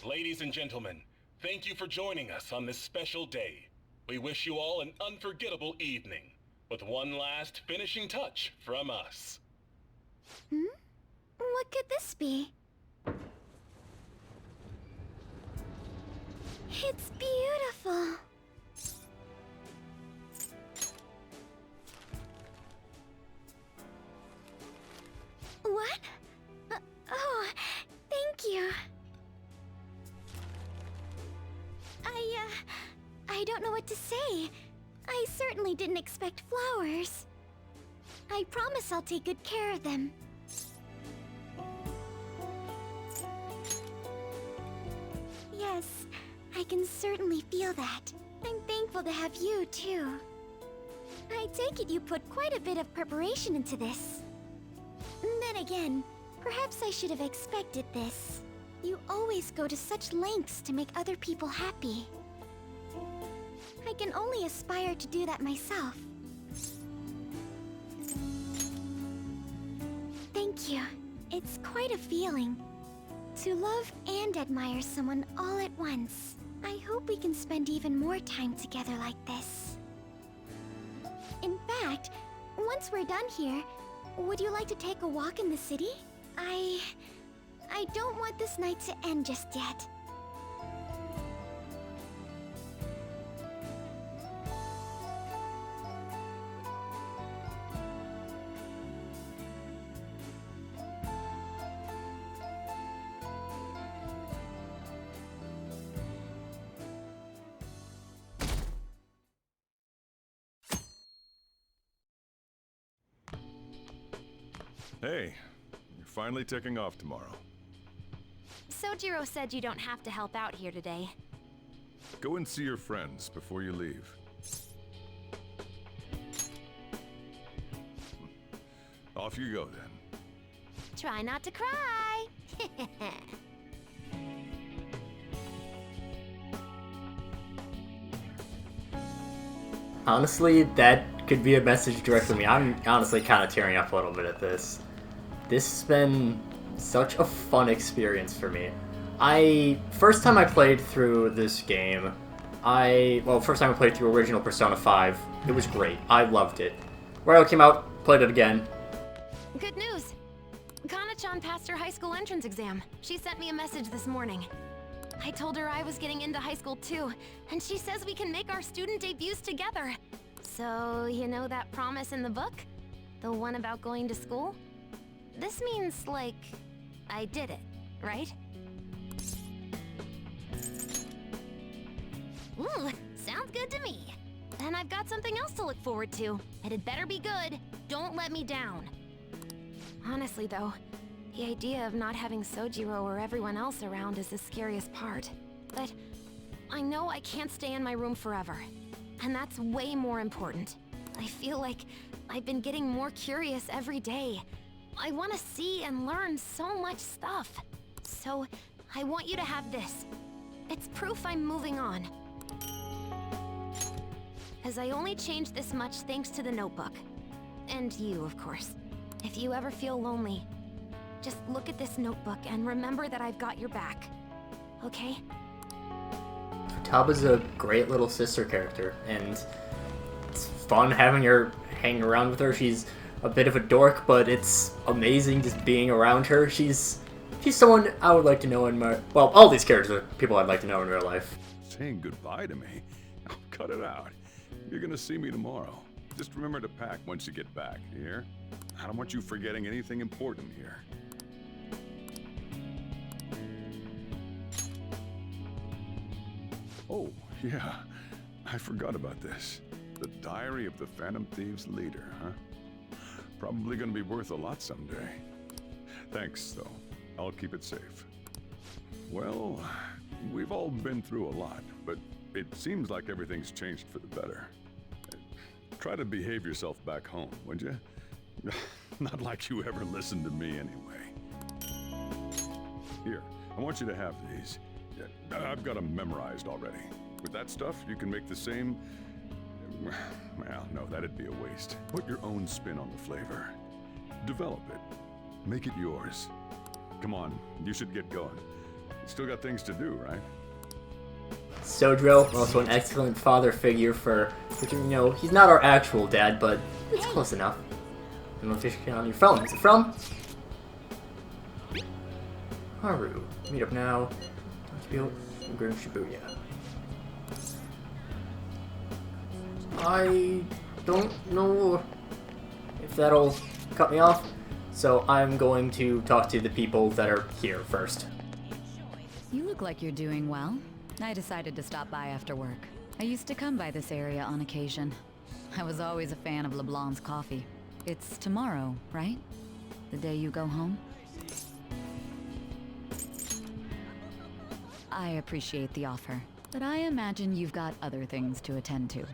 Speaker 10: Ladies and gentlemen, thank you for joining us on this special day. We wish you all an unforgettable evening, with one last finishing touch from us.
Speaker 12: What could this be? It's beautiful. What? Oh, thank you. I don't know what to say. I certainly didn't expect flowers. I promise I'll take good care of them. Yes, I can certainly feel that. I'm thankful to have you, too. I take it you put quite a bit of preparation into this. Then again, perhaps I should have expected this. You always go to such lengths to make other people happy. I can only aspire to do that myself. Thank you. It's quite a feeling. To love and admire someone all at once. I hope we can spend even more time together like this. In fact, once we're done here, would you like to take a walk in the city? I don't want this night to end just yet.
Speaker 22: Hey, you're finally taking off tomorrow.
Speaker 1: Sojiro said you don't have to help out here today.
Speaker 22: Go and see your friends before you leave. Off you go, then.
Speaker 1: Try not to cry.
Speaker 4: Honestly, that could be a message directly to me. I'm honestly kind of tearing up a little bit at this. This has been such a fun experience for me. First time I played through this game, first time I played through original Persona 5, it was great. I loved it. Royal came out, played it again.
Speaker 1: Good news! Kana-chan passed her high school entrance exam. She sent me a message this morning. I told her I was getting into high school too, and she says we can make our student debuts together. So, you know that promise in the book? The one about going to school? This means, like, I did it, right? Ooh, sounds good to me. And I've got something else to look forward to. And it better be good. Don't let me down. Honestly, though, the idea of not having Sojiro or everyone else around is the scariest part. But I know I can't stay in my room forever. And that's way more important. I feel like I've been getting more curious every day. I want to see and learn so much stuff. So, I want you to have this. It's proof I'm moving on. As I only changed this much thanks to the notebook. And you, of course. If you ever feel lonely, just look at this notebook and remember that I've got your back. Okay?
Speaker 4: Futaba's a great little sister character, and it's fun having her hang around with her. She's a bit of a dork, but it's amazing just being around her. She's someone I would like to know in my... Well, all these characters are people I'd like to know in real life.
Speaker 22: Saying goodbye to me? Oh, cut it out. You're gonna see me tomorrow. Just remember to pack once you get back, you hear? I don't want you forgetting anything important here. Oh, yeah. I forgot about this. The Diary of the Phantom Thieves leader, huh? Probably gonna be worth a lot someday. Thanks, though. I'll keep it safe. Well, we've all been through a lot, but it seems like everything's changed for the better. Try to behave yourself back home, would you? Not like you ever listened to me anyway. Here, I want you to have these. Yeah, I've got them memorized already. With that stuff, you can make the same... Well, no, that'd be a waste. Put your own spin on the flavor. Develop it. Make it yours. Come on, you should get going. You still got things to do, right?
Speaker 4: Sojiro, also an excellent father figure for, you know, he's not our actual dad, but it's close enough. I don't know if you're on your phone. Is it from? Haru. Meet up now. Shibuya. I don't know if that'll cut me off, so I'm going to talk to the people that are here first.
Speaker 21: You look like you're doing well. I decided to stop by after work. I used to come by this area on occasion. I was always a fan of LeBlanc's coffee. It's tomorrow, right? The day you go home? I appreciate the offer, but I imagine you've got other things to attend to.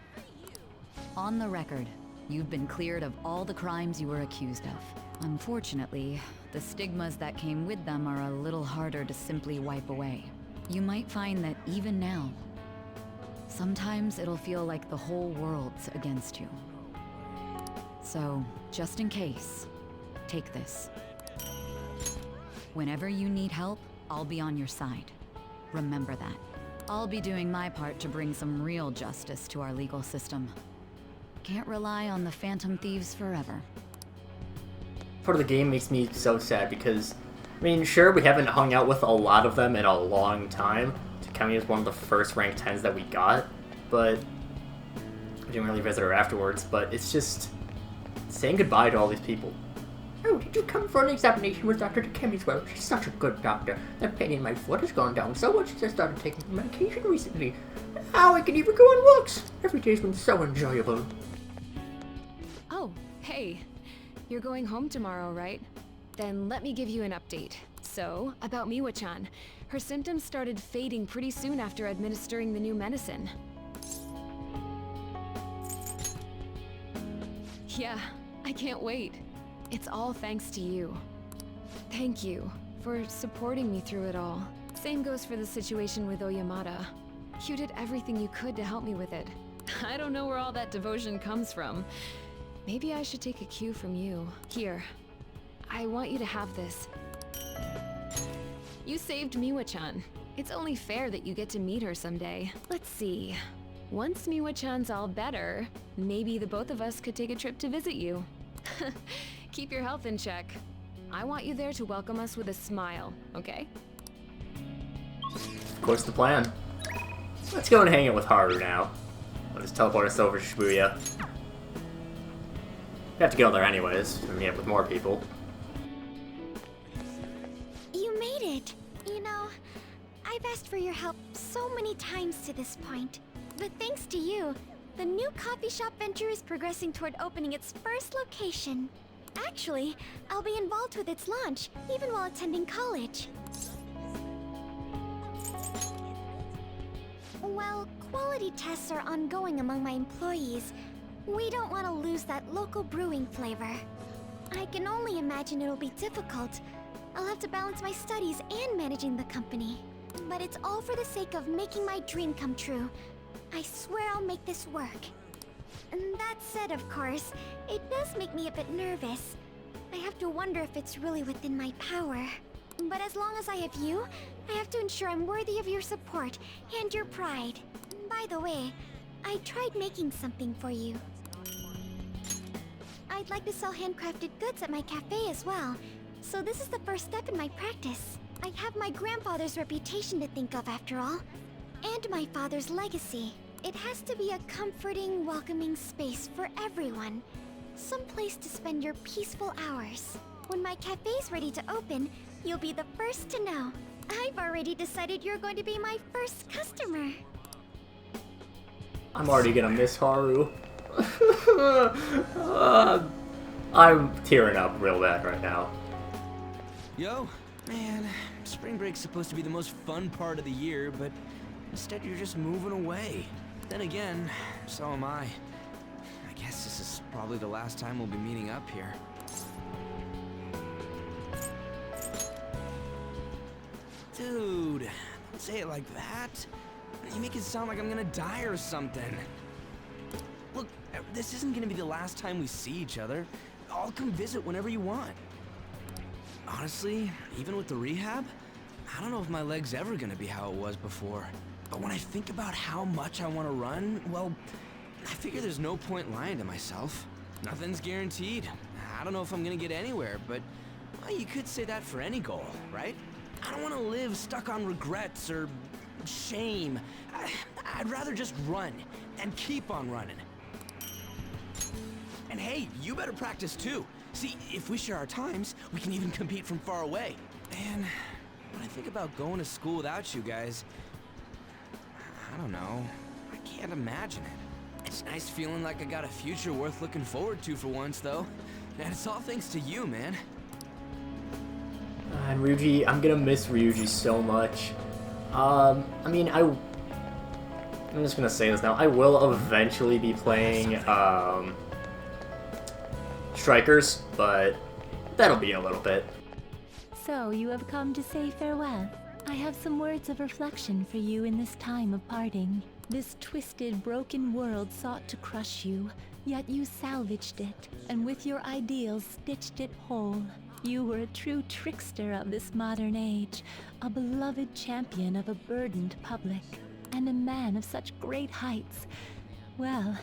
Speaker 21: On the record, you've been cleared of all the crimes you were accused of. Unfortunately, the stigmas that came with them are a little harder to simply wipe away. You might find that even now, sometimes it'll feel like the whole world's against you. So, just in case, take this. Whenever you need help, I'll be on your side. Remember that. I'll be doing my part to bring some real justice to our legal system. Can't rely on the Phantom Thieves forever.
Speaker 4: Part of the game makes me so sad because, I mean, sure, we haven't hung out with a lot of them in a long time. Takemi is one of the first rank 10s that we got, but we didn't really visit her afterwards, but it's just saying goodbye to all these people. Oh, did you come for an examination with Dr. Takemi's? Well, she's such a good doctor. The pain in my foot has gone down so much since I started taking medication recently. Now I can even go on walks. Every day's been so enjoyable.
Speaker 13: Oh, hey. You're going home tomorrow, right? Then let me give you an update. So, about Miwa-chan. Her symptoms started fading pretty soon after administering the new medicine. Yeah, I can't wait. It's all thanks to you. Thank you for supporting me through it all. Same goes for the situation with Oyamada. You did everything you could to help me with it. I don't know where all that devotion comes from. Maybe I should take a cue from you. Here, I want you to have this. You saved Miwa-chan. It's only fair that you get to meet her someday. Let's see. Once Miwa-chan's all better, maybe the both of us could take a trip to visit you. Keep your health in check. I want you there to welcome us with a smile, okay?
Speaker 4: Of course, the plan. Let's go and hang out with Haru now. I'll just teleport us over to Shibuya. We have to go there anyways, and meet up with more people.
Speaker 12: You made it! You know, I've asked for your help so many times to this point. But thanks to you, the new coffee shop venture is progressing toward opening its first location. Actually, I'll be involved with its launch, even while attending college. While quality tests are ongoing among my employees, we don't want to lose that local brewing flavor. I can only imagine it'll be difficult. I'll have to balance my studies and managing the company. But it's all for the sake of making my dream come true. I swear I'll make this work. And that said, of course, it does make me a bit nervous. I have to wonder if it's really within my power. But as long as I have you, I have to ensure I'm worthy of your support and your pride. By the way, I tried making something for you. I'd like to sell handcrafted goods at my cafe as well, so this is the first step in my practice. I have my grandfather's reputation to think of after all, and my father's legacy. It has to be a comforting, welcoming space for everyone. Some place to spend your peaceful hours. When my cafe's ready to open, you'll be the first to know. I've already decided you're going to be my first customer.
Speaker 4: I'm already gonna miss Haru. I'm tearing up real bad right now.
Speaker 6: Yo, man, spring break's supposed to be the most fun part of the year, but instead you're just moving away. Then again, so am I. I guess this is probably the last time we'll be meeting up here. Dude, don't say it like that. You make it sound like I'm gonna die or something. Look, this isn't gonna be the last time we see each other. I'll come visit whenever you want. Honestly, even with the rehab, I don't know if my leg's ever gonna be how it was before. But when I think about how much I want to run, well, I figure there's no point lying to myself. Nothing's guaranteed. I don't know if I'm gonna get anywhere, but well, you could say that for any goal, right? I don't want to live stuck on regrets or shame. I'd rather just run and keep on running. And hey, you better practice too. See, if we share our times, we can even compete from far away. And when I think about going to school without you guys, I don't know. I can't imagine it. It's nice feeling like I got a future worth looking forward to for once, though. And it's all thanks to you, man.
Speaker 4: And Ryuji, I'm gonna miss Ryuji so much. I mean, I'm just gonna say this now. I will eventually be playing, Strikers, but that'll be a little bit.
Speaker 9: So, you have come to say farewell. I have some words of reflection for you in this time of parting. This twisted, broken world sought to crush you, yet you salvaged it, and with your ideals stitched it whole. You were a true trickster of this modern age, a beloved champion of a burdened public, and a man of such great heights. Well,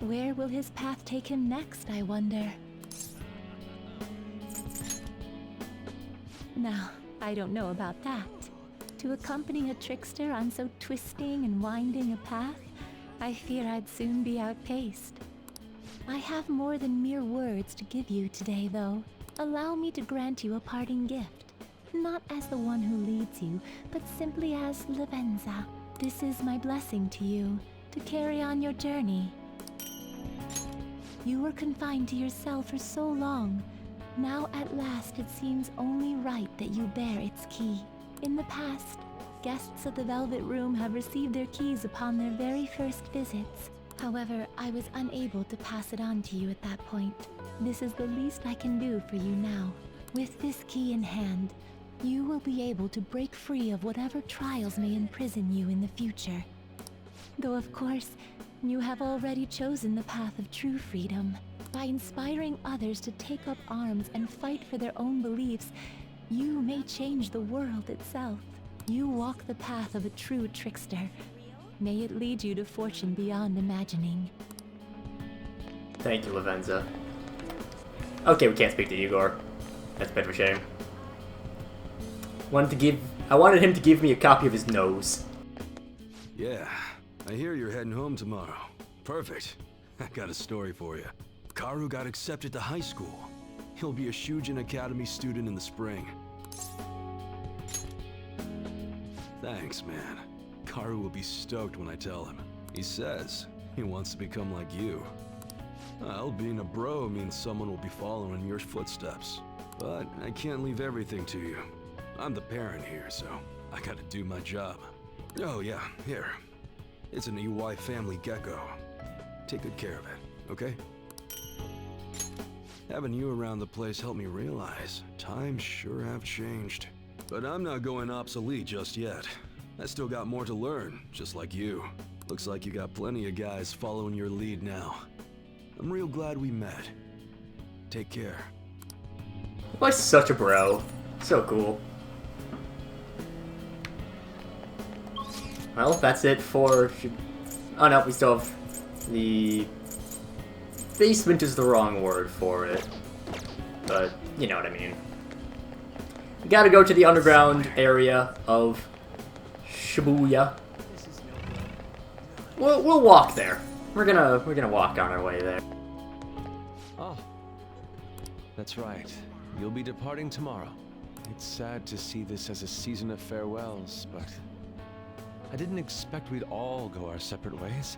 Speaker 9: where will his path take him next, I wonder? Now, I don't know about that. To accompany a trickster on so twisting and winding a path, I fear I'd soon be outpaced. I have more than mere words to give you today, though. Allow me to grant you a parting gift. Not as the one who leads you, but simply as Lavenza. This is my blessing to you, to carry on your journey. You were confined to your cell for so long. Now at last it seems only right that you bear its key. In the past, guests of the Velvet Room have received their keys upon their very first visits. However, I was unable to pass it on to you at that point. This is the least I can do for you now. With this key in hand, you will be able to break free of whatever trials may imprison you in the future. Though of course, You have already chosen the path of true freedom. By inspiring others to take up arms and fight for their own beliefs, you may change the world itself. You walk the path of a true trickster. May it lead you to fortune beyond imagining.
Speaker 4: Thank you, Lavenza. Okay, we can't speak to Igor. That's a bit of a shame. I wanted him to give me a copy of his nose.
Speaker 14: Yeah, I hear you're heading home tomorrow. Perfect. I got a story for you. Karu got accepted to high school. He'll be a Shujin Academy student in the spring. Thanks, man. Karu will be stoked when I tell him. He says he wants to become like you. Well, being a bro means someone will be following in your footsteps. But I can't leave everything to you. I'm the parent here, so I gotta do my job. Oh yeah, here. It's an EY family gecko. Take good care of it, okay? Having you around the place helped me realize times sure have changed. But I'm not going obsolete just yet. I still got more to learn, just like you. Looks like you got plenty of guys following your lead now. I'm real glad we met. Take care.
Speaker 4: Why such a bro? So cool. Well, that's it for... Oh no, we still have the... Basement is the wrong word for it. But, you know what I mean. We gotta go to the underground area of Shibuya. We'll walk there. We're gonna walk on our way there.
Speaker 11: Oh, that's right. You'll be departing tomorrow. It's sad to see this as a season of farewells, but I didn't expect we'd all go our separate ways.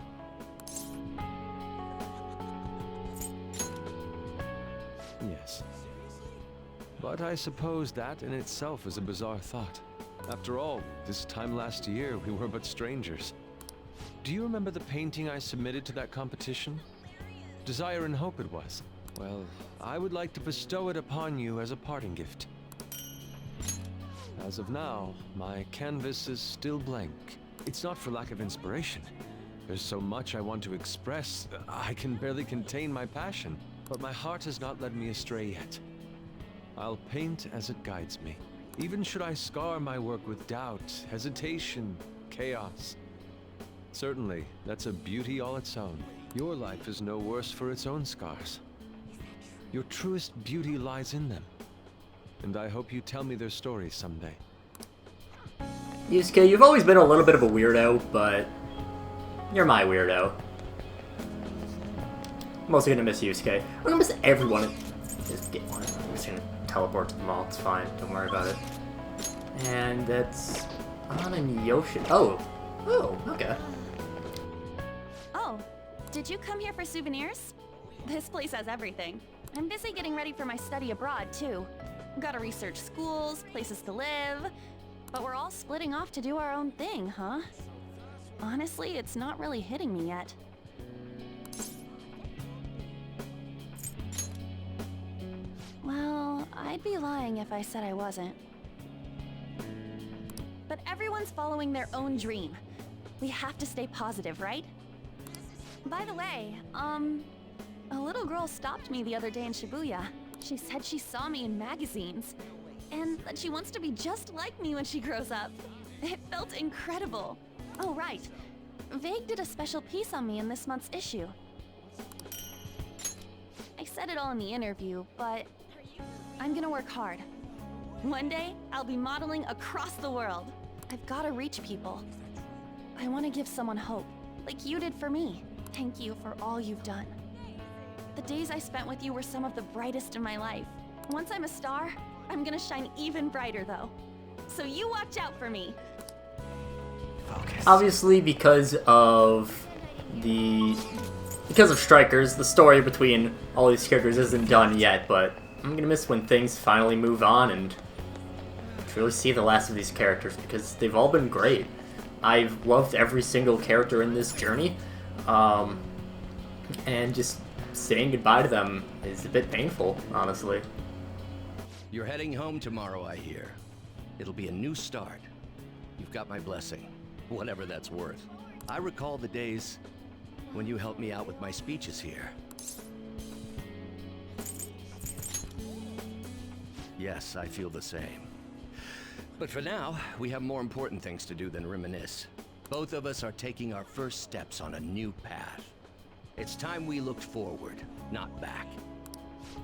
Speaker 11: Yes. But I suppose that in itself is a bizarre thought. After all, this time last year, we were but strangers. Do you remember the painting I submitted to that competition? Desire and Hope it was. Well, I would like to bestow it upon you as a parting gift. As of now, my canvas is still blank. It's not for lack of inspiration. There's so much I want to express, I can barely contain my passion. But my heart has not led me astray yet. I'll paint as it guides me. Even should I scar my work with doubt, hesitation, chaos. Certainly, that's a beauty all its own. Your life is no worse for its own scars. Your truest beauty lies in them. And I hope you tell me their stories someday.
Speaker 4: Yusuke, you've always been a little bit of a weirdo, but you're my weirdo. I'm also gonna miss Yusuke. I'm gonna miss everyone. Just get one. I'm just gonna teleport to the mall. It's fine. Don't worry about it. And that's on and Yoshi. Oh, okay.
Speaker 1: Oh, did you come here for souvenirs? This place has everything. I'm busy getting ready for my study abroad, too. Gotta research schools, places to live. But we're all splitting off to do our own thing, huh? Honestly, it's not really hitting me yet. Well, I'd be lying if I said I wasn't. But everyone's following their own dream. We have to stay positive, right? By the way, a little girl stopped me the other day in Shibuya. She said she saw me in magazines, and that she wants to be just like me when she grows up. It felt incredible. Oh, right. Vague did a special piece on me in this month's issue. I said it all in the interview, but I'm gonna work hard. One day, I'll be modeling across the world. I've gotta reach people. I want to give someone hope, like you did for me. Thank you for all you've done. The days I spent with you were some of the brightest in my life. Once I'm a star, I'm gonna shine even brighter though. So you watch out for me.
Speaker 4: Focus. Obviously, because of Strikers, the story between all these characters isn't done yet, but I'm gonna miss when things finally move on and truly see the last of these characters, because they've all been great. I've loved every single character in this journey, and just saying goodbye to them is a bit painful, honestly.
Speaker 15: You're heading home tomorrow, I hear. It'll be a new start. You've got my blessing, whatever that's worth. I recall the days when you helped me out with my speeches here. Yes, I feel the same. But for now, we have more important things to do than reminisce. Both of us are taking our first steps on a new path. It's time we looked forward, not back.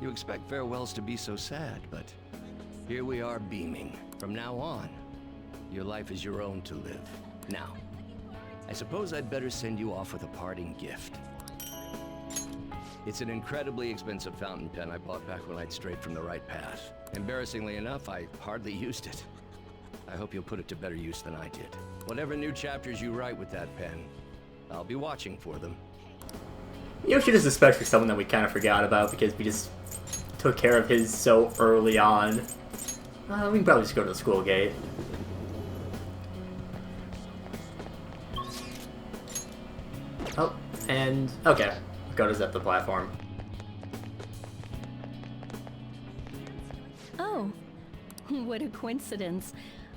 Speaker 15: You expect farewells to be so sad, but here we are beaming. From now on, your life is your own to live. Now, I suppose I'd better send you off with a parting gift. It's an incredibly expensive fountain pen I bought back when I'd strayed from the right path. Embarrassingly enough, I hardly used it. I hope you'll put it to better use than I did. Whatever new chapters you write with that pen, I'll be watching for them.
Speaker 4: Yoshi is especially someone that we kind of forgot about because we just took care of his so early on. We can probably just go to the school gate. Oh, and okay. Go to zip the platform.
Speaker 3: Oh, what a coincidence.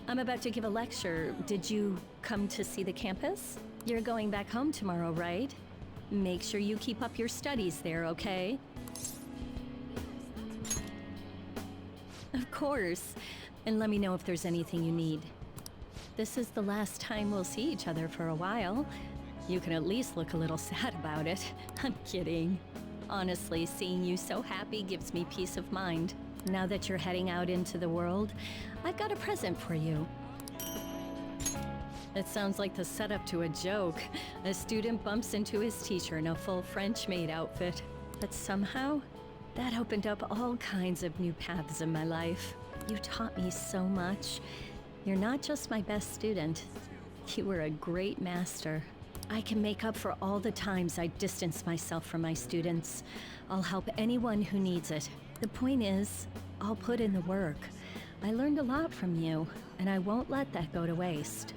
Speaker 3: I'm about to give a lecture. Did you come to see the campus? You're going back home tomorrow, right? Make sure you keep up your studies there, okay? Of course. And let me know if there's anything you need. This is the last time we'll see each other for a while. You can at least look a little sad about it. I'm kidding. Honestly, seeing you so happy gives me peace of mind. Now that you're heading out into the world, I've got a present for you. It sounds like the setup to a joke. A student bumps into his teacher in a full French maid outfit. But somehow, that opened up all kinds of new paths in my life. You taught me so much. You're not just my best student. You were a great master. I can make up for all the times I distanced myself from my students. I'll help anyone who needs it. The point is, I'll put in the work. I learned a lot from you, and I won't let that go to waste.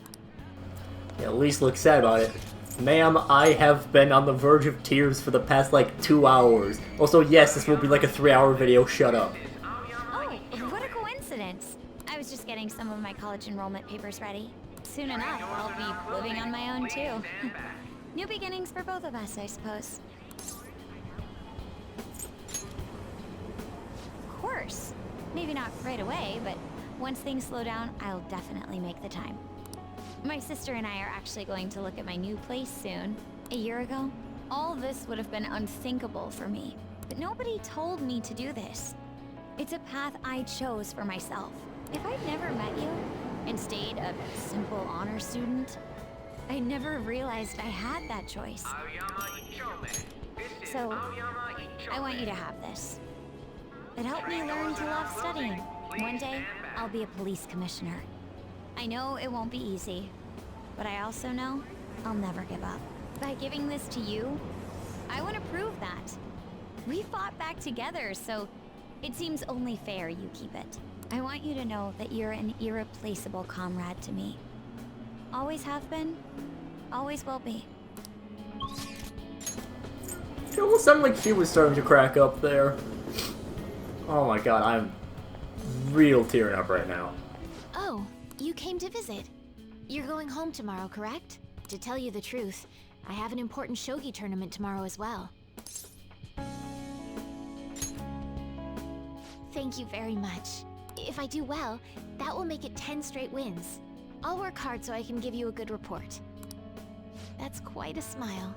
Speaker 4: Yeah, at least look sad about it. Ma'am, I have been on the verge of tears for the past, 2 hours. Also, yes, this will be like a 3-hour video, shut up.
Speaker 12: Oh, what a coincidence. I was just getting some of my college enrollment papers ready. Soon enough, I'll be living on my own, too. New beginnings for both of us, I suppose. Of course. Maybe not right away, but once things slow down, I'll definitely make the time. My sister and I are actually going to look at my new place soon. A year ago, all this would have been unthinkable for me. But nobody told me to do this. It's a path I chose for myself. If I'd never met you, and stayed a simple honor student, I never realized I had that choice. So, I want you to have this. It helped me learn to love studying. One day, I'll be a police commissioner. I know it won't be easy, but I also know I'll never give up. By giving this to you, I want to prove that. We fought back together, so it seems only fair you keep it. I want you to know that you're an irreplaceable comrade to me. Always have been, always will be.
Speaker 4: It almost sounded like she was starting to crack up there. Oh my god, I'm real tearing up right now.
Speaker 5: Oh, you came to visit. You're going home tomorrow, correct? To tell you the truth, I have an important shogi tournament tomorrow as well. Thank you very much. If I do well, that will make it 10 straight wins. I'll work hard so I can give you a good report. That's quite a smile.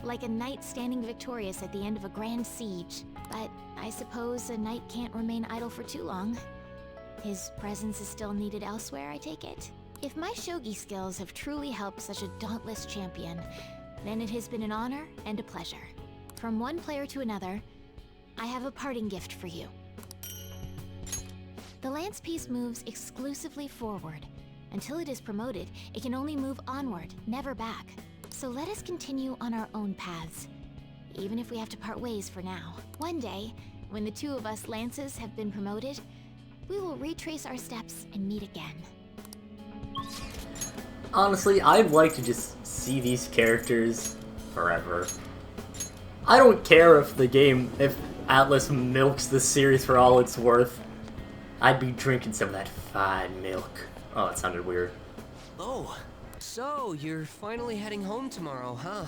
Speaker 5: Like a knight standing victorious at the end of a grand siege. But I suppose a knight can't remain idle for too long. His presence is still needed elsewhere, I take it? If my shogi skills have truly helped such a dauntless champion, then it has been an honor and a pleasure. From one player to another, I have a parting gift for you. The lance piece moves exclusively forward. Until it is promoted, it can only move onward, never back. So let us continue on our own paths, even if we have to part ways for now. One day, when the two of us lances have been promoted, we will retrace our steps and meet again.
Speaker 4: Honestly, I'd like to just see these characters forever. I don't care if Atlas milks this series for all it's worth. I'd be drinking some of that fine milk. Oh, that sounded weird.
Speaker 6: Oh, so you're finally heading home tomorrow, huh?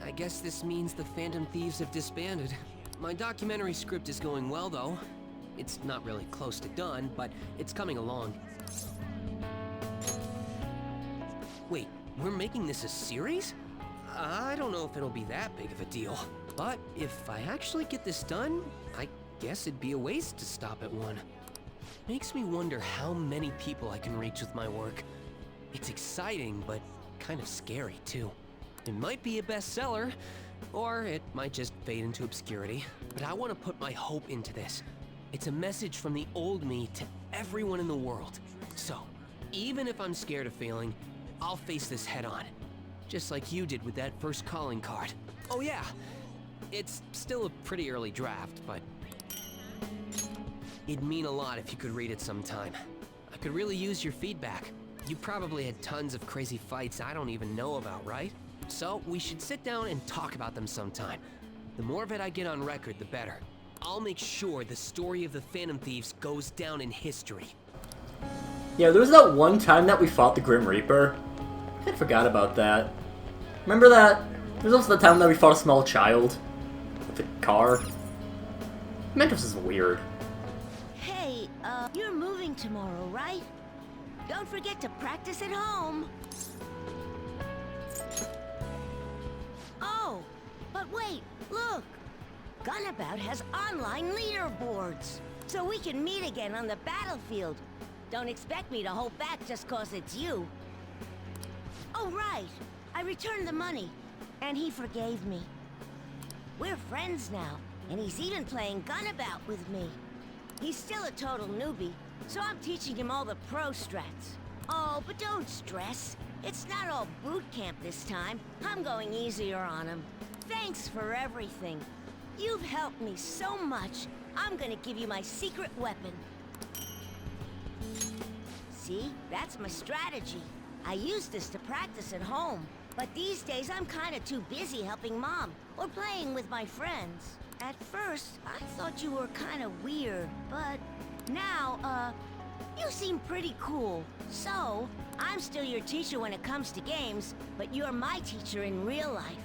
Speaker 17: I guess this means the Phantom Thieves have disbanded. My documentary script is going well, though. It's not really close to done, but it's coming along. Wait, we're making this a series? I don't know if it'll be that big of a deal. But if I actually get this done, I guess it'd be a waste to stop at one. Makes me wonder how many people I can reach with my work. It's exciting, but kind of scary, too. It might be a bestseller, or it might just fade into obscurity. But I want to put my hope into this. It's a message from the old me to everyone in the world. So, even if I'm scared of failing, I'll face this head on. Just like you did with that first calling card. Oh yeah, it's still a pretty early draft, but it'd mean a lot if you could read it sometime. I could really use your feedback. You probably had tons of crazy fights I don't even know about, right? So we should sit down and talk about them sometime. The more of it I get on record, the better. I'll make sure the story of the Phantom Thieves goes down in history.
Speaker 4: Yeah, there was that one time that we fought the Grim Reaper. I forgot about that. Remember that? There was also the time that we fought a small child with a car. Mentos is weird.
Speaker 18: Hey, you're moving tomorrow, right? Don't forget to practice at home. Oh, but wait, look. Gunabout has online leaderboards, so we can meet again on the battlefield. Don't expect me to hold back just 'cause it's you. Oh, right. I returned the money, and he forgave me. We're friends now, and he's even playing Gunabout with me. He's still a total newbie, so I'm teaching him all the pro strats. Oh, but don't stress. It's not all boot camp this time. I'm going easier on him. Thanks for everything. You've helped me so much. I'm gonna give you my secret weapon. See? That's my strategy. I use this to practice at home. But these days, I'm kinda too busy helping Mom or playing with my friends. At first, I thought you were kinda weird, but now, you seem pretty cool. So, I'm still your teacher when it comes to games, but you're my teacher in real life.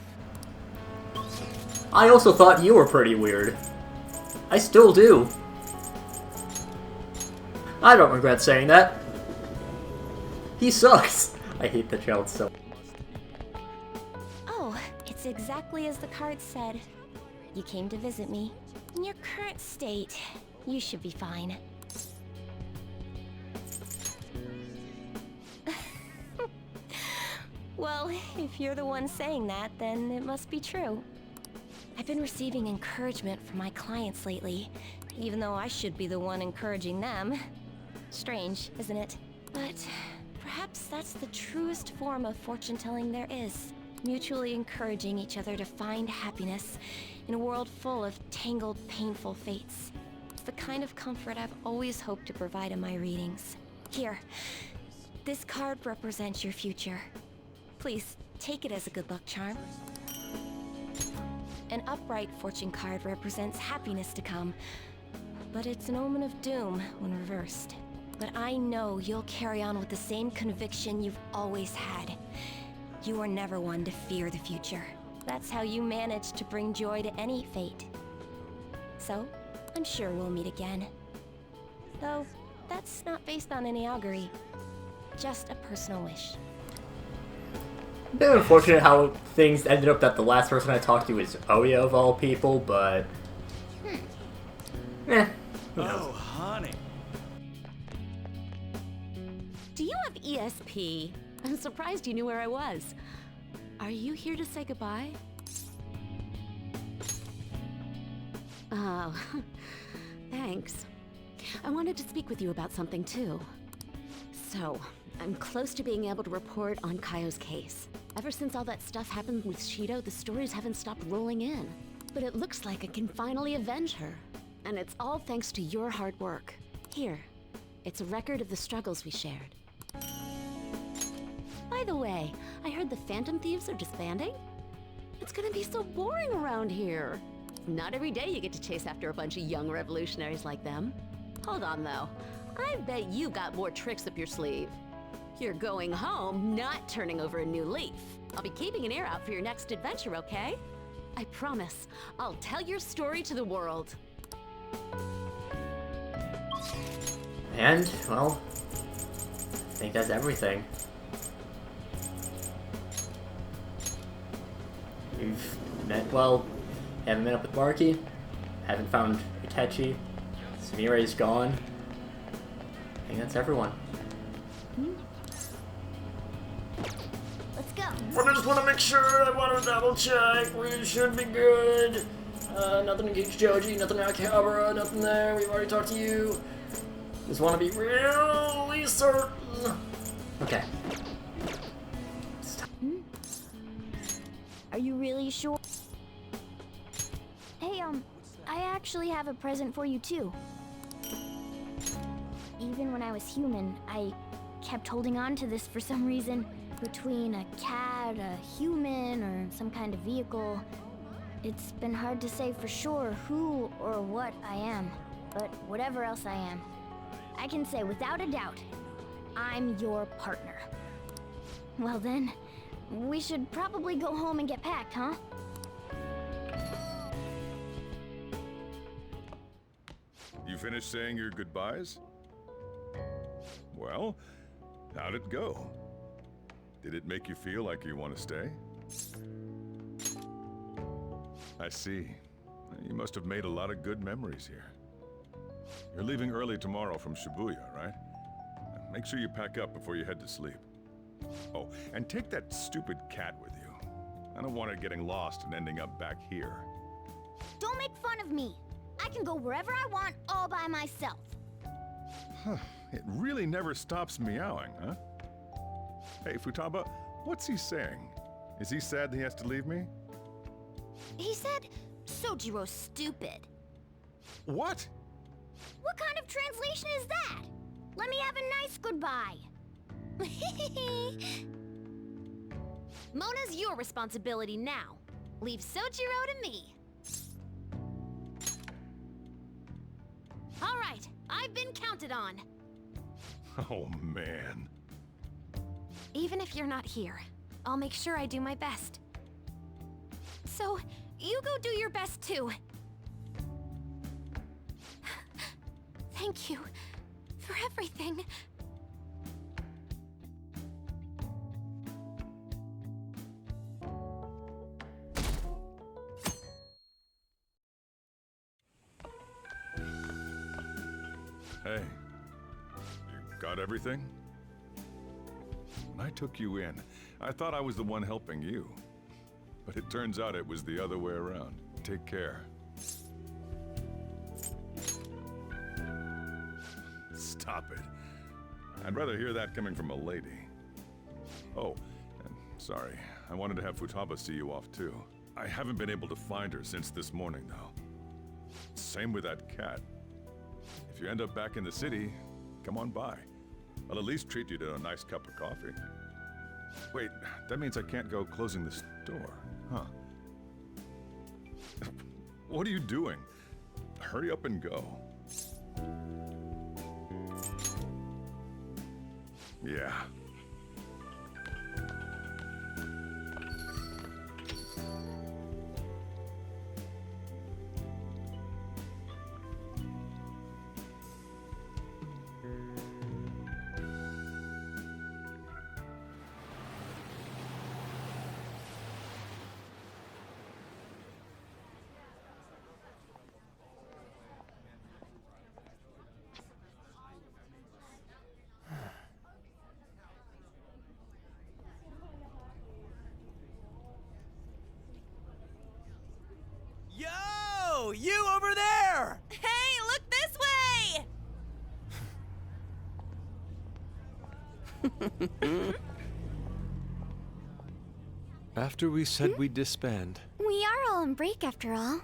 Speaker 4: I also thought you were pretty weird. I still do. I don't regret saying that. He sucks. I hate the child so.
Speaker 1: Oh, it's exactly as the card said. You came to visit me. In your current state, you should be fine. Well, if you're the one saying that, then it must be true. I've been receiving encouragement from my clients lately, even though I should be the one encouraging them. Strange, isn't it? But perhaps that's the truest form of fortune-telling there is. Mutually encouraging each other to find happiness in a world full of tangled, painful fates. It's the kind of comfort I've always hoped to provide in my readings. Here, this card represents your future. Please, take it as a good luck charm. An upright fortune card represents happiness to come, but it's an omen of doom when reversed. But I know you'll carry on with the same conviction you've always had. You are never one to fear the future. That's how you manage to bring joy to any fate. So, I'm sure we'll meet again. Though, that's not based on any augury. Just a personal wish.
Speaker 4: A bit unfortunate how things ended up that the last person I talked to was Oya of all people, but... who knows?
Speaker 20: Oh, honey.
Speaker 16: Do you have ESP? I'm surprised you knew where I was. Are you here to say goodbye? Oh, thanks. I wanted to speak with you about something too. So, I'm close to being able to report on Kaio's case. Ever since all that stuff happened with Shido, the stories haven't stopped rolling in. But it looks like I can finally avenge her. And it's all thanks to your hard work. Here, it's a record of the struggles we shared. By the way, I heard the Phantom Thieves are disbanding? It's gonna be so boring around here. Not every day you get to chase after a bunch of young revolutionaries like them. Hold on though, I bet you got more tricks up your sleeve. You're going home, not turning over a new leaf. I'll be keeping an ear out for your next adventure, okay? I promise, I'll tell your story to the world.
Speaker 4: And, well, I think that's everything. We've met, well, haven't met up with Marky, haven't found Itachi, Sumire's gone. I think that's everyone.
Speaker 5: Let's go.
Speaker 4: I just want to make sure, I want to double check, we should be good. Nothing against Joji, nothing Akihabara, nothing there, we've already talked to you. Just want to be really certain. Okay.
Speaker 5: Are you really sure? Hey, I actually have a present for you too. Even when I was human, I kept holding on to this for some reason. Between a cat, a human, or some kind of vehicle, it's been hard to say for sure who or what I am. But whatever else I am, I can say without a doubt, I'm your partner. Well then, we should probably go home and get packed, huh?
Speaker 22: You finished saying your goodbyes? Well, how'd it go? Did it make you feel like you want to stay? I see. You must have made a lot of good memories here. You're leaving early tomorrow from Shibuya, right? Make sure you pack up before you head to sleep. Oh, and take that stupid cat with you. I don't want it getting lost and ending up back here.
Speaker 5: Don't make fun of me. I can go wherever I want all by myself.
Speaker 22: Huh. It really never stops meowing, huh? Hey, Futaba, what's he saying? Is he sad that he has to leave me?
Speaker 5: He said, Sojiro's stupid.
Speaker 22: What?
Speaker 5: What kind of translation is that? Let me have a nice goodbye.
Speaker 16: Mona's your responsibility now. Leave Sojiro to me. All right, I've been counted on.
Speaker 22: Oh, man.
Speaker 1: Even if you're not here, I'll make sure I do my best. So, you go do your best too. Thank you for everything.
Speaker 22: Hey, you got everything? When I took you in, I thought I was the one helping you. But it turns out it was the other way around. Take care. Stop it. I'd rather hear that coming from a lady. Oh, and sorry. I wanted to have Futaba see you off too. I haven't been able to find her since this morning, though. Same with that cat. If you end up back in the city, come on by. I'll at least treat you to a nice cup of coffee. Wait, that means I can't go closing the store, huh? What are you doing? Hurry up and go. Yeah.
Speaker 19: Yo! You over there!
Speaker 1: Hey, look this way!
Speaker 11: After we said we'd disband,
Speaker 12: We are all on break after all.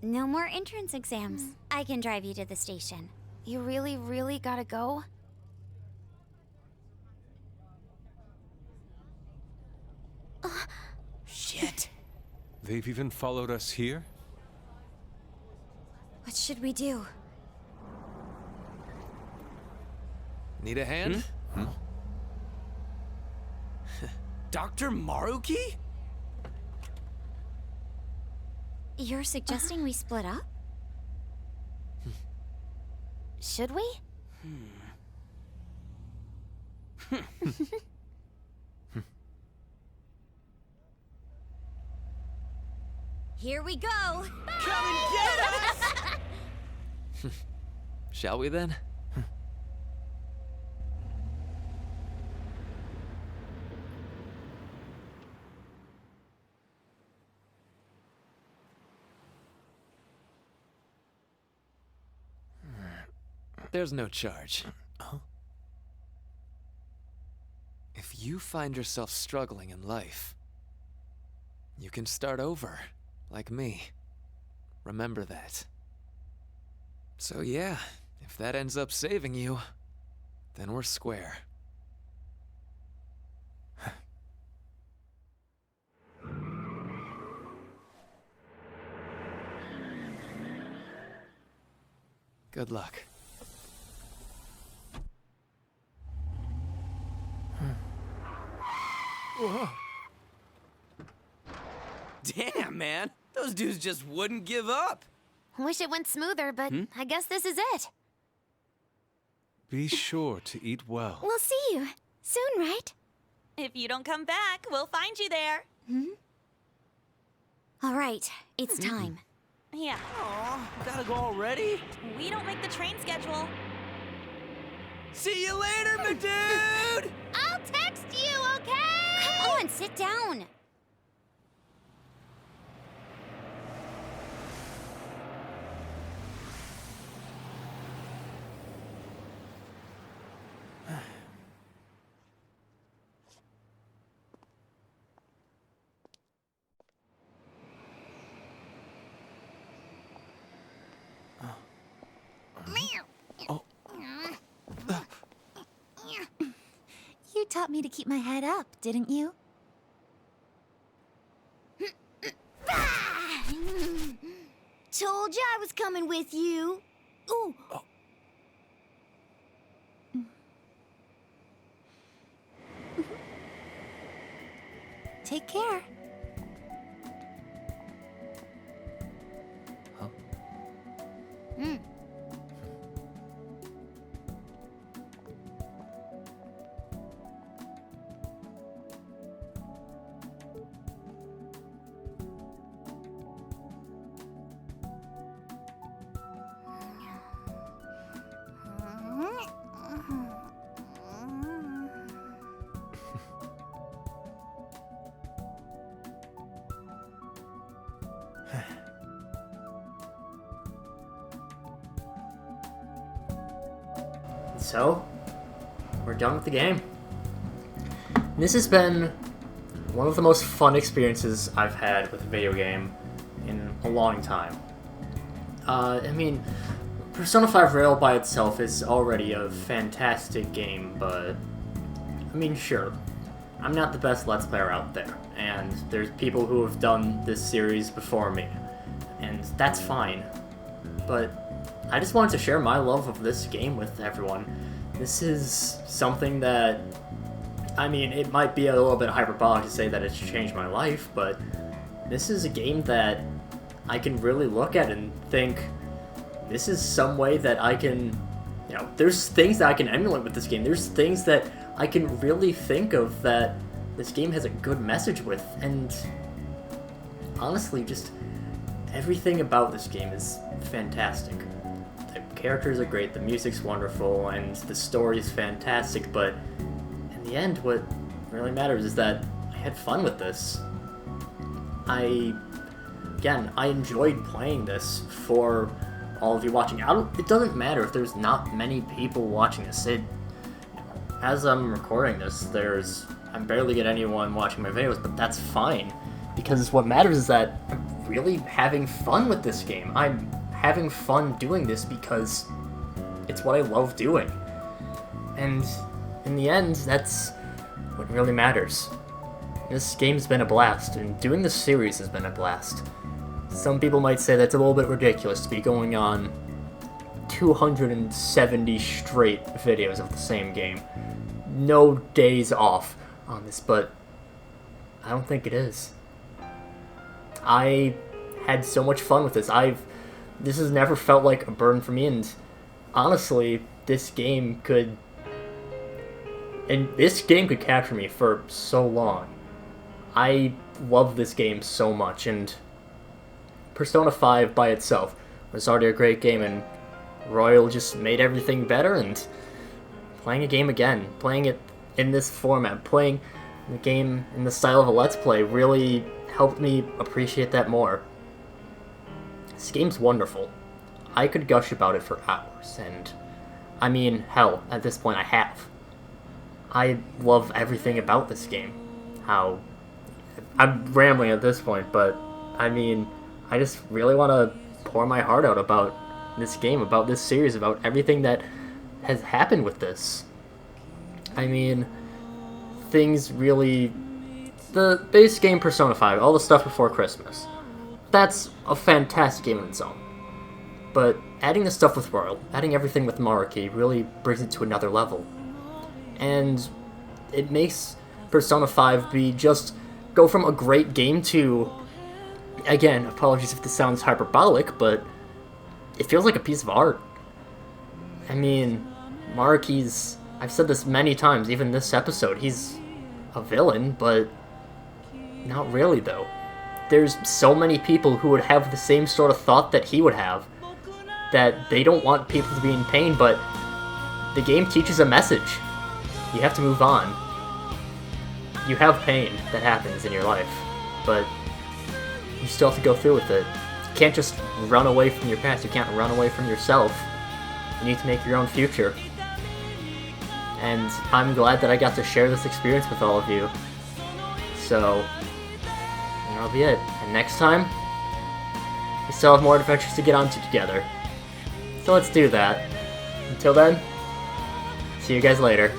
Speaker 12: No more entrance exams. I can drive you to the station.
Speaker 1: You really gotta go?
Speaker 19: Shit.
Speaker 11: they've even followed us here?
Speaker 12: What should we do?
Speaker 7: Need a hand?
Speaker 17: Dr. Maruki?
Speaker 12: You're suggesting we split up? Should we?
Speaker 2: Here we go!
Speaker 17: Come and get us!
Speaker 7: Shall we then? There's no charge. If you find yourself struggling in life, you can start over, like me. Remember that. So yeah, if that ends up saving you, then we're square. Good luck.
Speaker 17: Whoa. Damn, man. Those dudes just wouldn't give up.
Speaker 12: Wish it went smoother, but I guess this is it.
Speaker 11: Be sure to eat well.
Speaker 12: We'll see you soon, right?
Speaker 2: If you don't come back, we'll find you there.
Speaker 12: All right, it's time.
Speaker 2: Yeah.
Speaker 17: Aw, gotta go already?
Speaker 2: We don't make the train schedule.
Speaker 17: See you later, my dude!
Speaker 12: I'll text you, okay? Come on, sit down.
Speaker 9: You taught me to keep my head up, didn't you?
Speaker 18: Told you I was coming with you. Ooh.
Speaker 9: Take care.
Speaker 4: So, we're done with the game. This has been one of the most fun experiences I've had with a video game in a long time. I mean, Persona 5 Rail by itself is already a fantastic game, but, I mean, sure, I'm not the best Let's Player out there, and there's people who have done this series before me, and that's fine, but I just wanted to share my love of this game with everyone. This is something that, I mean, it might be a little bit hyperbolic to say that it's changed my life, but this is a game that I can really look at and think, this is some way that I can, you know, there's things that I can emulate with this game. There's things that I can really think of that this game has a good message with, and honestly, just everything about this game is fantastic. The characters are great, the music's wonderful, and the story's fantastic, but in the end, what really matters is that I had fun with this. I enjoyed playing this for all of you watching. It doesn't matter if there's not many people watching this. As I'm recording this, I barely get anyone watching my videos, but that's fine, because what matters is that I'm really having fun with this game. I'm having fun doing this because it's what I love doing. And in the end, that's what really matters. This game's been a blast, and doing this series has been a blast. Some people might say that's a little bit ridiculous to be going on 270 straight videos of the same game. No days off on this, but I don't think it is. I had so much fun with this. This has never felt like a burden for me, and honestly, this game could capture me for so long. I love this game so much, and Persona 5 by itself was already a great game, and Royal just made everything better, and playing a game again, playing it in this format, playing the game in the style of a Let's Play really helped me appreciate that more. This game's wonderful. I could gush about it for hours, and I mean, hell, at this point I have. I love everything about this game. I'm rambling at this point, but I mean, I just really want to pour my heart out about this game, about this series, about everything that has happened with this. I mean, things really... The base game Persona 5, all the stuff before Christmas, that's a fantastic game on its own. But adding the stuff with Royal, adding everything with Maruki, really brings it to another level. And it makes Persona 5 go from a great game to, again, apologies if this sounds hyperbolic, but it feels like a piece of art. I mean, Maruki's, I've said this many times, even this episode, he's a villain, but not really though. There's so many people who would have the same sort of thought that he would have, that they don't want people to be in pain, but the game teaches a message. You have to move on. You have pain that happens in your life, but you still have to go through with it. You can't just run away from your past. You can't run away from yourself. You need to make your own future. And I'm glad that I got to share this experience with all of you. So, that'll be it. And next time, we still have more adventures to get onto together. So let's do that. Until then, see you guys later.